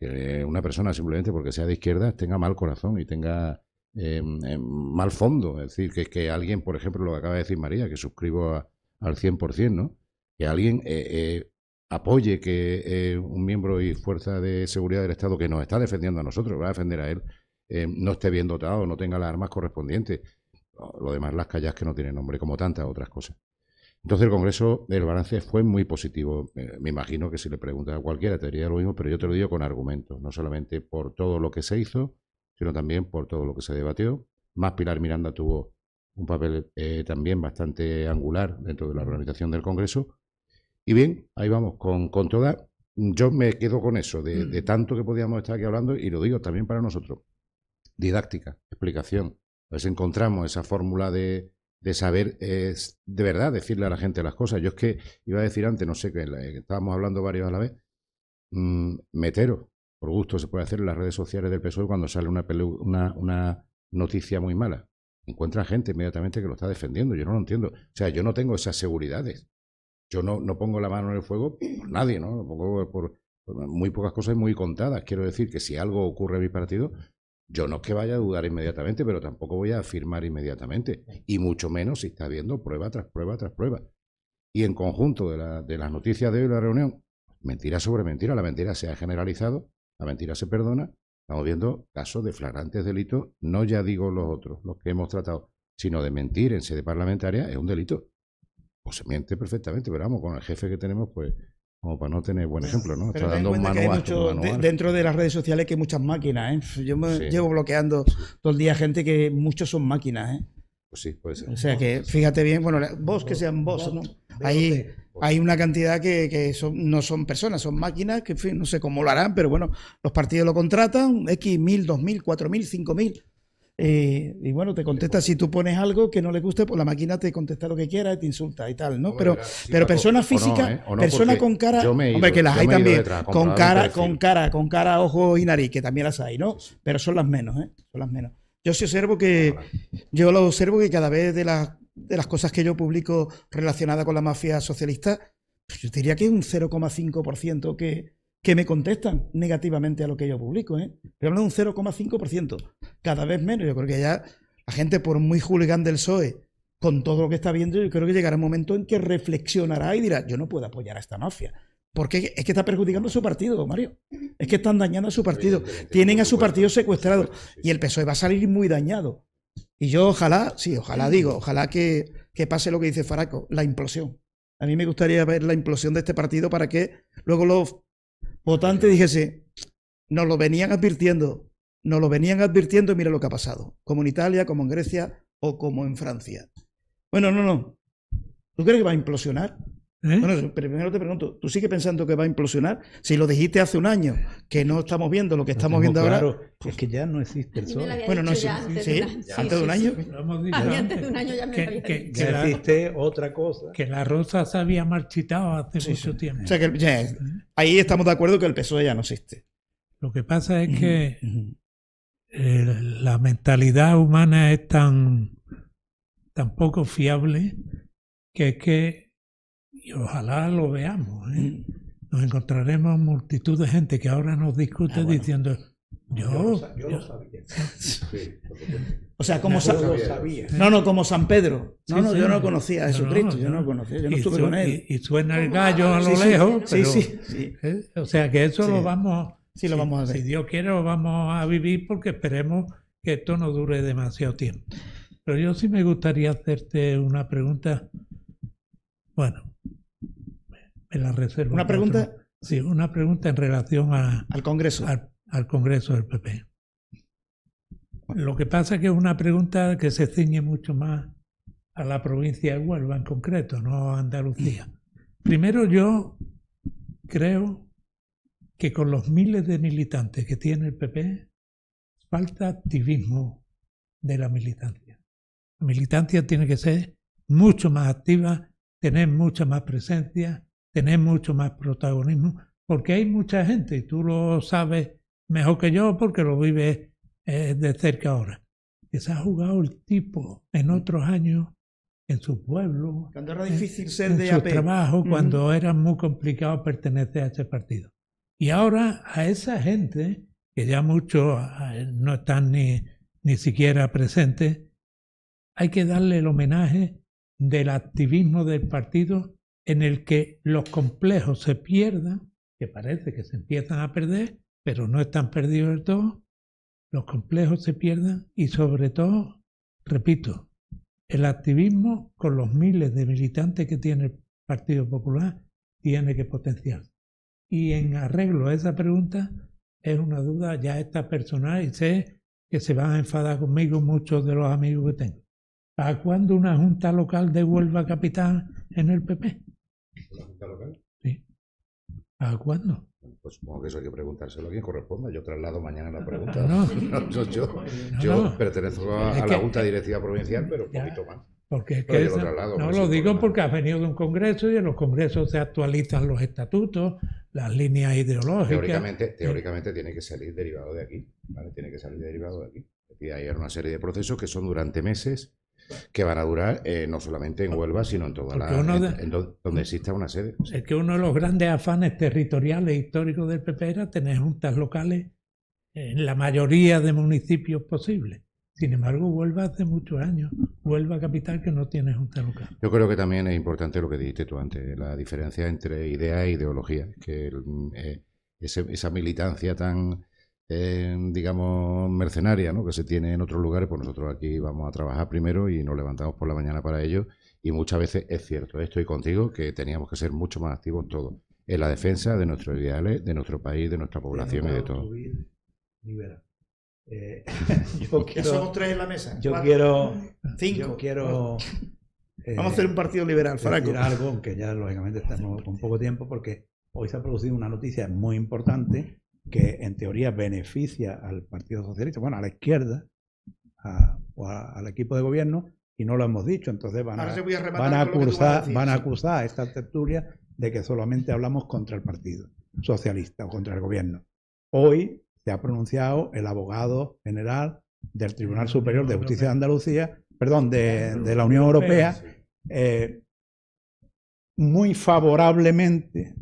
que una persona simplemente porque sea de izquierdas tenga mal corazón y tenga mal fondo. Es decir, que alguien, por ejemplo, lo que acaba de decir María, que suscribo al 100%, ¿no? Que alguien apoye que un miembro y fuerza de seguridad del Estado que nos está defendiendo a nosotros, va a defender a él, no esté bien dotado, no tenga las armas correspondientes. Lo demás, las calles que no tienen nombre, como tantas otras cosas. Entonces el Congreso, el balance fue muy positivo. Me imagino que si le preguntas a cualquiera te diría lo mismo, pero yo te lo digo con argumentos, no solamente por todo lo que se hizo, sino también por todo lo que se debatió. Más Pilar Miranda tuvo un papel también bastante angular dentro de la organización del Congreso. Y bien, ahí vamos, con toda... Yo me quedo con eso, de tanto que podíamos estar aquí hablando, y lo digo también para nosotros. Didáctica, explicación. A ver si encontramos esa fórmula de saber de verdad decirle a la gente las cosas. Yo es que iba a decir antes, no sé, que estábamos hablando varios a la vez, meteros, por gusto se puede hacer en las redes sociales del PSOE cuando sale una noticia muy mala. Encuentra gente inmediatamente que lo está defendiendo. Yo no lo entiendo. O sea, yo no tengo esas seguridades. Yo no pongo la mano en el fuego por nadie, ¿no? Lo pongo por muy pocas cosas y muy contadas. Quiero decir que si algo ocurre en mi partido, yo no es que vaya a dudar inmediatamente, pero tampoco voy a afirmar inmediatamente. Y mucho menos si está habiendo prueba tras prueba tras prueba. Y en conjunto de las noticias de hoy de la reunión, mentira sobre mentira. La mentira se ha generalizado, la mentira se perdona. Estamos viendo casos de flagrantes delitos, no ya digo los otros, los que hemos tratado, sino de mentir en sede parlamentaria es un delito. Pues se miente perfectamente, pero vamos, con el jefe que tenemos, pues, como para no tener buen ejemplo, ¿no? Está dando un manual. Dentro de las redes sociales que hay muchas máquinas, ¿eh? Yo me llevo bloqueando todo el día gente que muchos son máquinas, ¿eh? Pues sí, puede ser. O sea que, fíjate bien, bueno, vos que sean vos, ¿no? Hay una cantidad que no son personas, son máquinas que, en fin, no sé cómo lo harán, pero bueno, los partidos lo contratan, X, 1000, 2000, 4000, 5000. Y bueno, te contesta, si tú pones algo que no le guste, pues la máquina te contesta lo que quiera y te insulta y tal, ¿no? Pero personas físicas, personas con cara, hombre, que las hay también, con cara, ojos y nariz, que también las hay, ¿no? Pero son las menos, son las menos. Yo observo que cada vez de las cosas que yo publico relacionadas con la mafia socialista, pues yo diría que es un 0,5% que me contestan negativamente a lo que yo publico, ¿eh? Pero hablo de un 0,5%, cada vez menos. Yo creo que ya la gente, por muy hooligan del PSOE, con todo lo que está viendo, yo creo que llegará un momento en que reflexionará y dirá, yo no puedo apoyar a esta mafia. Porque es que está perjudicando a su partido, Mario. Es que están dañando a su partido. Tienen a su partido secuestrado. Y el PSOE va a salir muy dañado. Y yo ojalá que pase lo que dice Faraco, la implosión. A mí me gustaría ver la implosión de este partido para que luego los votantes dijese, nos lo venían advirtiendo, y mira lo que ha pasado, como en Italia, como en Grecia o como en Francia. Bueno, no. ¿Tú crees que va a implosionar? Bueno, primero te pregunto, ¿tú sigues pensando que va a implosionar? Si lo dijiste hace un año, que no estamos viendo lo que estamos viendo ahora. Es que ya no existe el sol. Bueno, no existe. Antes de un año. Antes de un año ya me había que existe otra cosa. Que la rosa se había marchitado hace mucho tiempo. O sea que ahí estamos de acuerdo que el PSOE ya no existe. Lo que pasa es que la mentalidad humana es tan poco fiable que es que, y ojalá lo veamos, nos encontraremos multitud de gente que ahora nos discute diciendo yo lo sabía. O sea, como como San Pedro. Yo no conocía a Jesucristo, yo no lo conocía, yo no estuve con él. Y suena el gallo a lo lejos, pero, o sea que eso lo vamos a ver. Si Dios quiere lo vamos a vivir, porque esperemos que esto no dure demasiado tiempo. Pero yo sí me gustaría hacerte una pregunta. Bueno, me la reservo. ¿Una pregunta? Sí, una pregunta en relación al Congreso. Al Congreso del PP. Lo que pasa es que es una pregunta que se ciñe mucho más a la provincia de Huelva en concreto, no a Andalucía. Primero, yo creo que con los miles de militantes que tiene el PP, falta activismo de la militancia. La militancia tiene que ser mucho más activa, tener mucha más presencia, tener mucho más protagonismo, porque hay mucha gente, y tú lo sabes mejor que yo porque lo vives de cerca ahora, que se ha jugado el tipo en otros años en su pueblo, cuando era difícil ser de su trabajo, cuando era muy complicado pertenecer a ese partido. Y ahora a esa gente, que ya muchos no están ni siquiera presentes, hay que darle el homenaje del activismo del partido, en el que los complejos se pierdan, que parece que se empiezan a perder, pero no están perdidos del todo, los complejos se pierdan y sobre todo, repito, el activismo, con los miles de militantes que tiene el Partido Popular, tiene que potenciarse. Y en arreglo a esa pregunta, es una duda ya esta personal, y sé que se van a enfadar conmigo muchos de los amigos que tengo. ¿Para cuándo una junta local de Huelva capital en el PP? ¿Una junta local? Sí. ¿Para cuándo? Pues supongo que eso hay que preguntárselo a quien corresponda. Yo traslado mañana la pregunta. Yo pertenezco a la Junta Directiva Provincial, pero un poquito más. Porque es que lo digo porque has venido de un congreso y en los congresos se actualizan los estatutos, las líneas ideológicas. Teóricamente tiene que salir derivado de aquí, ¿vale? Tiene que salir derivado de aquí. Y hay una serie de procesos que son durante meses, que van a durar no solamente en Huelva, sino en toda donde exista una sede. Es que uno de los grandes afanes territoriales históricos del PP era tener juntas locales en la mayoría de municipios posibles. Sin embargo, Huelva hace muchos años, Huelva capital, que no tiene junta local. Yo creo que también es importante lo que dijiste tú antes, la diferencia entre idea e ideología, que esa militancia tan, digamos, mercenaria, ¿no?, que se tiene en otros lugares, pues nosotros aquí vamos a trabajar primero y nos levantamos por la mañana para ello, y muchas veces es cierto, estoy contigo, que teníamos que ser mucho más activos todos, en la defensa de nuestros ideales, de nuestro país, de nuestra población y de todo. Somos 3 en la mesa. 5. Vamos a hacer un partido liberal, Faraco. Algo, aunque ya lógicamente estamos con poco tiempo, porque hoy se ha producido una noticia muy importante que en teoría beneficia al Partido Socialista, bueno, a la izquierda, o al equipo de gobierno, y no lo hemos dicho. Entonces van a acusar a esta tertulia de que solamente hablamos contra el Partido Socialista o contra el gobierno. Hoy se ha pronunciado el abogado general del Tribunal Superior de Justicia de Andalucía, de la Unión Europea, muy favorablemente,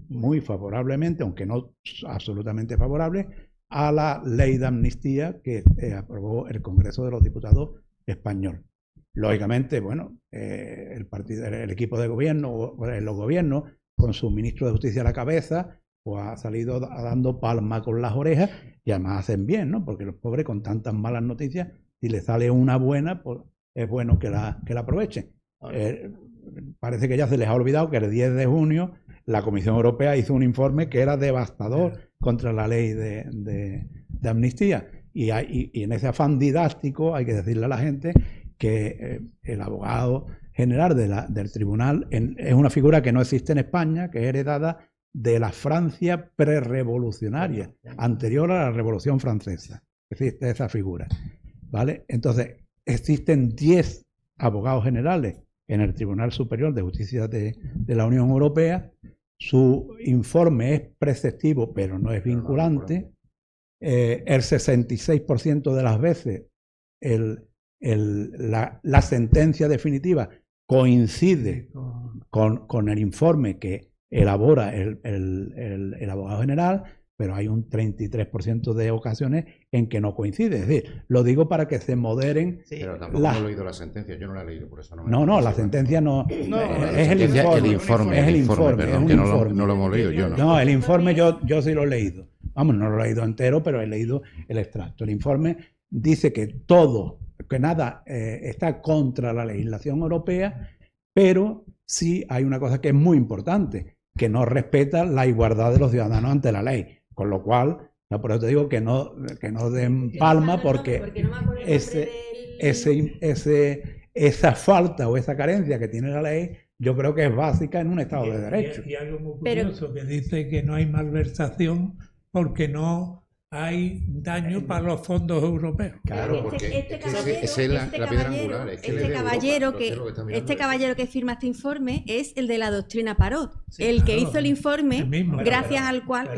aunque no absolutamente favorable, a la ley de amnistía que aprobó el Congreso de los Diputados español. Lógicamente, bueno, el equipo de gobierno, los gobiernos, con su ministro de Justicia a la cabeza, pues ha salido dando palma con las orejas, y además hacen bien, ¿no? Porque los pobres, con tantas malas noticias, si les sale una buena, pues es bueno que la aprovechen. Parece que ya se les ha olvidado que el 10 de junio la Comisión Europea hizo un informe que era devastador contra la ley de amnistía. Y en ese afán didáctico hay que decirle a la gente que el abogado general del tribunal es una figura que no existe en España, que es heredada de la Francia prerrevolucionaria, anterior a la Revolución Francesa. Existe esa figura, ¿vale? Entonces, existen 10 abogados generales en el Tribunal Superior de Justicia de la Unión Europea. Su informe es preceptivo, pero no es vinculante. El 66% de las veces la sentencia definitiva coincide con el informe que elabora el abogado general, pero hay un 33% de ocasiones en que no coincide. Es decir, lo digo para que se moderen. Sí, pero tampoco he leído la sentencia, yo no la he leído, por eso no me... No, la sentencia no. Es el informe. Es el informe, perdón, que no lo hemos leído yo. No, el informe yo sí lo he leído. Vamos, no lo he leído entero, pero he leído el extracto. El informe dice que nada está contra la legislación europea, pero sí hay una cosa que es muy importante, que no respeta la igualdad de los ciudadanos ante la ley. Con lo cual, por eso te digo que no den palma, porque esa falta o esa carencia que tiene la ley, yo creo que es básica en un Estado de Derecho. Y algo muy curioso, que dice que no hay malversación porque no hay daño para los fondos europeos. Claro, porque esa es la piedra angular. Este caballero que firma este informe es el de la doctrina Parot, que hizo el informe, gracias al cual,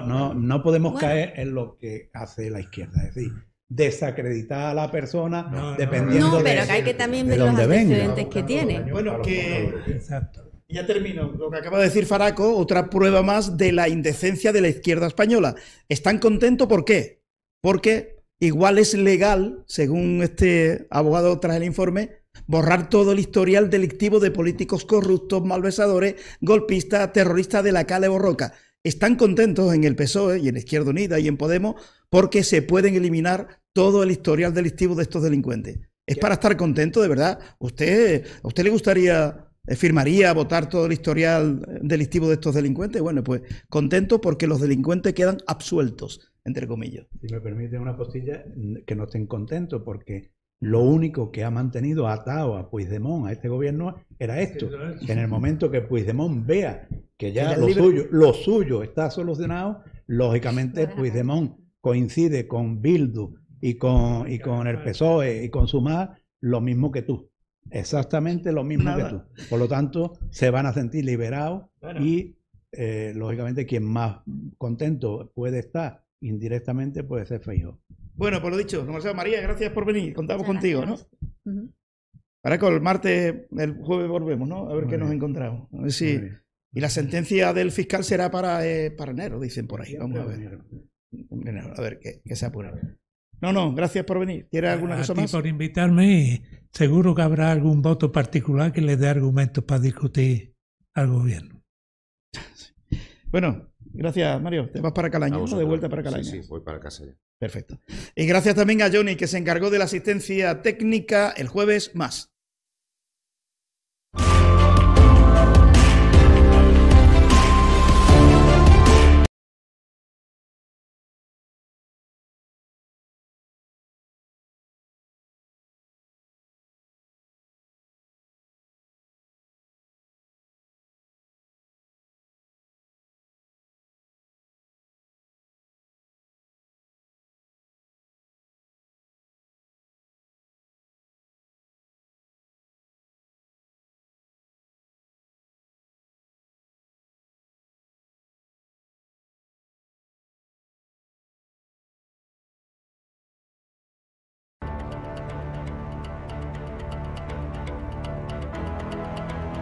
no podemos caer en lo que hace la izquierda, es decir, desacreditar a la persona dependiendo de... pero que hay que también ver los antecedentes que tiene. Bueno, exacto. Ya termino. Lo que acaba de decir Faraco, otra prueba más de la indecencia de la izquierda española. ¿Están contentos? ¿Por qué? Porque igual es legal, según este abogado tras el informe, borrar todo el historial delictivo de políticos corruptos, malversadores, golpistas, terroristas de la Cale Borroca. Están contentos en el PSOE y en Izquierda Unida y en Podemos porque se pueden eliminar todo el historial delictivo de estos delincuentes. es para estar contento, de verdad. ¿A usted le gustaría, firmaría votar todo el historial delictivo de estos delincuentes? Bueno, pues contento porque los delincuentes quedan absueltos, entre comillas. Si me permite una postilla, que no estén contentos porque lo único que ha mantenido atado a Puigdemont, a este gobierno, era esto. Que en el momento que Puigdemont vea que ya lo suyo está solucionado, lógicamente Puigdemont coincide con Bildu y con el PSOE y con Sumar lo mismo que tú. Exactamente lo mismo que tú. Por lo tanto, se van a sentir liberados y, lógicamente, quien más contento puede estar indirectamente puede ser Feijóo. Bueno, por lo dicho, don Marcelo, María, gracias por venir. Contamos contigo, ¿no? Ahora con el martes, el jueves volvemos, ¿no? A ver qué nos encontramos. A ver si... Y la sentencia del fiscal será para enero, dicen por ahí. Vamos a ver. A ver qué se apura. No, gracias por venir. ¿Quieres alguna cosa más? Por invitarme, y seguro que habrá algún voto particular que le dé argumentos para discutir al gobierno. Bueno, gracias, Mario. ¿Te vas para Calaña, ¿no? De vuelta para Calaña. Sí, voy para casa ya. Perfecto. Y gracias también a Johnny, que se encargó de la asistencia técnica el jueves más.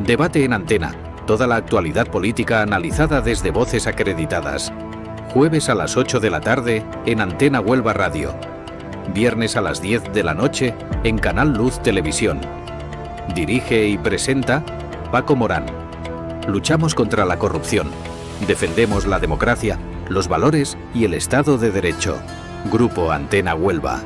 Debate en Antena. Toda la actualidad política analizada desde voces acreditadas. Jueves a las 8 de la tarde en Antena Huelva Radio. Viernes a las 10 de la noche en Canal Luz Televisión. Dirige y presenta Paco Morán. Luchamos contra la corrupción. Defendemos la democracia, los valores y el Estado de Derecho. Grupo Antena Huelva.